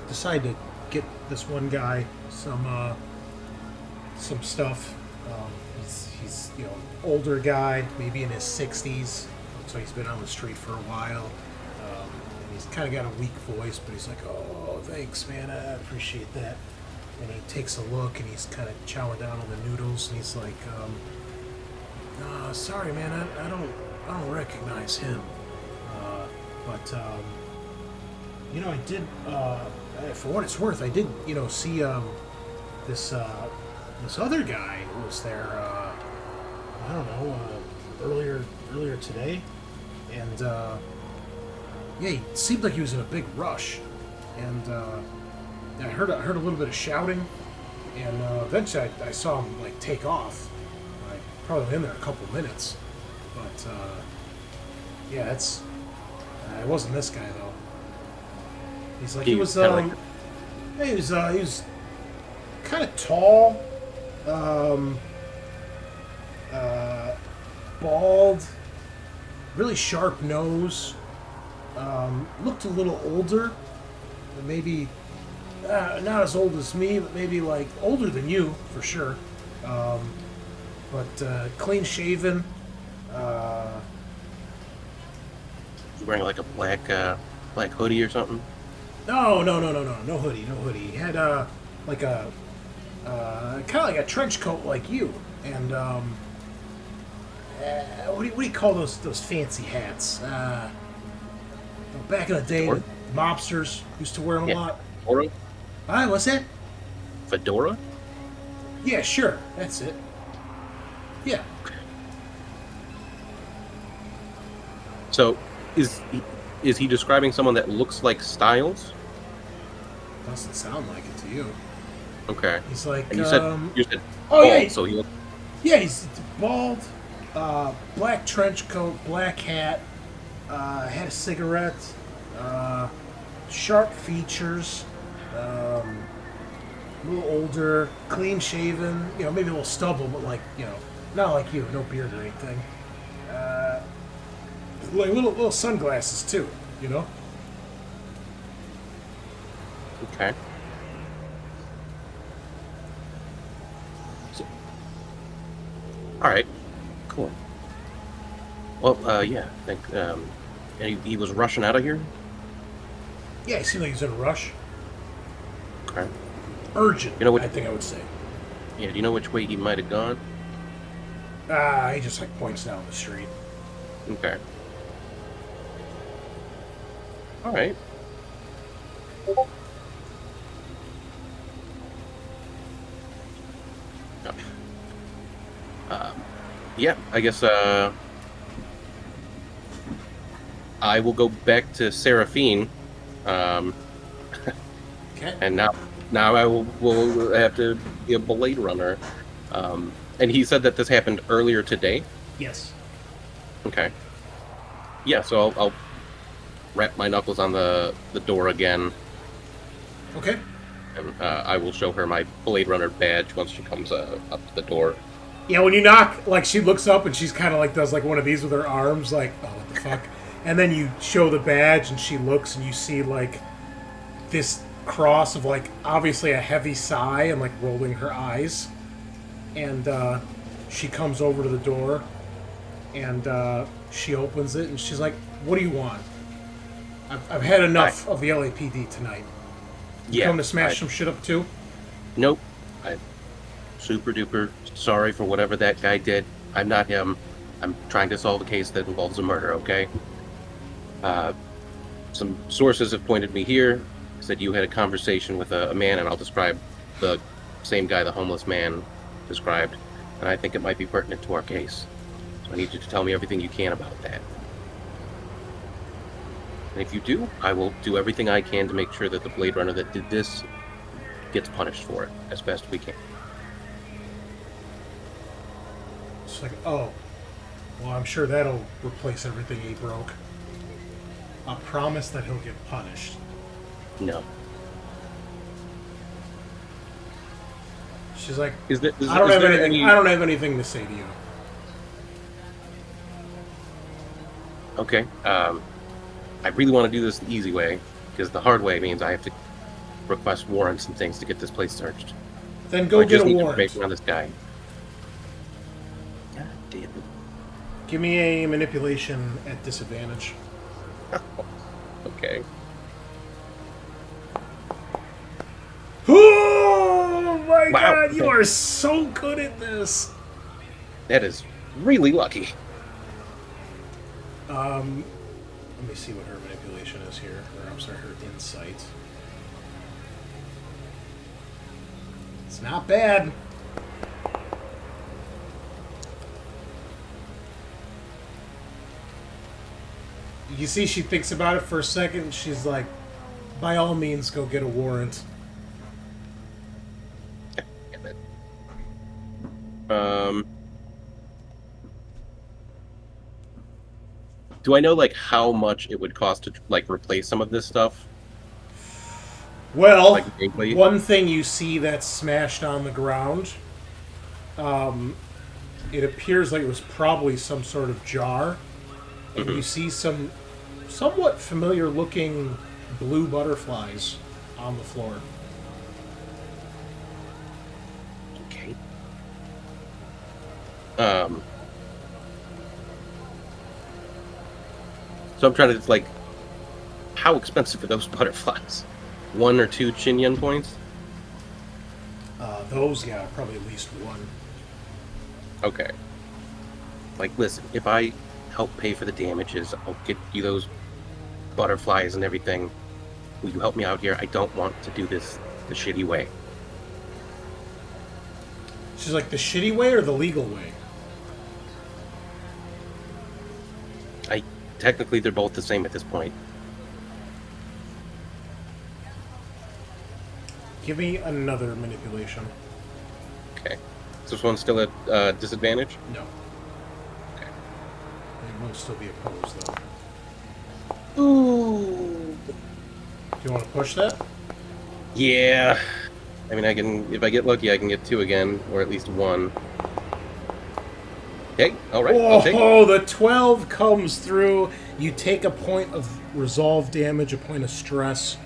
Speaker 1: decide to get this one guy some stuff. He's older guy, maybe in his 60s. Looks like he's been on the street for a while. And he's kind of got a weak voice, but he's like, "Oh, thanks, man. I appreciate that." And he takes a look, and he's kind of chowing down on the noodles, and he's like, "Sorry, man, I don't recognize him." But I did. For what it's worth, I did, see this other guy who was there. I don't know, earlier today, and he seemed like he was in a big rush, and. I heard a little bit of shouting, and eventually I saw him take off. I probably been in there a couple minutes, but it wasn't this guy though. He's like he was kind of tall, bald, really sharp nose. Looked a little older, maybe. Not as old as me, but maybe older than you for sure. But clean shaven.
Speaker 2: Wearing a black hoodie or something?
Speaker 1: No hoodie. He had kind of like a trench coat like you, and what do you call those fancy hats? Back in the day, the mobsters used to wear them a lot.
Speaker 2: Fedora?
Speaker 1: What's that?
Speaker 2: Fedora?
Speaker 1: Yeah, sure. That's it. Yeah.
Speaker 2: So, is he describing someone that looks like Styles?
Speaker 1: Doesn't sound like it to you.
Speaker 2: Okay.
Speaker 1: He's like,
Speaker 2: And you said
Speaker 1: oh, yeah,
Speaker 2: bald, so he looks...
Speaker 1: Yeah, he's bald, black trench coat, black hat, had a cigarette, sharp features, a little older, clean shaven, maybe a little stubble, but not like you, no beard or anything. Little sunglasses too,
Speaker 2: Okay. So, all right. Cool. Well, yeah. I think and he was rushing out of here.
Speaker 1: Yeah, he seemed like he was in a rush.
Speaker 2: Okay.
Speaker 1: Urgent.
Speaker 2: What?
Speaker 1: I think I would say.
Speaker 2: Yeah. Do you know which way he might have gone?
Speaker 1: He just points down the street.
Speaker 2: Okay. All right. Yeah, I guess I will go back to Seraphine,
Speaker 1: Okay.
Speaker 2: And now I will have to be a Blade Runner. And he said that this happened earlier today.
Speaker 1: Yes.
Speaker 2: Okay. Yeah, so I'll wrap my knuckles on the door again,
Speaker 1: Okay.
Speaker 2: and I will show her my Blade Runner badge once she comes up to the door.
Speaker 1: Yeah, when you knock, like, she looks up and she's kind of like does like one of these with her arms, like, oh, what the fuck? And then you show the badge and she looks and you see like this cross of like obviously a heavy sigh and like rolling her eyes. And she comes over to the door and she opens it and she's like, "What do you want? I've had enough of the LAPD tonight. You come to smash some shit up too?"
Speaker 2: Nope. I'm super duper sorry for whatever that guy did. I'm not him. I'm trying to solve a case that involves a murder, okay? Some sources have pointed me here, said you had a conversation with a man, and I'll describe the same guy the homeless man described, and I think it might be pertinent to our case. So I need you to tell me everything you can about that. And if you do, I will do everything I can to make sure that the Blade Runner that did this gets punished for it as best we can.
Speaker 1: It's like, oh, well, I'm sure that'll replace everything he broke. I promise that he'll get punished.
Speaker 2: No.
Speaker 1: She's like,
Speaker 2: Is there
Speaker 1: I don't
Speaker 2: any...
Speaker 1: have anything to say to you.
Speaker 2: Okay. I really want to do this the easy way, because the hard way means I have to request warrants and things to get this place searched.
Speaker 1: Then go get a warrant.
Speaker 2: Information on this guy. God damn it.
Speaker 1: Give me a manipulation at disadvantage.
Speaker 2: Okay.
Speaker 1: Oh my
Speaker 2: Wow.
Speaker 1: god, you are so good at this.
Speaker 2: That is really lucky.
Speaker 1: Let me see what her manipulation is here. Or I'm sorry, her insight. It's not bad. You see, she thinks about it for a second. And she's like, "By all means, go get a warrant."
Speaker 2: Damn it. Do I know like how much it would cost to like replace some of this stuff?
Speaker 1: Well,
Speaker 2: Like gameplay?
Speaker 1: one thing you see that's smashed on the ground, it appears like it was probably some sort of jar. And you see some somewhat familiar looking blue butterflies on the floor.
Speaker 2: Okay. So I'm trying to like, how expensive are those butterflies? 1 or 2 Chinyan points?
Speaker 1: Those, yeah, probably at least one.
Speaker 2: Okay. Like, listen, if I help pay for the damages, I'll get you those butterflies and everything. Will you help me out here? I don't want to do this the shitty way.
Speaker 1: She's like, the shitty way or the legal way?
Speaker 2: Technically, they're both the same at this point.
Speaker 1: Give me another manipulation.
Speaker 2: Okay. Is this one still at disadvantage?
Speaker 1: No.
Speaker 2: Okay.
Speaker 1: It will still be opposed, though.
Speaker 2: Ooh.
Speaker 1: Do you want to push that?
Speaker 2: Yeah. I mean, I can. If I get lucky, I can get 2 again, or at least 1. Okay. All right. I'll take it.
Speaker 1: Oh, the 12 comes through. You take a point of resolve damage, a point of stress.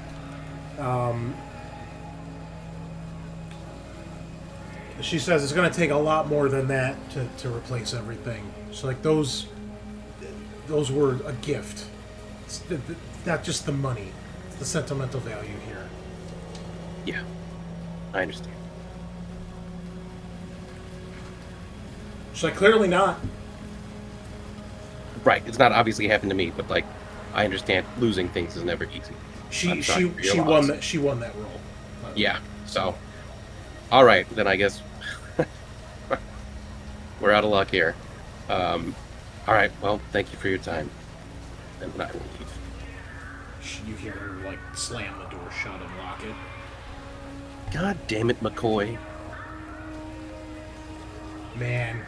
Speaker 1: She says it's going to take a lot more than that to replace everything. So, like, those were a gift. It's not just the money. It's the sentimental value here.
Speaker 2: Yeah. I understand.
Speaker 1: She's like, clearly not.
Speaker 2: Right. It's not obviously happened to me, but like, I understand losing things is never easy.
Speaker 1: She won that. She won that roll.
Speaker 2: Yeah. So. All right. Then I guess we're out of luck here. All right. Well, thank you for your time, and I will leave.
Speaker 1: You hear her like slam the door shut and lock it.
Speaker 2: God damn it, McCoy.
Speaker 1: Man,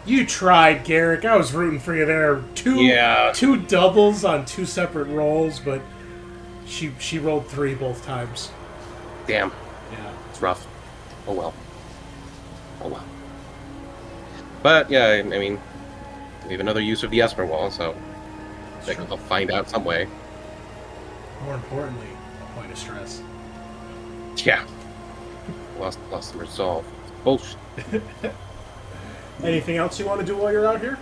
Speaker 1: you tried, Garrick. I was rooting for you there. Two doubles on 2 separate rolls, but she rolled 3 both times.
Speaker 2: Damn.
Speaker 1: Yeah.
Speaker 2: It's rough. Oh well. Oh well. But, yeah, I mean, we have another use of the Esper Wall, so I'll find out some way.
Speaker 1: More importantly, a point of stress.
Speaker 2: Yeah. Lost the resolve. Bullshit.
Speaker 1: Anything else you want to do while you're out here?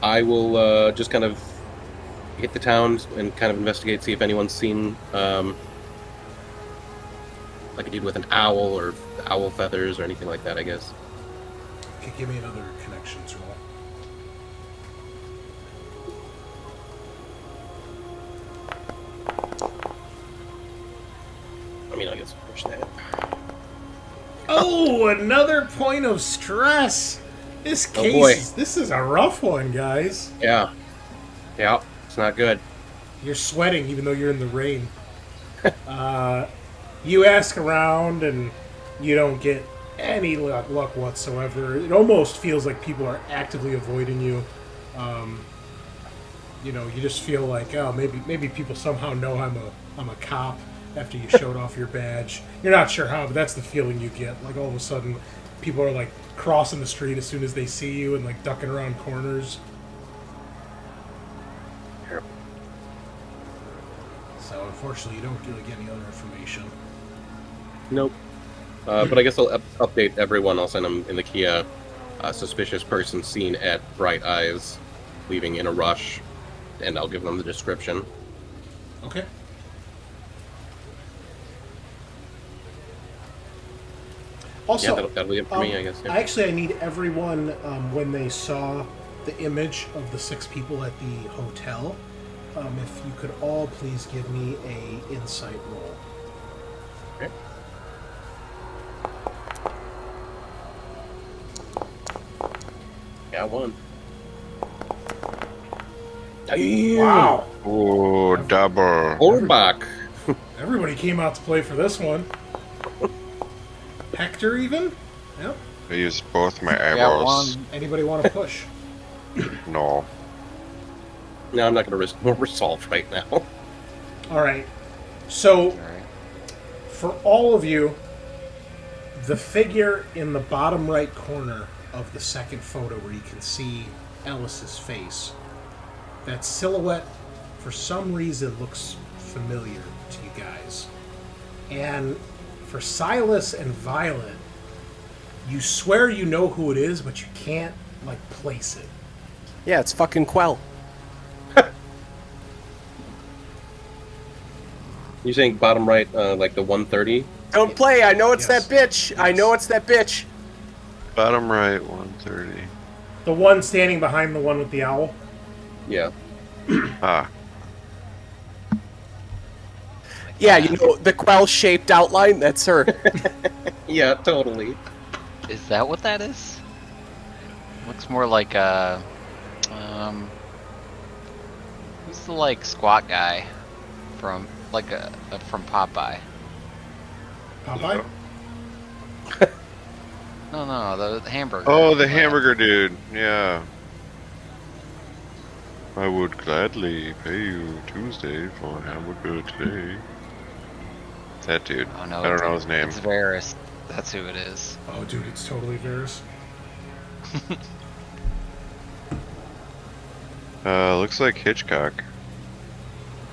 Speaker 2: I will just kind of hit the towns and kind of investigate, see if anyone's seen, like I did with an owl or owl feathers or anything like that, I guess.
Speaker 1: Okay, give me another connections roll.
Speaker 2: I mean, I guess push that.
Speaker 1: Oh, another point of stress. This case,
Speaker 2: boy.
Speaker 1: this is a rough one, guys.
Speaker 2: Yeah. Yeah, it's not good.
Speaker 1: You're sweating even though you're in the rain. You ask around and you don't get any luck whatsoever. It almost feels like people are actively avoiding you. You know, you just feel like, oh, maybe people somehow know I'm a cop after you showed off your badge. You're not sure how, but that's the feeling you get. Like all of a sudden, people are like crossing the street as soon as they see you and like ducking around corners. So unfortunately, you don't really get any other information.
Speaker 2: Nope. But I guess I'll update everyone. I'll send them in the Kia. Suspicious person seen at Bright Eyes, leaving in a rush, and I'll give them the description.
Speaker 1: Okay. Also,
Speaker 2: Yeah, that'll be it for me, I guess. Yeah.
Speaker 1: I need everyone, when they saw the image of the 6 people at the hotel, if you could all please give me a insight roll.
Speaker 2: Okay. Got one.
Speaker 1: Wow.
Speaker 5: Oh, double.
Speaker 2: Holbach.
Speaker 1: Everybody came out to play for this one. Hector, even? Yep.
Speaker 5: I used both my
Speaker 4: Got
Speaker 5: eyeballs.
Speaker 4: one.
Speaker 1: Anybody want to push?
Speaker 5: No.
Speaker 2: No, I'm not going to risk more resolve right now.
Speaker 1: All right. So,
Speaker 4: Alright.
Speaker 1: for all of you, the figure in the bottom right corner of the second photo where you can see Ellis's face, that silhouette, for some reason, looks familiar to you guys. And for Silas and Violet, you swear you know who it is, but you can't, like, place it.
Speaker 3: Yeah, it's fucking Quell.
Speaker 2: You're saying bottom right, like the 130?
Speaker 3: Don't play. I know it's
Speaker 1: Yes.
Speaker 3: that bitch. I know it's that bitch.
Speaker 5: Bottom right, 130.
Speaker 1: The one standing behind the one with the owl?
Speaker 2: Yeah.
Speaker 5: Ah.
Speaker 3: Yeah, you know the Quell-shaped outline. That's her.
Speaker 2: Yeah, totally.
Speaker 4: Is that what that is? Looks more like a. Who's the like squat guy from from Popeye?
Speaker 1: Popeye?
Speaker 4: No, the hamburger.
Speaker 5: Oh, the hamburger dude. Yeah. I would gladly pay you Tuesday for hamburger today. That dude.
Speaker 4: Oh no,
Speaker 5: I don't know his name.
Speaker 4: It's Varys. That's who it is.
Speaker 1: Oh, dude, it's totally Varys.
Speaker 5: Looks like Hitchcock.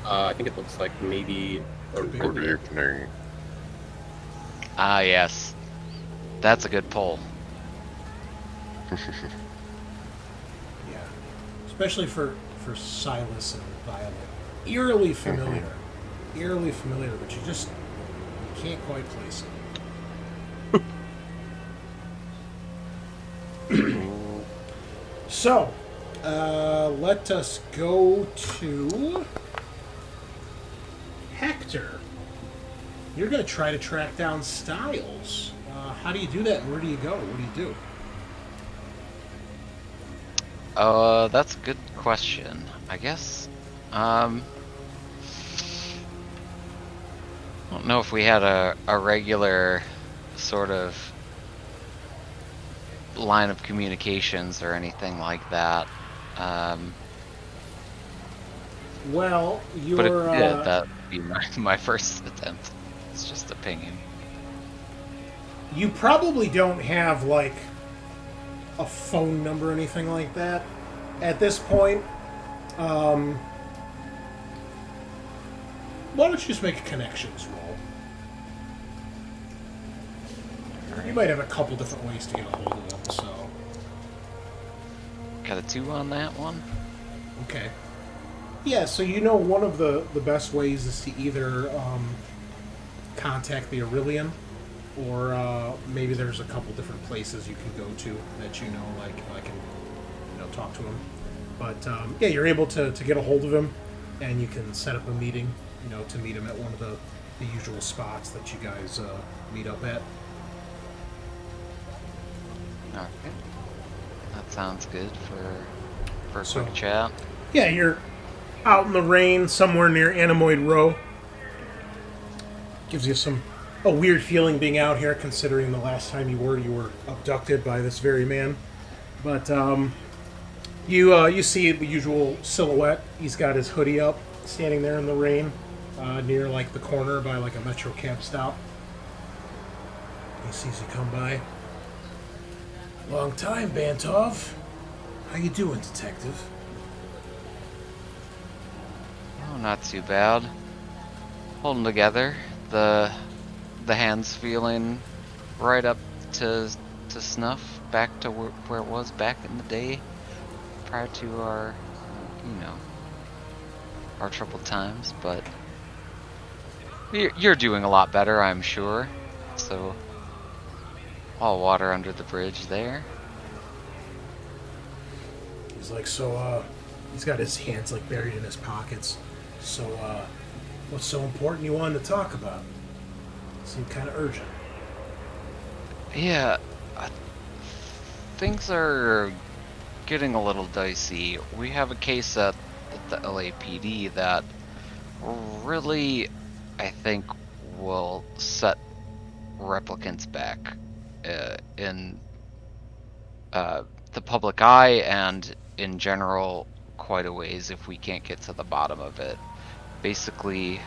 Speaker 2: I think it looks like maybe...
Speaker 5: Good evening.
Speaker 4: Ah, yes. That's a good pull.
Speaker 1: Yeah. Especially for Silas and Violet. Eerily familiar. Eerily familiar, but you can't quite place it. So, let us go to Hector. You're going to try to track down Styles. How do you do that, and where do you go? What do you do?
Speaker 4: That's a good question. I guess. don't know if we had a regular sort of line of communications or anything like that.
Speaker 1: Well, you're.
Speaker 4: But if we did, that'd be my first attempt. It's just a pinging.
Speaker 1: You probably don't have like a phone number or anything like that at this point. Why don't you just make a connections roll? You might have a couple different ways to get a hold of them, so.
Speaker 4: Got a 2 on that one?
Speaker 1: Okay. Yeah, so you know one of the best ways is to either contact the Aurelian, or maybe there's a couple different places you can go to that you know, like I can, talk to him. But yeah, you're able to get a hold of him, and you can set up a meeting, to meet him at one of the usual spots that you guys meet up at.
Speaker 4: Okay. That sounds good for a
Speaker 1: So-
Speaker 4: quick chat.
Speaker 1: Yeah, you're out in the rain somewhere near Animoid Row. Gives you a weird feeling being out here, considering the last time you were abducted by this very man. But you see the usual silhouette. He's got his hoodie up, standing there in the rain, near like the corner by like a Metro cab stop. He sees you come by. Long time, Bantov. How you doing, detective?
Speaker 4: Oh, not too bad. Holding together. The hands feeling right up to snuff, back to where it was back in the day, prior to our, our troubled times. But you're doing a lot better, I'm sure. So all water under the bridge there.
Speaker 1: He's like, he's got his hands like buried in his pockets. So, what's so important you wanted to talk about? Seemed kind of urgent.
Speaker 4: Yeah, things are getting a little dicey. We have a case at the LAPD that really, I think, will set replicants back in the public eye and in general quite a ways if we can't get to the bottom of it. Basically,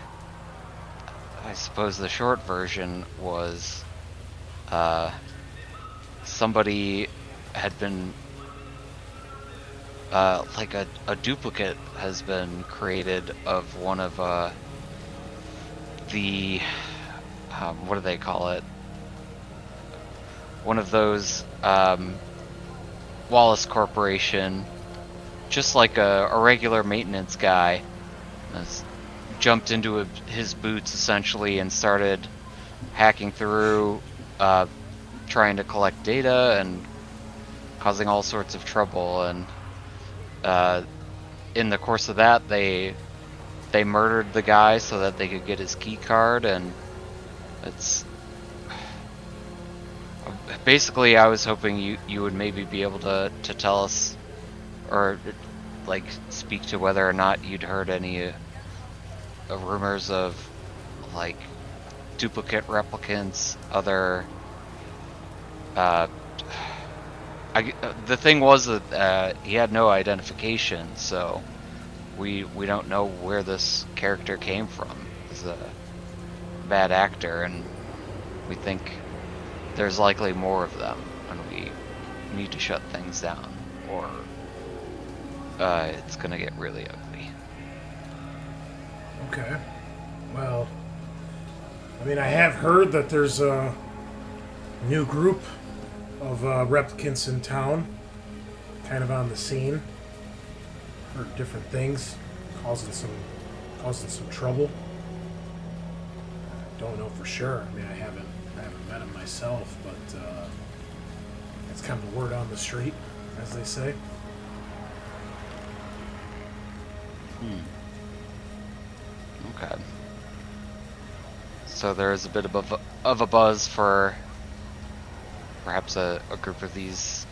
Speaker 4: I suppose the short version was somebody had been like a duplicate has been created of one of the what do they call it? One of those Wallace Corporation, just like a regular maintenance guy, has jumped into his boots essentially and started hacking through, trying to collect data and causing all sorts of trouble. And in the course of that, they murdered the guy so that they could get his key card. And it's basically, I was hoping you would maybe be able to tell us, or like speak to whether or not you'd heard any rumors of like duplicate replicants, other the thing was that he had no identification, so we don't know where this character came from. He's a bad actor, and we think there's likely more of them, and we need to shut things down, or it's gonna get really ugly.
Speaker 1: Okay. Well, I mean, I have heard that there's a new group of replicants in town, kind of on the scene. Heard different things, causing some trouble. Don't know for sure. I mean, I haven't met him myself, but it's kind of the word on the street, as they say.
Speaker 4: Okay. So there is a bit of a buzz for perhaps a group of these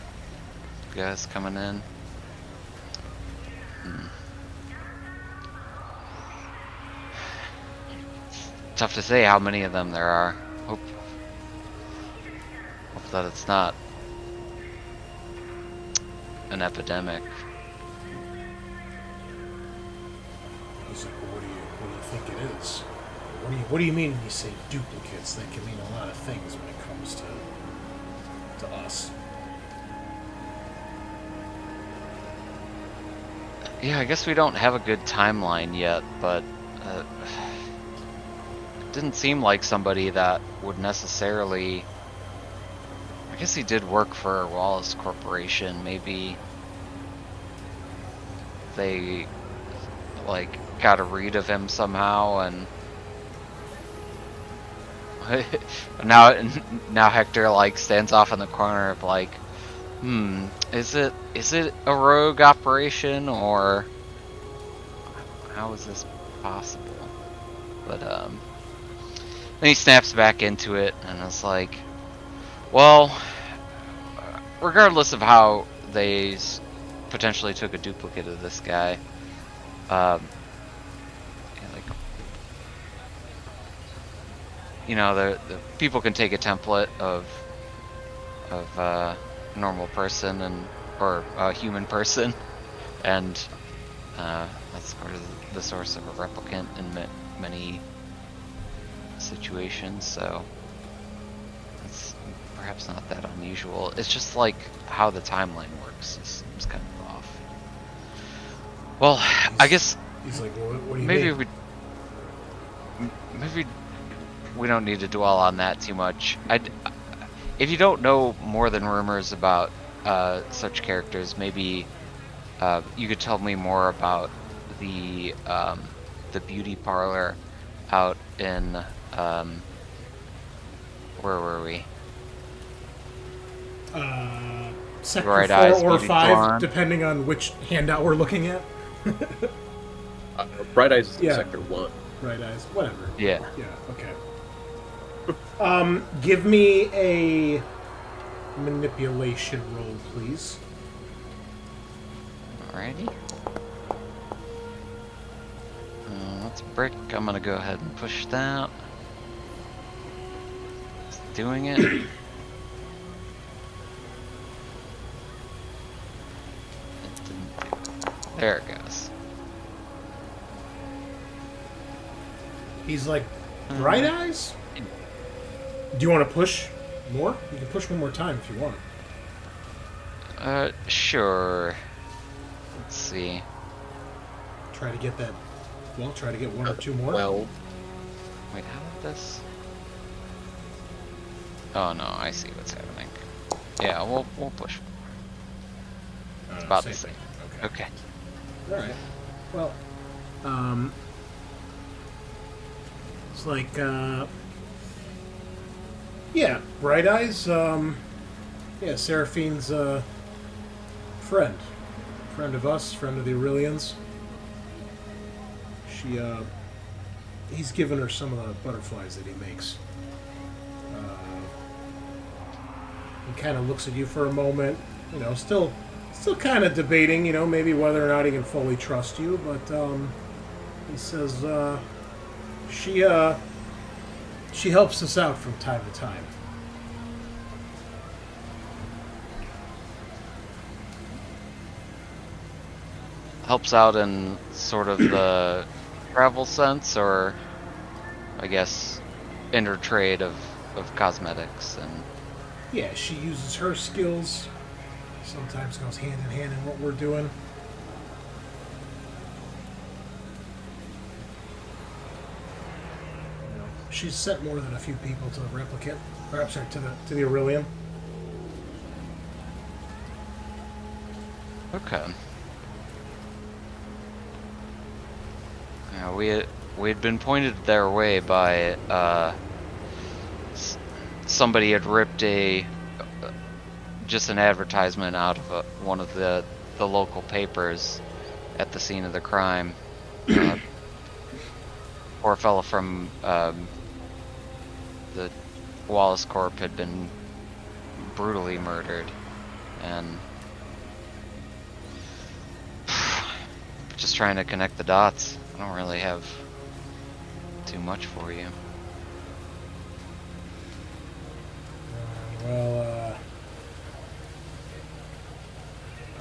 Speaker 4: guys coming in. tough to say how many of them there are. Hope that it's not an epidemic.
Speaker 1: He's like, well, what do you think it is? What do you mean when you say duplicates? That can mean a lot of things when it comes to us.
Speaker 4: Yeah, I guess we don't have a good timeline yet, but it didn't seem like somebody that would necessarily... I guess he did work for Wallace Corporation. Maybe they, like, got a read of him somehow, and now Hector, like, stands off in the corner of, like, is it a rogue operation, or how is this possible? But then he snaps back into it, and it's like, well, regardless of how they potentially took a duplicate of this guy, yeah, like, you know, the people can take a template of a normal person or a human person, and that's sort of the source of a replicant in many situations. So it's perhaps not that unusual. It's just like how the timeline works is kind of off. Well, I guess
Speaker 1: He's like, well, what do you
Speaker 4: maybe
Speaker 1: mean?
Speaker 4: maybe we don't need to dwell on that too much. If you don't know more than rumors about such characters, maybe you could tell me more about the beauty parlor out in where were we?
Speaker 1: Sector
Speaker 4: Bright
Speaker 1: 4
Speaker 4: Eyes
Speaker 1: or
Speaker 4: Beauty
Speaker 1: 5,
Speaker 4: Salon.
Speaker 1: depending on which handout we're looking at.
Speaker 2: Bright Eyes is in
Speaker 1: Yeah.
Speaker 2: Sector 1.
Speaker 1: Bright Eyes, whatever.
Speaker 4: Yeah.
Speaker 1: Yeah, okay. Give me a manipulation roll, please.
Speaker 4: Alrighty. That's a brick. I'm gonna go ahead and push that. It's doing it. It didn't do it. There it goes.
Speaker 1: He's like, Bright Eyes? Do you want to push more? You can push one more time if you want.
Speaker 4: Sure. Let's see.
Speaker 1: Try to get that. Well, try to get one or two more.
Speaker 2: Well,
Speaker 4: Wait, how did this? Oh no, I see what's happening. Yeah, we'll push. It's about the same.
Speaker 1: Thing. Okay.
Speaker 4: Okay.
Speaker 1: All right. Well, it's like, yeah, Bright Eyes. Yeah, Seraphine's friend of us, friend of the Aurelians. He's given her some of the butterflies that he makes. He kind of looks at you for a moment, you know, still kind of debating, you know, maybe whether or not he can fully trust you, but he says she helps us out from time to time.
Speaker 4: Helps out in sort of the travel sense, or I guess intertrade of cosmetics and.
Speaker 1: Yeah, she uses her skills. Sometimes goes hand in hand in what we're doing. You know, she's sent more than a few people to the replicant, or I'm sorry, to the Aurelian.
Speaker 4: Okay. Yeah, we had been pointed their way by somebody had ripped just an advertisement out of one of the local papers at the scene of the crime. Poor fella from the Wallace Corp had been brutally murdered, and just trying to connect the dots. I don't really have too much for you.
Speaker 1: Well,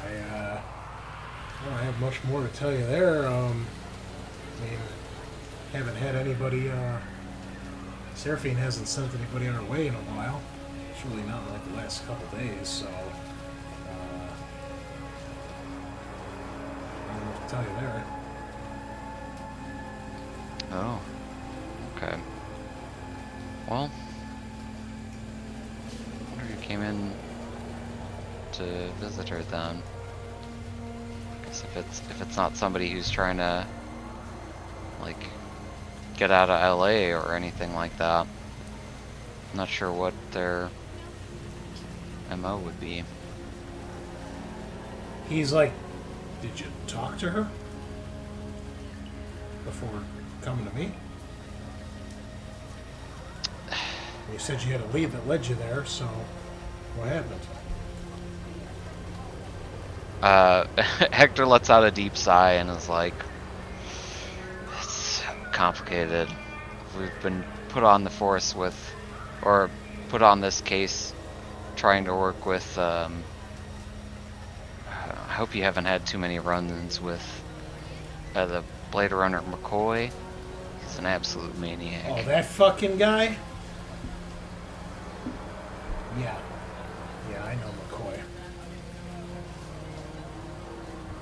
Speaker 1: I don't have much more to tell you there. I mean, haven't had anybody. Seraphine hasn't sent anybody on her way in a while. It's really not like the last couple days, so I don't know what to tell you there.
Speaker 4: Oh. Okay. Well, I wonder who came in to visit her then. I guess if it's not somebody who's trying to like get out of LA or anything like that. I'm not sure what their MO would be.
Speaker 1: He's like, did you talk to her before coming to me? You said you had a lead that led you there, so what happened?
Speaker 4: Hector lets out a deep sigh and is like, it's complicated. We've been put on the force with, or put on this case trying to work with, I hope you haven't had too many run-ins with the Blade Runner McCoy. He's an absolute maniac.
Speaker 1: Oh, that fucking guy? Yeah. Yeah, I know McCoy.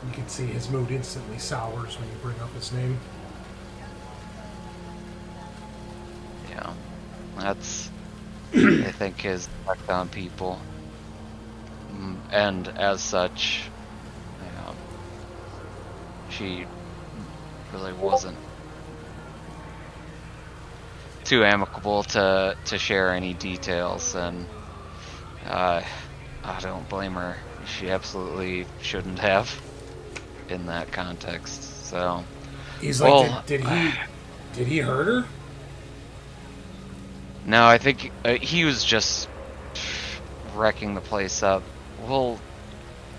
Speaker 1: You can see his mood instantly sours when you bring up his name.
Speaker 4: Yeah. That's, I think, his effect on people. And as such, she really wasn't too amicable to share any details, and I don't blame her. She absolutely shouldn't have in that context. So
Speaker 1: He's
Speaker 4: well,
Speaker 1: like, did he hurt her?
Speaker 4: No, I think he was just wrecking the place up. We'll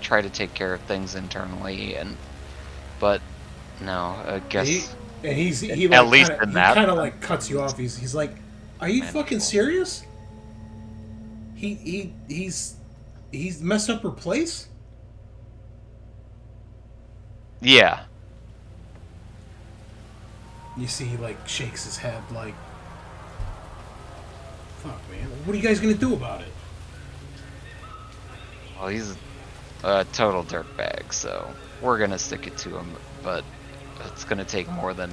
Speaker 4: try to take care of things internally, but no, I guess.
Speaker 1: He like,
Speaker 4: at least
Speaker 1: kinda,
Speaker 4: in that,
Speaker 1: he kind of like cuts you off. He's like, "Are you fucking serious? He's messed up her place."
Speaker 4: Yeah.
Speaker 1: You see, he like shakes his head, like, "Fuck, man, what are you guys gonna do about it?"
Speaker 4: Well, he's a total dirtbag, so we're gonna stick it to him. But it's gonna take more than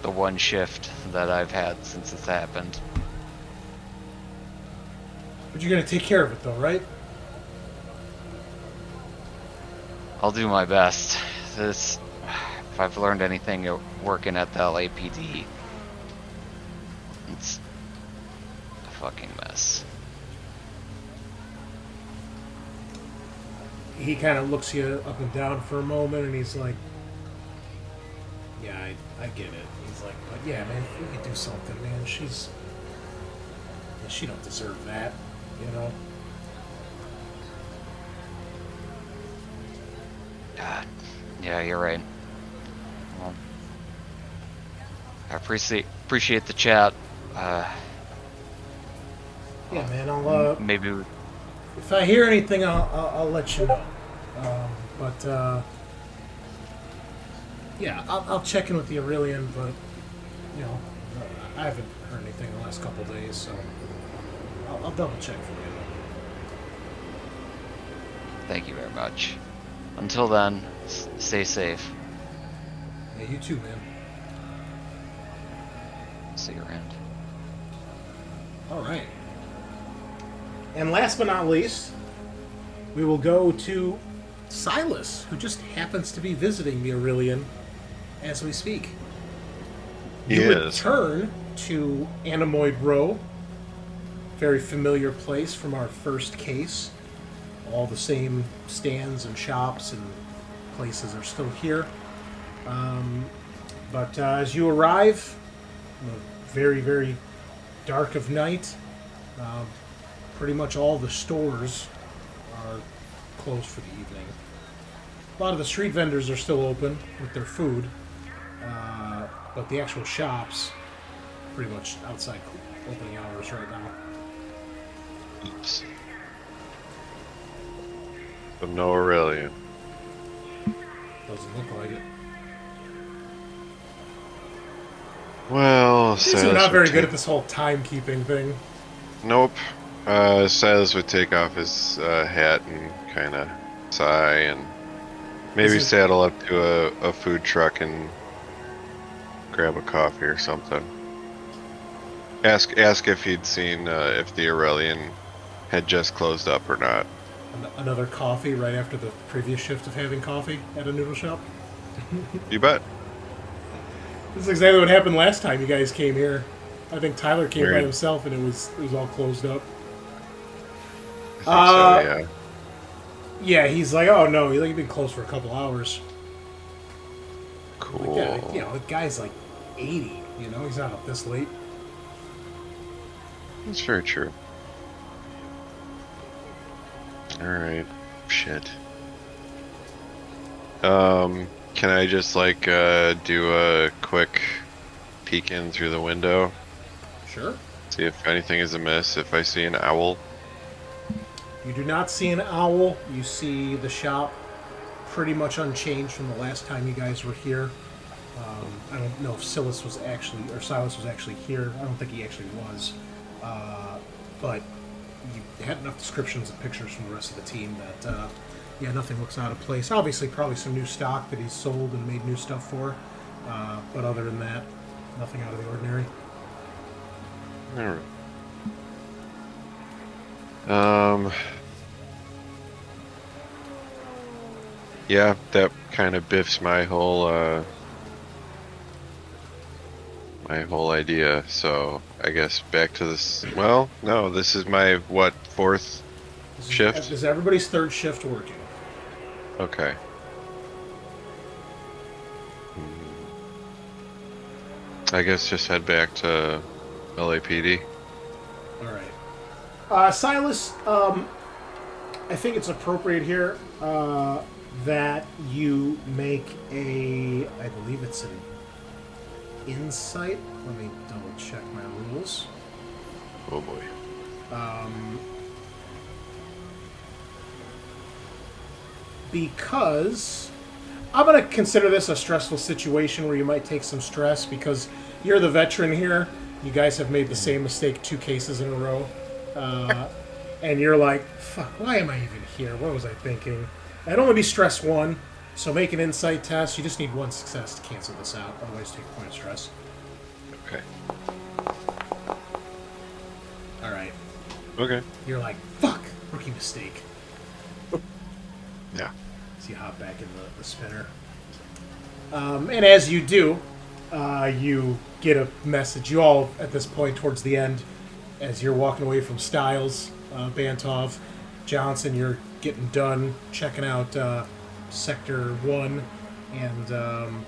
Speaker 4: the one shift that I've had since it's happened.
Speaker 1: But you're gonna take care of it, though, right?
Speaker 4: I'll do my best. If I've learned anything working at the LAPD, it's a fucking mess.
Speaker 1: He kind of looks you up and down for a moment, and he's like, "Yeah, I get it." He's like, "But yeah, man, if we could do something, man, she don't deserve that, you know."
Speaker 4: God, yeah, you're right. Well, I appreciate the chat.
Speaker 1: Yeah, man, I'll
Speaker 4: maybe.
Speaker 1: if I hear anything, I'll let you know. But yeah, I'll check in with the Aurelian, but you know, I haven't heard anything in the last couple of days, so I'll double check for you.
Speaker 4: Thank you very much. Until then, stay safe.
Speaker 1: Yeah, you too, man.
Speaker 4: See you around.
Speaker 1: All right. And last but not least, we will go to Silas, who just happens to be visiting the Aurelian as we speak.
Speaker 5: He
Speaker 1: You
Speaker 5: is.
Speaker 1: return to Anemoid Row, very familiar place from our first case. All the same stands and shops and places are still here. But as you arrive, very, very dark of night, pretty much all the stores are closed for the evening. A lot of the street vendors are still open with their food, but the actual shops pretty much outside opening hours right now.
Speaker 5: Oops. So no Aurelian.
Speaker 1: Doesn't look like it.
Speaker 5: Well,
Speaker 1: These are
Speaker 5: Silas
Speaker 1: not very
Speaker 5: would
Speaker 1: good at this whole timekeeping thing.
Speaker 5: Nope. Silas would take off his hat and kind of sigh and maybe
Speaker 1: Is it-
Speaker 5: saddle up to a food truck and grab a coffee or something. Ask if he'd seen if the Aurelian had just closed up or not.
Speaker 1: Another coffee right after the previous shift of having coffee at a noodle shop.
Speaker 5: You bet.
Speaker 1: This is exactly what happened last time you guys came here. I think Tyler came by
Speaker 5: Weird.
Speaker 1: himself and it was all closed up.
Speaker 5: I think so, yeah.
Speaker 1: Yeah, he's like, oh no, you've been closed for a couple hours.
Speaker 5: Cool.
Speaker 1: Like, yeah, the guy's like 80. He's not up this late.
Speaker 5: That's very true. Alright. Shit. Can I just do a quick peek in through the window?
Speaker 1: Sure.
Speaker 5: See if anything is amiss, if I see an owl.
Speaker 1: You do not see an owl. You see the shop pretty much unchanged from the last time you guys were here. I don't know if Silas was actually here. I don't think he actually was. But you had enough descriptions and pictures from the rest of the team that, nothing looks out of place. Obviously, probably some new stock that he's sold and made new stuff for. But other than that, nothing out of the ordinary.
Speaker 5: Alright. Yeah, that kind of biffs my whole idea. So I guess back to this. Well, no, this is my fourth shift?
Speaker 1: This is everybody's third shift working.
Speaker 5: Okay. I guess just head back to LAPD.
Speaker 1: All right. Silas, I think it's appropriate here that you make I believe it's an insight. Let me double check my rules.
Speaker 5: Oh boy.
Speaker 1: Because I'm going to consider this a stressful situation where you might take some stress because you're the veteran here. You guys have made the same mistake 2 cases in a row. And you're like, fuck, why am I even here? What was I thinking? I'd only be stress 1, so make an insight test. You just need 1 success to cancel this out. Otherwise, take a point of stress.
Speaker 5: Okay.
Speaker 1: All right.
Speaker 5: Okay.
Speaker 1: You're like, fuck, rookie mistake.
Speaker 5: Yeah.
Speaker 1: So you hop back in the spinner. And as you do, you get a message. You all, at this point, towards the end, as you're walking away from Styles, Bantov, Johnson, you're getting done checking out Sector 1, and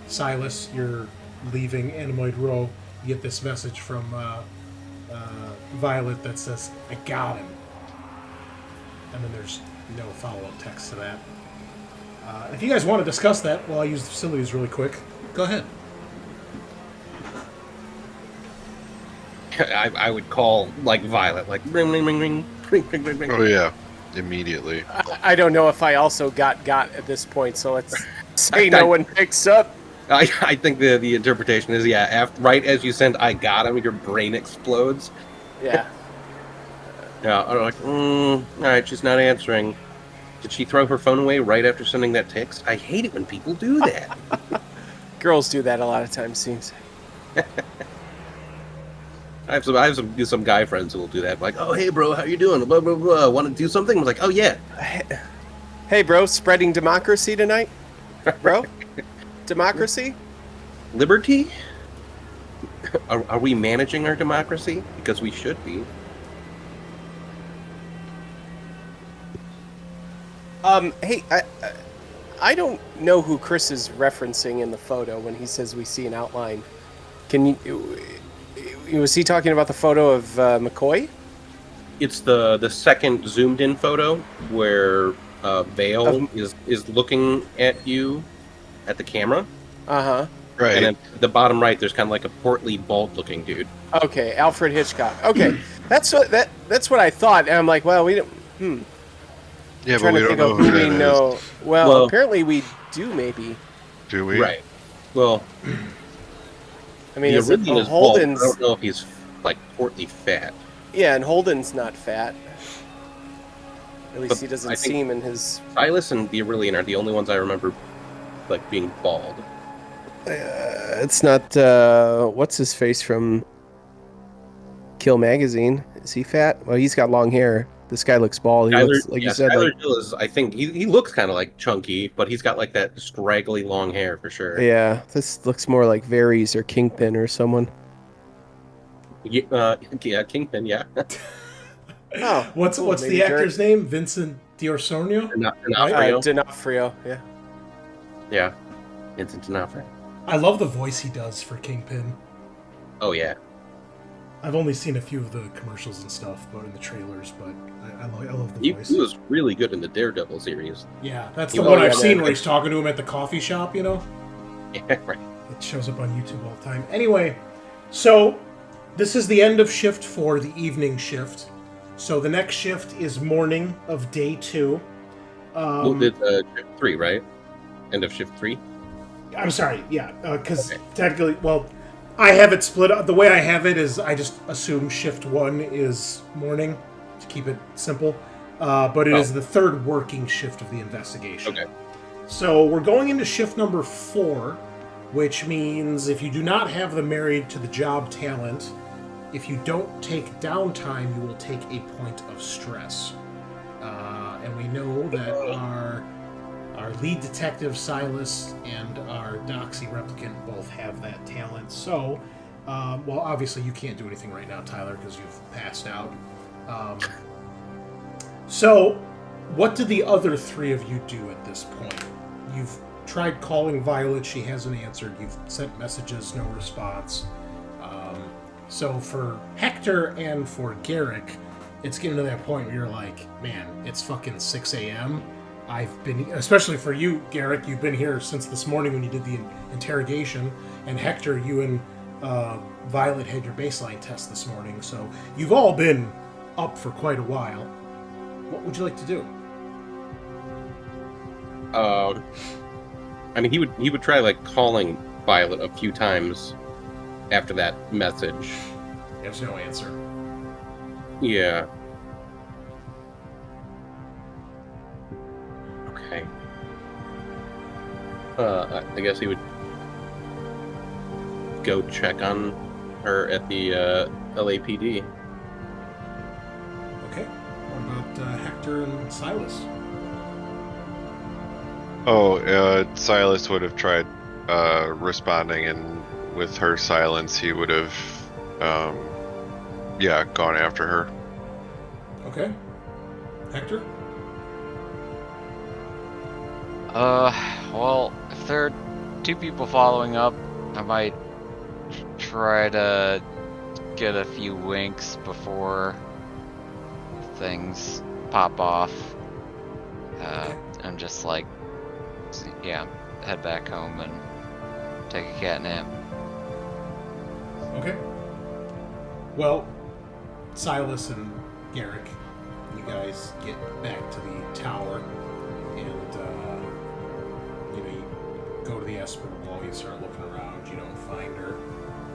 Speaker 1: Silas, you're leaving Animoid Row. You get this message from Violet that says, I got him. And then there's no follow-up text to that. If you guys want to discuss that while I use the facilities really quick, go ahead.
Speaker 2: I would call Violet, ring, ring, ring, ring, ring, ring, ring, ring.
Speaker 5: Oh yeah. Immediately.
Speaker 3: I don't know if I also got at this point, so let's say no one picks up.
Speaker 2: I think the interpretation is, right as you send I got him, your brain explodes.
Speaker 3: Yeah.
Speaker 2: Yeah, I'm like, all right, she's not answering. Did she throw her phone away right after sending that text? I hate it when people do that.
Speaker 3: Girls do that a lot of times, seems.
Speaker 2: I have some guy friends who will do that. Like, oh, hey, bro, how you doing? Blah, blah, blah. Want to do something? I'm like, oh, yeah.
Speaker 3: Hey, bro, spreading democracy tonight? Bro? Democracy?
Speaker 2: Liberty? Are we managing our democracy? Because we should be.
Speaker 3: Hey, I don't know who Chris is referencing in the photo when he says we see an outline. Can you... Was he talking about the photo of McCoy?
Speaker 2: It's the second zoomed in photo where Vale is looking at you at the camera.
Speaker 3: Uh-huh.
Speaker 5: Right.
Speaker 2: And then the bottom right, there's kind of like a portly, bald looking dude.
Speaker 3: Okay, Alfred Hitchcock. Okay. That's what I thought. And I'm like, well, we don't.
Speaker 5: Yeah, but
Speaker 3: Trying
Speaker 5: we
Speaker 3: to
Speaker 5: don't
Speaker 3: think
Speaker 5: know
Speaker 3: of
Speaker 5: who
Speaker 3: who
Speaker 5: that
Speaker 3: we
Speaker 5: is.
Speaker 3: know. Well,
Speaker 2: Well-
Speaker 3: apparently we do. Maybe.
Speaker 5: Do we?
Speaker 2: Right. Well,
Speaker 3: I mean,
Speaker 2: the
Speaker 3: is it
Speaker 2: Iridian is bald. I
Speaker 3: Holden's?
Speaker 2: don't know if he's like portly fat.
Speaker 3: Yeah, and Holden's not fat. At least
Speaker 2: But
Speaker 3: he doesn't
Speaker 2: I think-
Speaker 3: seem in his.
Speaker 2: Silas and the Iridian are the only ones I remember like being bald.
Speaker 3: It's not. What's his face from Kill Magazine? Is he fat? Well, he's got long hair. This guy looks bald. He looks like you said.
Speaker 2: Skylar
Speaker 3: Like,
Speaker 2: Hill is. I think he looks kind of like chunky, but he's got like that straggly long hair for sure.
Speaker 3: yeah, this looks more like Varys or Kingpin or someone.
Speaker 2: Yeah, Kingpin. Yeah.
Speaker 3: Oh,
Speaker 1: What's
Speaker 3: cool,
Speaker 1: what's
Speaker 3: maybe
Speaker 1: the actor's name? Vincent D'Orsornio?
Speaker 2: D'Onofrio.
Speaker 3: D'Onofrio. Yeah.
Speaker 2: Yeah. Vincent D'Onofrio.
Speaker 1: I love the voice he does for Kingpin.
Speaker 2: Oh yeah.
Speaker 1: I've only seen a few of the commercials and stuff, but in the trailers. But I love the
Speaker 2: He
Speaker 1: voice.
Speaker 2: was really good in the Daredevil series.
Speaker 1: Yeah, that's
Speaker 2: He
Speaker 1: the
Speaker 2: was-
Speaker 1: one
Speaker 3: yeah,
Speaker 1: I've seen
Speaker 3: yeah.
Speaker 1: where he's talking to him at the coffee shop. You know,
Speaker 2: Yeah, right.
Speaker 1: it shows up on YouTube all the time. Anyway, so this is the end of shift 4, the evening shift. So the next shift is morning of day 2.
Speaker 2: Well, did shift 3, right? End of shift 3.
Speaker 1: I'm sorry, yeah, because
Speaker 2: Okay.
Speaker 1: technically, well, I have it split up. The way I have it is I just assume shift 1 is morning to keep it simple, but it is the third working shift of the investigation.
Speaker 2: Okay.
Speaker 1: So we're going into shift number 4, which means if you do not have the married to the job talent, if you don't take downtime, you will take a point of stress. And we know that our lead detective Silas and our Doxy replicant both have that talent. So, well, obviously you can't do anything right now, Tyler, because you've passed out. So, what did the other 3 of you do at this point? You've tried calling Violet, she hasn't answered. You've sent messages, no response. So for Hector and for Garrick, it's getting to that point where you're like, man, it's fucking 6 a.m. I've been, especially for you, Garrick, you've been here since this morning when you did the interrogation. And Hector, you and Violet had your baseline test this morning. So you've all been up for quite a while. What would you like to do?
Speaker 2: I mean, he would try like calling Violet a few times after that message.
Speaker 1: There's no answer.
Speaker 2: Yeah. Okay. I guess he would go check on her at the LAPD.
Speaker 1: Okay. What about Hector and Silas?
Speaker 5: Silas would have tried responding, and with her silence, he would have, gone after her.
Speaker 1: Okay. Hector?
Speaker 4: Well, if there are 2 people following up, I might try to get a few winks before things pop off. And just like, head back home and take a cat nap.
Speaker 1: Okay. Well, Silas and Garrick, you guys get back to the tower, and you go to the Esper wall. You start looking around. You don't find her,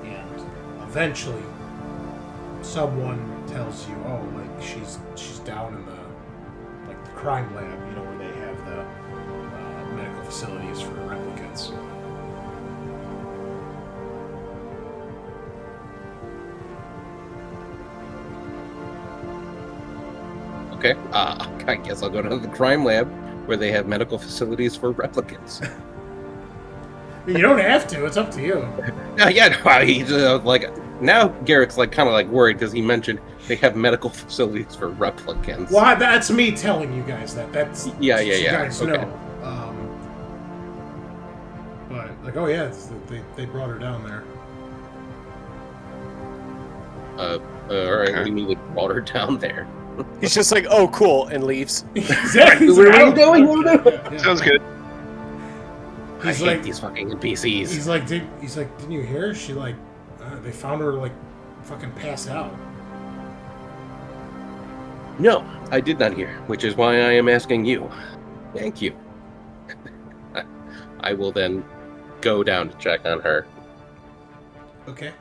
Speaker 1: and eventually, someone tells you, "Oh, like she's down in the crime lab. You know where they have the medical facilities for replicants."
Speaker 2: Okay. I guess I'll go to the crime lab where they have medical facilities for replicants.
Speaker 1: You don't have to. It's up to you.
Speaker 2: He's like now. Garrick's like kind of like worried because he mentioned they have medical facilities for replicants.
Speaker 1: Well, that's me telling you guys that. That's
Speaker 2: You
Speaker 1: guys
Speaker 2: okay.
Speaker 1: know. But like, oh yeah, they brought her down there.
Speaker 2: All right. What do you mean they brought her down there?
Speaker 3: He's just like, oh, cool, and leaves.
Speaker 1: Exactly.
Speaker 2: Where are you going?
Speaker 1: Yeah.
Speaker 5: Sounds good.
Speaker 2: I
Speaker 1: He's
Speaker 2: hate
Speaker 1: like,
Speaker 2: these fucking NPCs.
Speaker 1: he's like, didn't you hear? She they found her fucking passed out.
Speaker 2: No, I did not hear, which is why I am asking you. Thank you. I will then go down to check on her.
Speaker 1: Okay.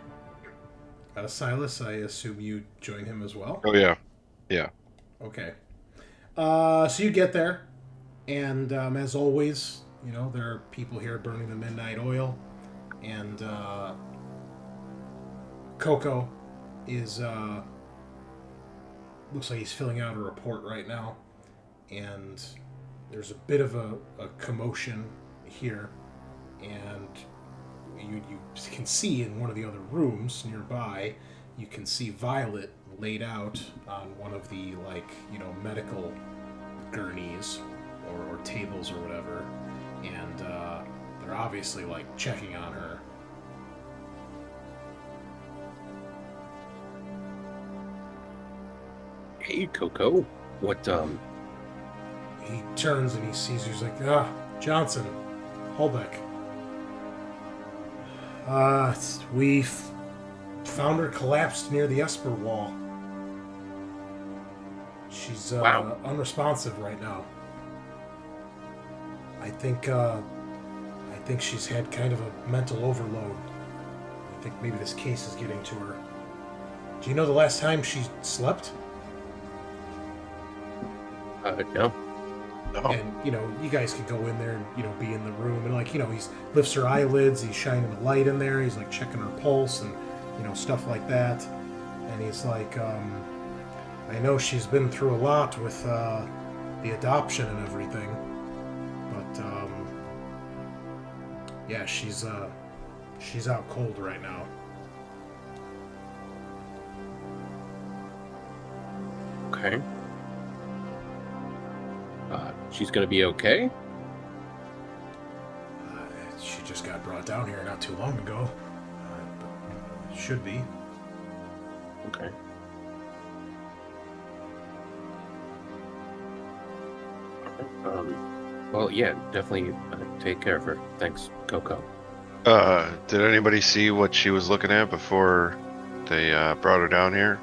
Speaker 1: Silas, I assume you join him as well?
Speaker 5: Oh yeah, yeah.
Speaker 1: Okay. So you get there, and as always, you know, there are people here burning the midnight oil, and Coco is, looks like he's filling out a report right now, and there's a bit of a commotion here, and you can see in one of the other rooms nearby, you can see Violet laid out on one of the, like, you know, medical gurneys or tables or whatever, and they're obviously, like, checking on her.
Speaker 2: Hey, Coco. What,
Speaker 1: He turns and he sees you. He's like, Johnson, Holbach. We found her collapsed near the Esper wall. She's
Speaker 2: Wow.
Speaker 1: unresponsive right now. I think she's had kind of a mental overload. I think maybe this case is getting to her. Do you know the last time she slept?
Speaker 2: no.
Speaker 5: No.
Speaker 1: And, you know, you guys could go in there and, you know, be in the room. And, like, you know, he lifts her eyelids. He's shining the light in there. He's, like, checking her pulse and, you know, stuff like that. And he's like, I know she's been through a lot with the adoption and everything. But, yeah, she's out cold right now.
Speaker 2: Okay. She's gonna be okay?
Speaker 1: She just got brought down here not too long ago. But should be.
Speaker 2: Okay. Well, yeah, definitely take care of her. Thanks, Coco.
Speaker 5: Did anybody see what she was looking at before they brought her down here?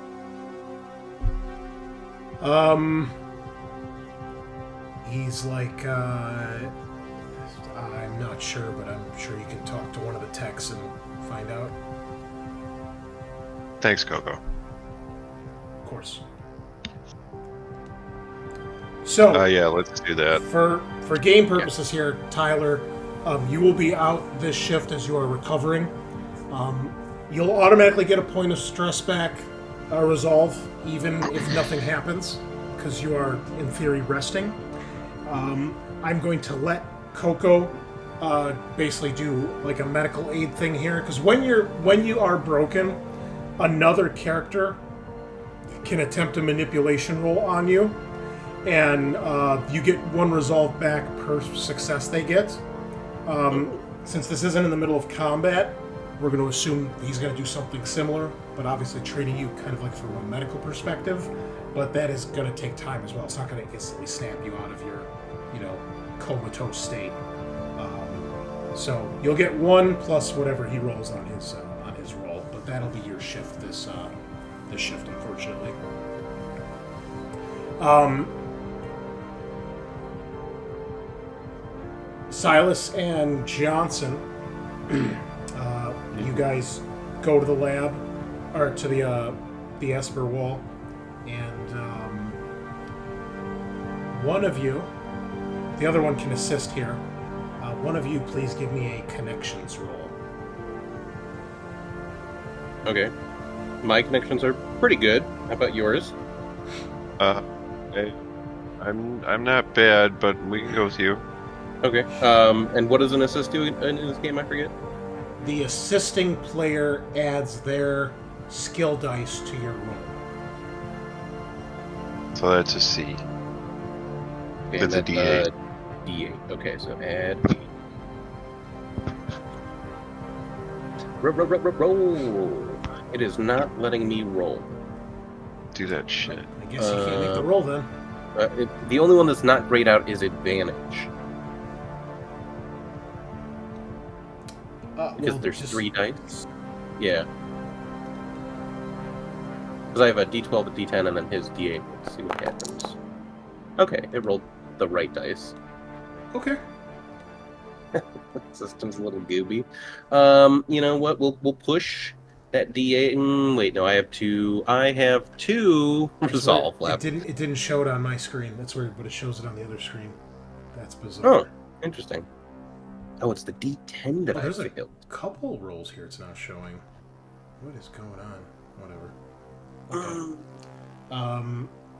Speaker 1: He's like, I'm not sure, but I'm sure you can talk to one of the techs and find out.
Speaker 5: Thanks, Coco.
Speaker 1: Of course. So,
Speaker 5: Yeah, let's do that.
Speaker 1: for game purposes here, Tyler, you will be out this shift as you are recovering. You'll automatically get a point of stress back, resolve, even if nothing happens, because you are, in theory, resting. I'm going to let Coco basically do like a medical aid thing here, because when you are broken, another character can attempt a manipulation roll on you, and you get one resolve back per success they get. Since this isn't in the middle of combat, we're going to assume he's going to do something similar, but obviously treating you kind of like from a medical perspective. But that is going to take time as well. It's not going to instantly snap you out of your, you know, comatose state. So you'll get one plus whatever he rolls on his roll, but that'll be your shift this shift, unfortunately. Silas and Johnson, you guys go to the lab, or to the Esper wall, and one of you, the other one can assist here. One of you, please give me a connections roll.
Speaker 2: Okay. My connections are pretty good. How about yours?
Speaker 5: I'm not bad, but we can go with you.
Speaker 2: Okay. And what does an assist do in this game? I forget.
Speaker 1: The assisting player adds their skill dice to your roll.
Speaker 5: So that's a C.
Speaker 2: Okay,
Speaker 5: That's a D8.
Speaker 2: D8. Okay, so add 8. Roll. It is not letting me roll.
Speaker 5: Do that shit.
Speaker 1: I guess you can't make the roll then.
Speaker 2: The only one that's not grayed out is advantage. Because there's 3 dice. Yeah. Because I have a D12, a D10, and then his D8. Let's see what happens. Okay, it rolled the right dice.
Speaker 1: Okay.
Speaker 2: System's a little gooby. You know what? We'll push that D8. Wait, no, I have two. I have two
Speaker 1: That's
Speaker 2: resolve
Speaker 1: where
Speaker 2: left.
Speaker 1: It didn't show it on my screen. That's weird, but it shows it on the other screen. That's bizarre.
Speaker 2: Oh, interesting. Oh, it's the D10 that I
Speaker 1: there's a
Speaker 2: failed.
Speaker 1: couple rolls here it's not showing. What is going on? Whatever. Okay.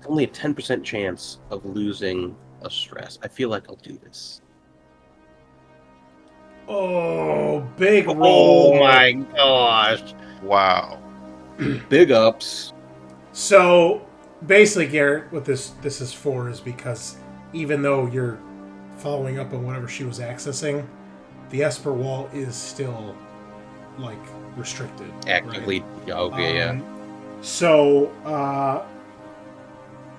Speaker 2: Only a 10% chance of losing a stress. I feel like I'll do this.
Speaker 1: Oh, big roll.
Speaker 2: Oh my gosh.
Speaker 5: Wow.
Speaker 2: Big ups.
Speaker 1: So basically, Garrett, what this is for is because even though you're following up on whatever she was accessing, the Esper wall is still like restricted.
Speaker 2: Actively.
Speaker 1: Right?
Speaker 2: Yeah, okay, yeah.
Speaker 1: So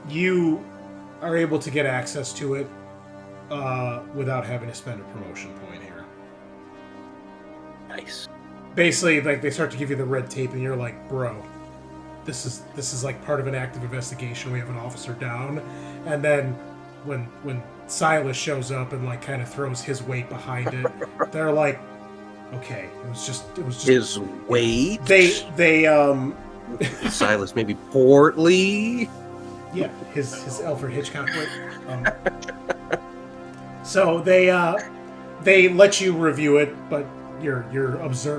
Speaker 1: you are able to get access to it without having to spend a promotion point here.
Speaker 2: Nice.
Speaker 1: Basically, like they start to give you the red tape, and you're like, bro, this is like part of an active investigation. We have an officer down, and then when Silas shows up and like kind of throws his weight behind it, they're like, okay, it was just
Speaker 2: His weight.
Speaker 1: they
Speaker 2: Silas maybe portly.
Speaker 1: yeah, his Alfred Hitchcock weight. So they let you review it, but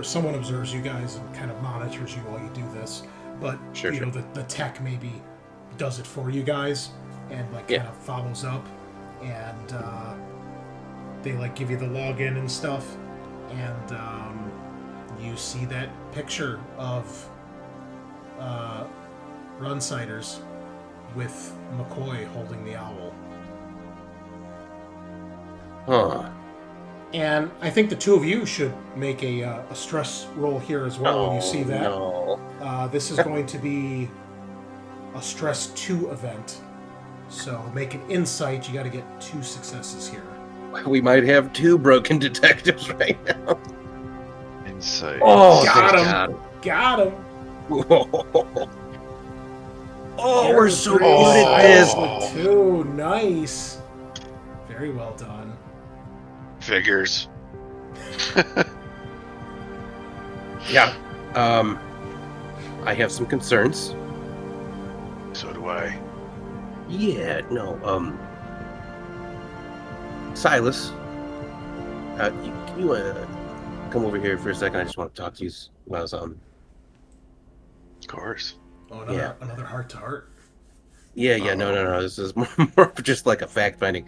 Speaker 1: someone observes you guys and kind of monitors you while you do this. But
Speaker 2: Sure.
Speaker 1: know the tech maybe does it for you guys and like kind of follows up, and they like give you the login and stuff, and you see that picture of Runsiders with McCoy holding the owl.
Speaker 2: Huh.
Speaker 1: And I think the two of you should make a stress roll here as well when you see that.
Speaker 2: No.
Speaker 1: This is going to be a stress 2 event. So make an insight. You got to get 2 successes here.
Speaker 2: We might have 2 broken detectives right now.
Speaker 5: Insight.
Speaker 2: Oh,
Speaker 1: Got him. Got him.
Speaker 2: Oh, we're so
Speaker 1: Three,
Speaker 2: good at
Speaker 1: Silas
Speaker 2: this.
Speaker 1: with 2. Nice. Very well done.
Speaker 5: Figures.
Speaker 2: Yeah. I have some concerns.
Speaker 5: So do I.
Speaker 2: Yeah, no, Silas, can you come over here for a second? I just want to talk to you about
Speaker 5: Of course.
Speaker 1: Oh,
Speaker 2: Yeah.
Speaker 1: another heart to heart.
Speaker 2: Yeah, no. This is more of just like a fact finding.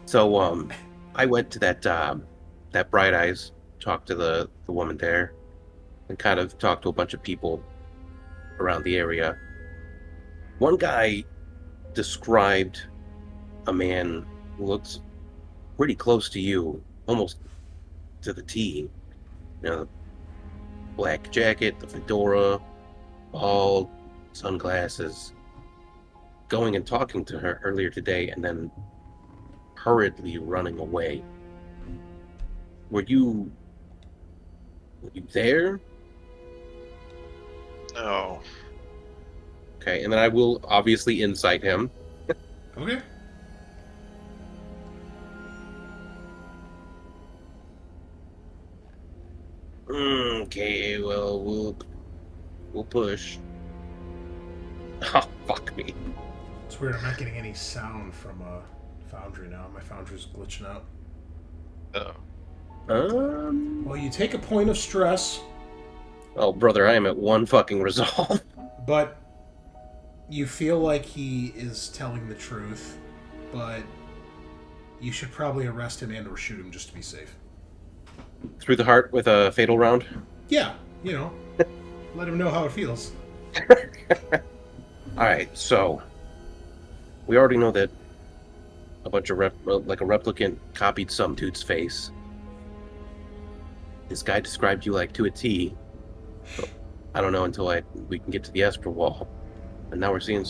Speaker 2: So, I went to that Bright Eyes, talked to the woman there, and kind of talked to a bunch of people around the area. One guy described a man who looks pretty close to you, almost to the T. You know, the black jacket, the fedora, bald, sunglasses. Going and talking to her earlier today, and then hurriedly running away. Were you there?
Speaker 5: No.
Speaker 2: Okay, and then I will obviously incite him.
Speaker 1: Okay.
Speaker 2: Okay, well, we'll push. Oh, fuck me.
Speaker 1: It's weird. I'm not getting any sound from Foundry now. My Foundry's glitching out.
Speaker 5: Oh.
Speaker 1: Well, you take a point of stress,
Speaker 2: Oh, brother, I am at 1 fucking resolve.
Speaker 1: but you feel like he is telling the truth, but you should probably arrest him and or shoot him just to be safe.
Speaker 2: Through the heart with a fatal round.
Speaker 1: Yeah, let him know how it feels.
Speaker 2: Alright, so we already know that a bunch of a replicant copied some dude's face. This guy described you like to a T. So I don't know until we can get to the Esper wall. And now we're seeing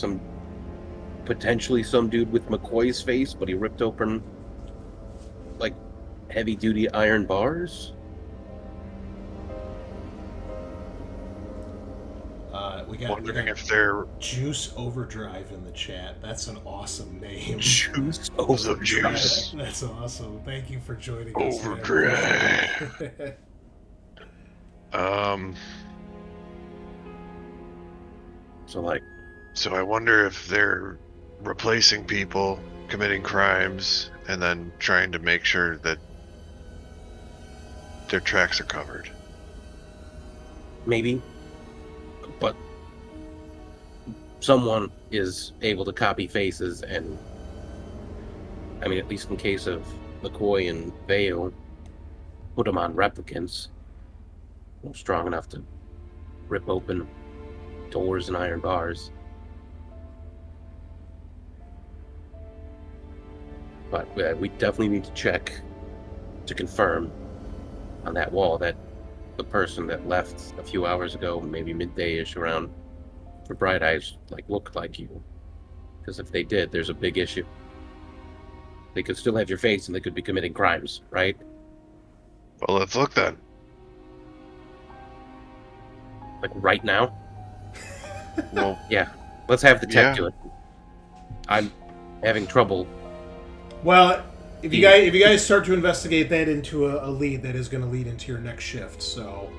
Speaker 2: potentially some dude with McCoy's face, but he ripped open like heavy duty iron bars.
Speaker 1: We got
Speaker 5: Wondering if they're
Speaker 1: Juice Overdrive in the chat. That's an awesome name.
Speaker 2: Juice
Speaker 5: What's up,
Speaker 2: Overdrive.
Speaker 5: Juice?
Speaker 1: That's awesome. Thank you for joining us. man.
Speaker 5: Overdrive. So I wonder if they're replacing people committing crimes and then trying to make sure that their tracks are covered.
Speaker 2: Maybe, but someone is able to copy faces, and I mean, at least in case of McCoy and Vale, put them on replicants strong enough to rip open doors and iron bars. But we definitely need to check to confirm on that wall that the person that left a few hours ago, maybe midday-ish around for Bright Eyes, looked like you. Because if they did, there's a big issue. They could still have your face and they could be committing crimes, right?
Speaker 5: Well, let's look then.
Speaker 2: Right now?
Speaker 5: Well,
Speaker 2: Yeah. Let's have the tech
Speaker 5: Yeah.
Speaker 2: do it. I'm having trouble.
Speaker 1: Well, if you guys start to investigate that into a lead, that is going to lead into your next shift. So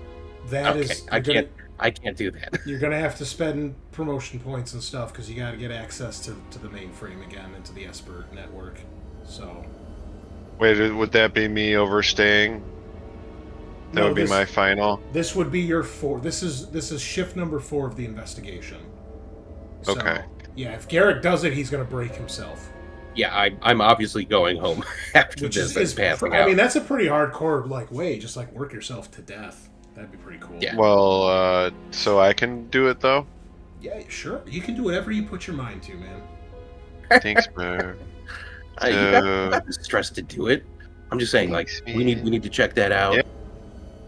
Speaker 1: that
Speaker 2: Okay,
Speaker 1: is
Speaker 2: I can't do that.
Speaker 1: you're going to have to spend promotion points and stuff because you got to get access to the mainframe again and to the Esper network. So
Speaker 5: wait, would that be me overstaying? That
Speaker 1: No,
Speaker 5: would be
Speaker 1: this-
Speaker 5: my final.
Speaker 1: this would be your 4. This is shift number 4 of the investigation. So,
Speaker 5: Okay.
Speaker 1: Yeah, if Garrick does it, he's going to break himself.
Speaker 2: Yeah, I'm obviously going home after
Speaker 1: Which
Speaker 2: this
Speaker 1: is
Speaker 2: and passing
Speaker 1: I
Speaker 2: out.
Speaker 1: mean, that's a pretty hardcore way. Just work yourself to death. That'd be pretty cool.
Speaker 2: Yeah.
Speaker 5: Well, so I can do it though.
Speaker 1: Yeah, sure. You can do whatever you put your mind to, man.
Speaker 5: Thanks, man.
Speaker 2: You got the stress to do it. I'm just saying,
Speaker 5: Thanks,
Speaker 2: we need to check that out.
Speaker 5: Yeah.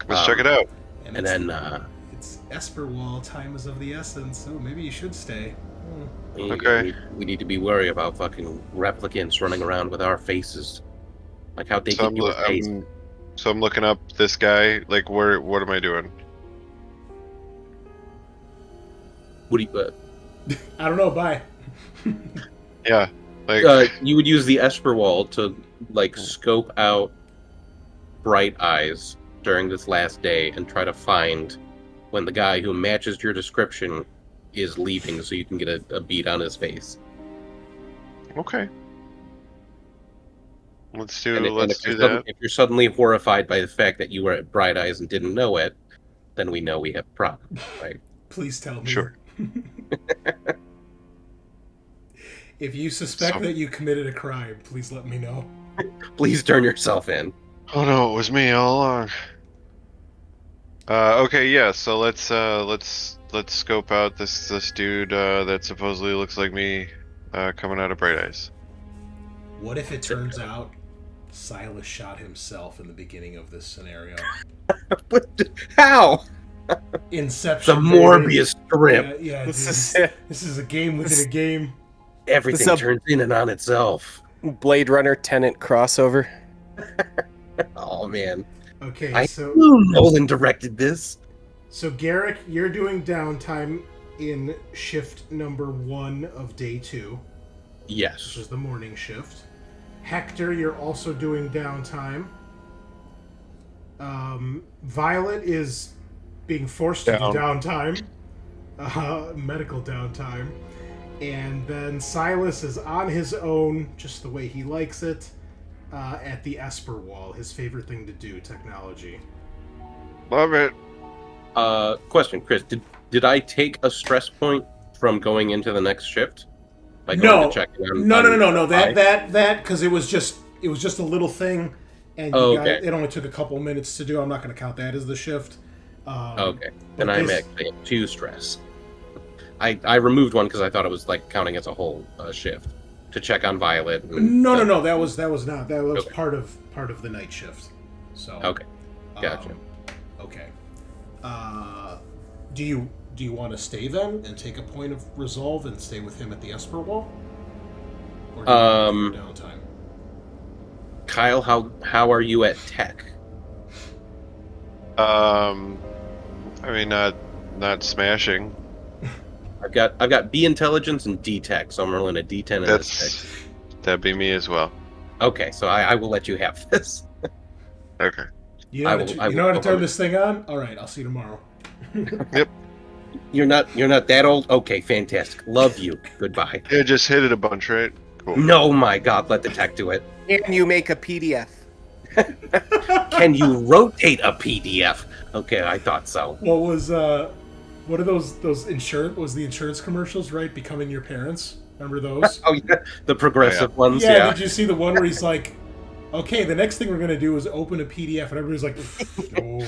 Speaker 5: Let's check it out.
Speaker 2: And
Speaker 1: it's-
Speaker 2: then
Speaker 1: it's Esper Wall. Time is of the essence, so maybe you should stay.
Speaker 5: Okay.
Speaker 2: we need to be worried about fucking replicants running around with our faces. How they
Speaker 5: So
Speaker 2: get your face.
Speaker 5: I'm looking up this guy. What am I doing?
Speaker 2: What do you,
Speaker 1: I don't know. Bye.
Speaker 5: Yeah.
Speaker 2: you would use the Esper wall to scope out Bright Eyes during this last day and try to find when the guy who matches your description is leaving, so you can get a beat on his face.
Speaker 5: Okay. Let's
Speaker 2: And
Speaker 5: do
Speaker 2: if
Speaker 5: that.
Speaker 2: if you're suddenly horrified by the fact that you were at Bright Eyes and didn't know it, then we know we have a problem, right?
Speaker 1: Please tell me.
Speaker 5: Sure.
Speaker 1: If you suspect
Speaker 5: So-
Speaker 1: that you committed a crime, please let me know.
Speaker 2: Please turn yourself in.
Speaker 5: Oh no, it was me all along. Okay, yeah. So let's scope out this dude that supposedly looks like me, coming out of Bright Eyes.
Speaker 1: What if it turns out Silas shot himself in the beginning of this scenario?
Speaker 2: How? The
Speaker 1: Inception.
Speaker 2: Morbius strip.
Speaker 1: Yeah,
Speaker 3: This
Speaker 1: dude.
Speaker 3: is
Speaker 1: This is a game within a game.
Speaker 2: Everything
Speaker 3: This is
Speaker 2: turns in and on itself.
Speaker 3: Blade Runner Tenet crossover.
Speaker 2: Oh man.
Speaker 1: Okay,
Speaker 2: I
Speaker 1: so
Speaker 2: knew Nolan directed this.
Speaker 1: Garrick, you're doing downtime in shift number 1 of day 2, which
Speaker 2: Yes.
Speaker 1: is the morning shift. Hector, you're also doing downtime. Violet is being forced to do downtime, medical downtime. And then Silas is on his own, just the way he likes it, at the Esper Wall, his favorite thing to do, technology.
Speaker 5: Love it.
Speaker 2: Question, Chris, did I take a stress point from going into the next shift? By going
Speaker 1: No.
Speaker 2: to check on,
Speaker 1: No.
Speaker 2: I?
Speaker 1: That because it was just a little thing, and
Speaker 2: Oh, okay.
Speaker 1: it only took a couple minutes to do. I'm not going to count that as the shift.
Speaker 2: Okay,
Speaker 1: but
Speaker 2: then I'm
Speaker 1: this-
Speaker 2: actually at 2 stress. I removed one because I thought it was counting as a whole shift to check on Violet. And,
Speaker 1: No. That was not. That was
Speaker 2: Okay.
Speaker 1: part of the night shift. So
Speaker 2: Okay, gotcha.
Speaker 1: Okay. Do you want to stay then and take a point of resolve and stay with him at the Esper Wall? Or do you want to do downtime?
Speaker 2: Kyle, how are you at tech?
Speaker 5: I mean, not smashing.
Speaker 2: I've got B intelligence and D tech, so I'm rolling a D10 in this case.
Speaker 5: That'd be me as well.
Speaker 2: Okay, so I will let you have this.
Speaker 5: Okay.
Speaker 1: You know how to turn this thing on? All right, I'll see you tomorrow.
Speaker 5: Yep.
Speaker 2: You're not that old? Okay, fantastic. Love you. Goodbye.
Speaker 5: Yeah, just hit it a bunch, right? Cool.
Speaker 2: No, my God, let the tech do it.
Speaker 3: Can you make a PDF?
Speaker 2: Can you rotate a PDF? Okay, I thought so.
Speaker 1: What was what are those insurance? Was the insurance commercials right? Becoming your parents. Remember those?
Speaker 2: Oh yeah, the progressive ones.
Speaker 1: Yeah.
Speaker 2: Yeah.
Speaker 1: Did you see the one where he's like, "Okay, the next thing we're gonna do is open a PDF," and everybody's like, "No."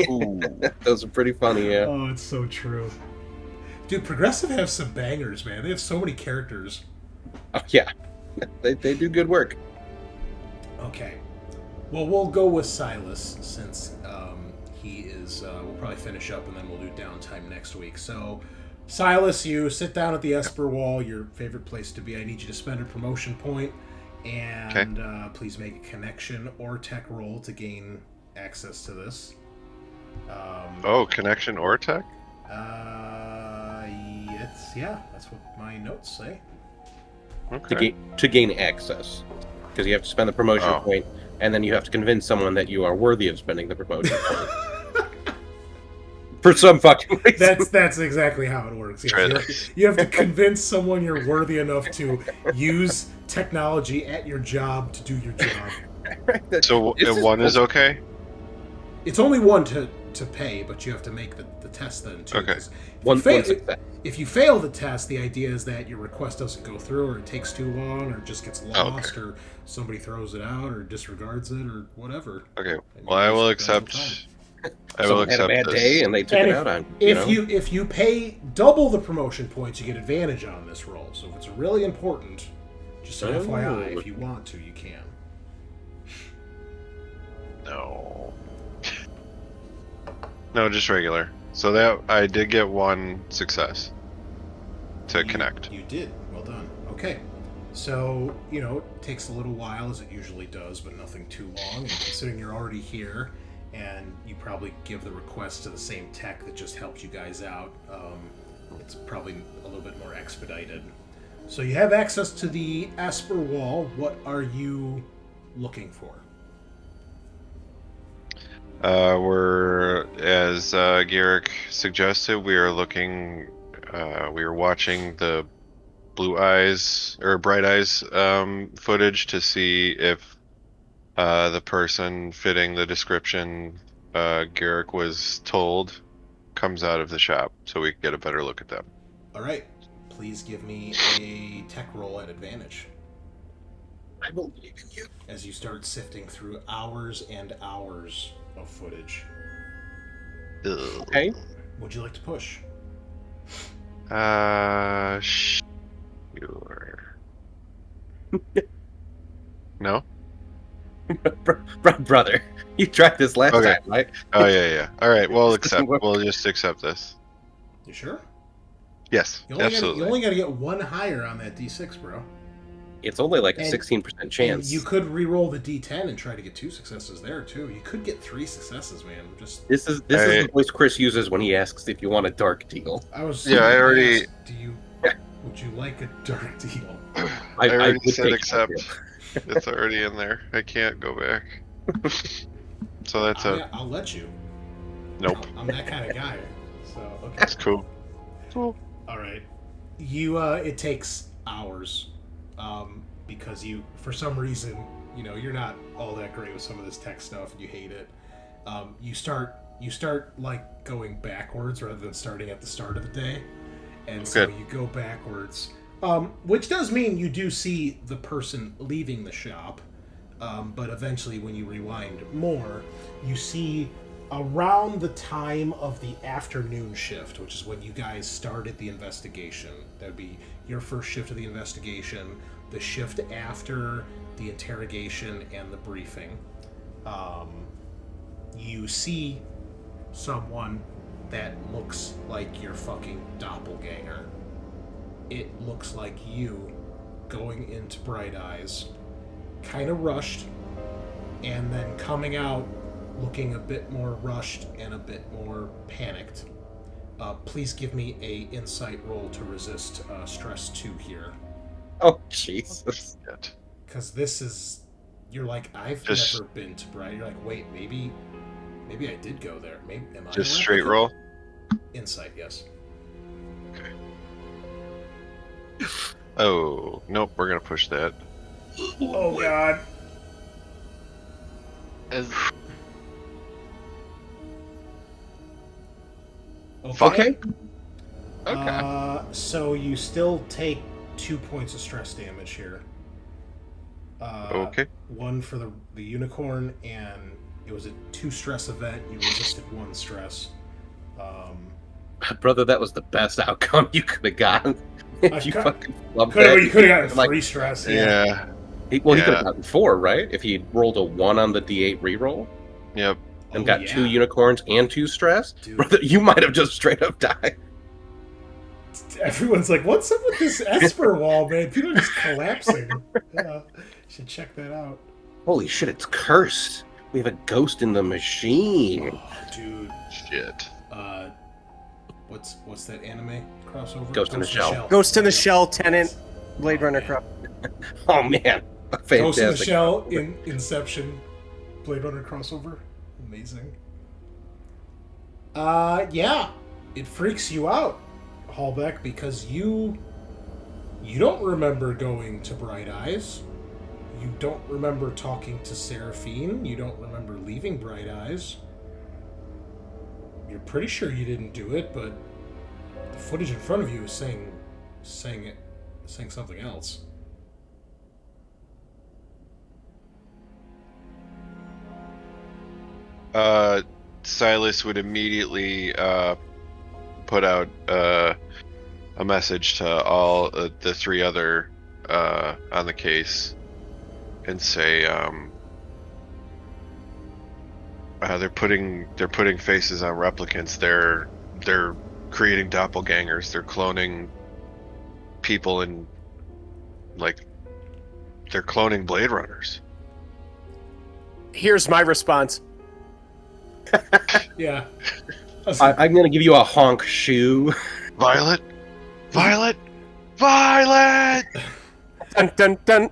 Speaker 5: Ooh.
Speaker 2: Those are pretty funny. Yeah.
Speaker 1: Oh, it's so true. Dude, Progressive have some bangers, man. They have so many characters.
Speaker 2: Oh, yeah. They do good work.
Speaker 1: Okay. Well, we'll go with Silas since he is. We'll probably finish up and then we'll do downtime next week. So, Silas, you sit down at the Esper Wall, your favorite place to be. I need you to spend a promotion point, and please make a connection or tech roll to gain access to this.
Speaker 5: Connection or tech?
Speaker 1: That's what my notes say.
Speaker 5: Okay.
Speaker 2: To gain access, because you have to spend the promotion point, and then you have to convince someone that you are worthy of spending the promotion point. For some fucking reason.
Speaker 1: That's exactly how it works. Yes. You have to convince someone you're worthy enough to use technology at your job to do your job.
Speaker 5: So one is okay?
Speaker 1: It's only one to pay, but you have to make the test then too.
Speaker 5: Okay.
Speaker 1: If you fail the test, the idea is that your request doesn't go through, or it takes too long, or it just gets lost, or somebody throws it out, or disregards it, or whatever.
Speaker 5: Okay. Well, I will accept. I will accept
Speaker 2: had a bad
Speaker 5: this.
Speaker 2: day and they took it out on you.
Speaker 1: If you pay double the promotion points, you get advantage on this roll. So if it's really important, just an FYI, if you want to, you can.
Speaker 5: No. No, just regular. So that I did get one success to connect.
Speaker 1: You did. Well done. Okay. So, it takes a little while, as it usually does, but nothing too long. And considering you're already here, and you probably give the request to the same tech that just helped you guys out, it's probably a little bit more expedited. So you have access to the Esper Wall. What are you looking for?
Speaker 5: We're, as Garrick suggested, we are looking, we are watching the Bright Eyes footage to see if the person fitting the description Garrick was told comes out of the shop, so we can get a better look at them.
Speaker 1: All right. Please give me a tech roll at advantage.
Speaker 2: I believe in you.
Speaker 1: As you start sifting through hours and hours of footage.
Speaker 2: Okay.
Speaker 1: Would you like to push?
Speaker 5: Sure. No?
Speaker 2: Brother, you tried this last time, right?
Speaker 5: Oh, yeah. All right, we'll just accept this.
Speaker 1: You sure?
Speaker 5: Yes, absolutely.
Speaker 1: You only got to get one higher on that D6, bro.
Speaker 2: It's only like a 16% chance.
Speaker 1: And you could re-roll the D10 and try to get 2 successes there too. You could get 3 successes, man.
Speaker 2: This is the voice Chris uses when he asks if you want a dark deal.
Speaker 1: Would you like a dark deal?
Speaker 5: I already said accept. It's already in there. I can't go back. So that's
Speaker 1: I'll let you.
Speaker 5: Nope.
Speaker 1: I'm that kind of guy. So okay.
Speaker 5: That's cool.
Speaker 1: All right. It takes hours. Because you, for some reason, you're not all that great with some of this tech stuff and you hate it. You start like going backwards rather than starting at the start of the day. And so you go backwards, which does mean you do see the person leaving the shop. But eventually when you rewind more, you see around the time of the afternoon shift, which is when you guys started the investigation. That would be your first shift of the investigation, the shift after the interrogation and the briefing. You see someone that looks like your fucking doppelganger. It looks like you going into Bright Eyes, kind of rushed, and then coming out looking a bit more rushed and a bit more panicked. please give me a insight roll to resist stress 2 here.
Speaker 2: Oh, Jesus.
Speaker 5: Shit.
Speaker 1: Because this is... You're like, I've
Speaker 5: Just-
Speaker 1: never been to Bright. You're like, wait, maybe I did go there. Maybe am I
Speaker 5: Just
Speaker 1: a
Speaker 5: straight
Speaker 1: replicant?
Speaker 5: roll.
Speaker 1: Insight, yes.
Speaker 5: Oh, nope, we're gonna push that.
Speaker 1: Oh god.
Speaker 4: Is,
Speaker 2: Okay.
Speaker 4: okay.
Speaker 1: So you still take 2 points of stress damage here.
Speaker 5: Okay.
Speaker 1: 1 for the unicorn, and it was a 2 stress event. You resisted 1 stress.
Speaker 2: Brother, that was the best outcome you could have gotten. If you fucking loved
Speaker 1: You
Speaker 2: that.
Speaker 1: could have gotten
Speaker 2: Like-
Speaker 1: 3 stress.
Speaker 5: Yeah.
Speaker 2: He could
Speaker 5: Yeah.
Speaker 2: have gotten 4, right? If he rolled a 1 on the D8 reroll
Speaker 5: Yep.
Speaker 2: and
Speaker 1: Oh,
Speaker 2: got
Speaker 1: yeah.
Speaker 2: 2 unicorns and 2 stress,
Speaker 1: Dude.
Speaker 2: brother, you might have just straight up died.
Speaker 1: Everyone's like, "What's up with this Esper wall, man? People are just collapsing." Yeah, should check that out.
Speaker 2: Holy shit, it's cursed. We have a ghost in the machine.
Speaker 1: Oh, dude.
Speaker 5: Shit.
Speaker 1: What's that anime crossover?
Speaker 2: Ghost in the Shell.
Speaker 3: Ghost in the Shell, Tenant, Blade Runner crop.
Speaker 2: Oh man, fantastic.
Speaker 1: Ghost in the Shell in Inception, Blade Runner crossover. Amazing. Yeah, it freaks you out, Holbach, because you don't remember going to Bright Eyes. You don't remember talking to Seraphine. You don't remember leaving Bright Eyes. You're pretty sure you didn't do it, but the footage in front of you is saying something else.
Speaker 5: Silas would immediately put out a message to all the 3 other on the case and say they're putting faces on replicants. They're creating doppelgangers. They're cloning people and they're cloning Blade Runners.
Speaker 3: Here's my response.
Speaker 1: Yeah.
Speaker 2: I'm gonna give you a honk shoe.
Speaker 5: Violet, Violet, Violet.
Speaker 3: Dun dun dun.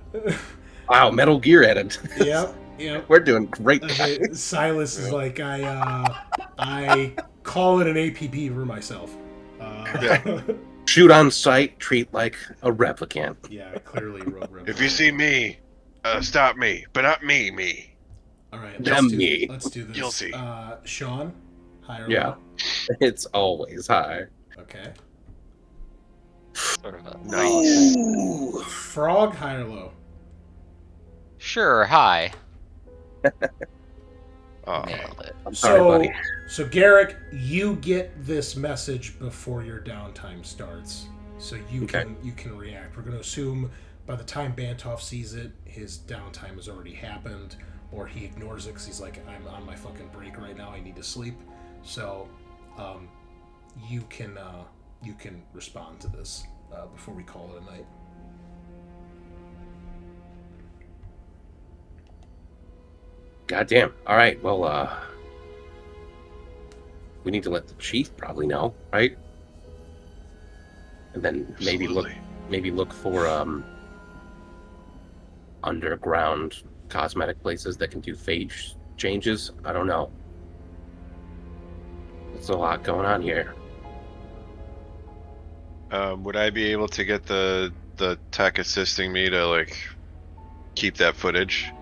Speaker 2: Wow, Metal Gear added.
Speaker 1: Yep. Yep.
Speaker 2: We're doing great,
Speaker 1: Okay,
Speaker 2: guys.
Speaker 1: Silas is like, I call it an APB for myself.
Speaker 5: Yeah.
Speaker 2: Shoot on sight, treat like a replicant.
Speaker 1: Yeah, clearly wrote
Speaker 5: If you see me, stop me, but not me.
Speaker 1: All right,
Speaker 2: Them
Speaker 1: let's
Speaker 2: me.
Speaker 1: do this.
Speaker 5: You'll see.
Speaker 1: Sean, high or
Speaker 2: Yeah.
Speaker 1: low?
Speaker 2: It's always high.
Speaker 1: Okay.
Speaker 4: Sort of a
Speaker 5: Nice.
Speaker 1: Frog, high or low?
Speaker 4: Sure, hi.
Speaker 5: Oh,
Speaker 4: Nailed it.
Speaker 2: I'm sorry, buddy.
Speaker 1: So Garrick, you get this message before your downtime starts, so you
Speaker 2: Okay.
Speaker 1: can react. We're going to assume by the time Bantov sees it, his downtime has already happened, or he ignores it because he's like, I'm on my fucking break right now. I need to sleep. So, you can respond to this before we call it a night.
Speaker 2: Goddamn. All right. Well, we need to let the chief probably know, right? And then maybe
Speaker 5: absolutely.
Speaker 2: look for underground cosmetic places that can do phage changes. I don't know. There's a lot going on here.
Speaker 5: Would I be able to get the tech assisting me to keep that footage?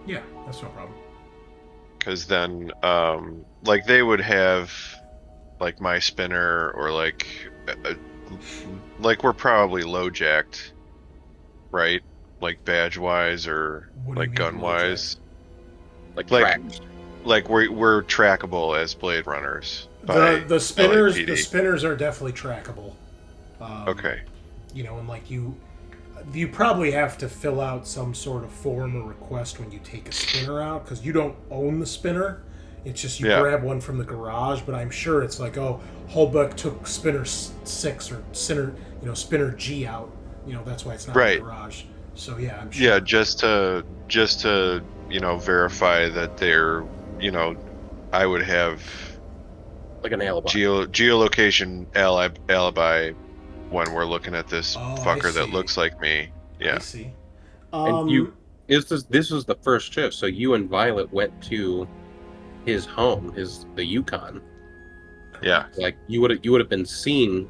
Speaker 1: Yeah, that's no problem.
Speaker 5: Because then, they would have my spinner or we're probably low jacked, right? Badge wise or
Speaker 1: What do you mean
Speaker 5: gun wise.
Speaker 2: Like
Speaker 5: Like-
Speaker 2: track.
Speaker 5: We're trackable as Blade Runners.
Speaker 1: The spinners
Speaker 5: LAPD.
Speaker 1: the spinners are definitely trackable.
Speaker 5: Okay.
Speaker 1: You know, and you probably have to fill out some sort of form or request when you take a spinner out, because you don't own the spinner. It's just you
Speaker 5: Yeah.
Speaker 1: grab one from the garage, but I'm sure it's like, oh, Holbach took spinner 6 or spinner G out. That's why it's not
Speaker 5: Right.
Speaker 1: in the garage. So yeah, I'm sure.
Speaker 5: Yeah, just to verify that they're, I would have
Speaker 2: Like an alibi.
Speaker 5: geolocation alibi when we're looking at this
Speaker 1: Oh, I
Speaker 5: fucker that
Speaker 1: see.
Speaker 5: looks like me.
Speaker 1: I
Speaker 5: Yeah.
Speaker 1: see.
Speaker 2: And this was the first shift, so you and Violet went to his home, the Yukon.
Speaker 5: Yeah.
Speaker 2: Like you would have been seen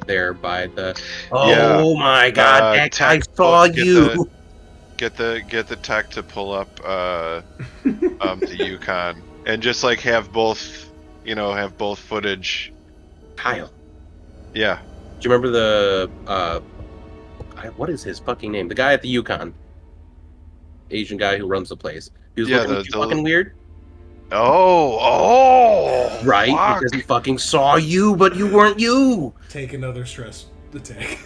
Speaker 2: there by the.
Speaker 5: Yeah.
Speaker 2: Oh my God! Heck, I
Speaker 5: Tech,
Speaker 2: saw
Speaker 5: get
Speaker 2: you.
Speaker 5: Get the tech to pull up the Yukon and just like have both footage.
Speaker 2: Kyle,
Speaker 5: Yeah.
Speaker 2: do you remember the what is his fucking name? The guy at the Yukon, Asian guy who runs the place. He was
Speaker 5: Yeah,
Speaker 2: looking at you fucking weird,
Speaker 5: Oh,
Speaker 2: right?
Speaker 5: fuck.
Speaker 2: Because he fucking saw you, but you weren't you.
Speaker 1: Take another stress attack.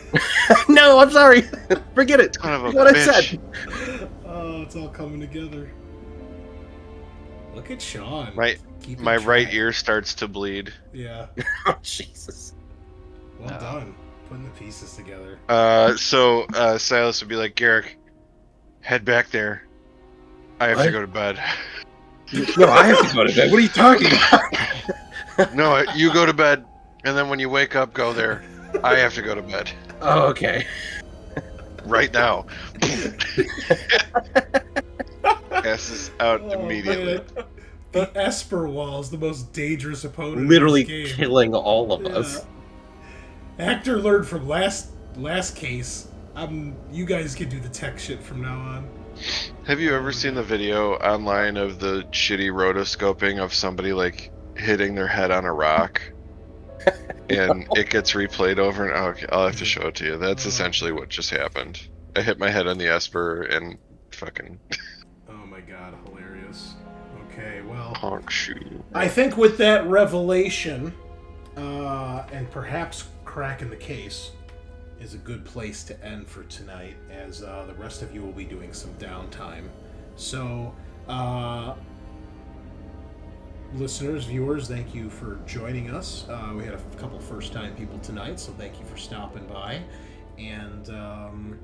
Speaker 2: No, I'm sorry. Forget it.
Speaker 5: Son of a
Speaker 2: What I
Speaker 5: bitch.
Speaker 2: said.
Speaker 1: Oh, it's all coming together. Look at Sean. Keeping
Speaker 5: My right
Speaker 1: track.
Speaker 5: ear starts to bleed.
Speaker 1: Yeah.
Speaker 2: Oh, Jesus.
Speaker 1: Well
Speaker 4: No.
Speaker 1: done. Putting the pieces together.
Speaker 5: So Silas would be like, Garrick, head back there. I have to
Speaker 2: What?
Speaker 5: go to bed.
Speaker 2: No, I have to go to bed. What are you talking about?
Speaker 5: No, you go to bed, and then when you wake up, go there. I have to go to bed
Speaker 2: Oh, okay.
Speaker 5: right now. Passes out immediately.
Speaker 1: Man. The Esper Wall is the most dangerous opponent
Speaker 2: Literally
Speaker 1: in this game.
Speaker 2: killing all of
Speaker 1: Yeah.
Speaker 2: us.
Speaker 1: Hector learned from last case. You guys can do the tech shit from now on.
Speaker 5: Have you ever seen the video online of the shitty rotoscoping of somebody like hitting their head on a rock? And it gets replayed over and okay, I'll have to show it to you. That's essentially what just happened. I hit my head on the Esper and fucking
Speaker 1: Oh my god, hilarious. Okay, well,
Speaker 5: honk shoe.
Speaker 1: I think with that revelation, and perhaps cracking the case, is a good place to end for tonight, as the rest of you will be doing some downtime. So, listeners, viewers, thank you for joining us. We had a couple first-time people tonight, so thank you for stopping by. And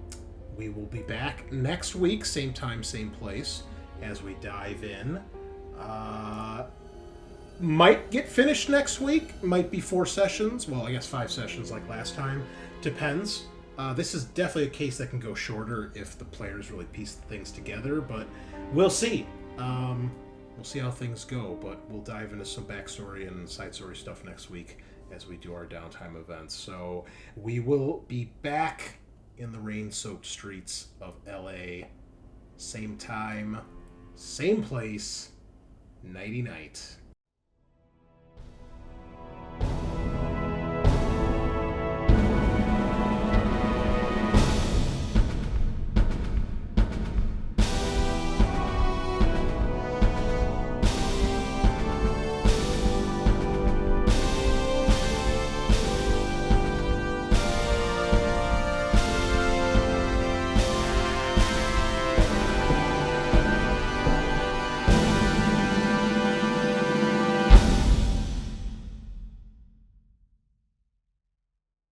Speaker 1: we will be back next week, same time, same place, as we dive in. Might get finished next week. Might be 4 sessions. Well, I guess 5 sessions like last time. Depends. This is definitely a case that can go shorter if the players really piece things together, but we'll see. We'll see how things go, but we'll dive into some backstory and side story stuff next week as we do our downtime events. So we will be back in the rain-soaked streets of LA. Same time, same place, nighty-night.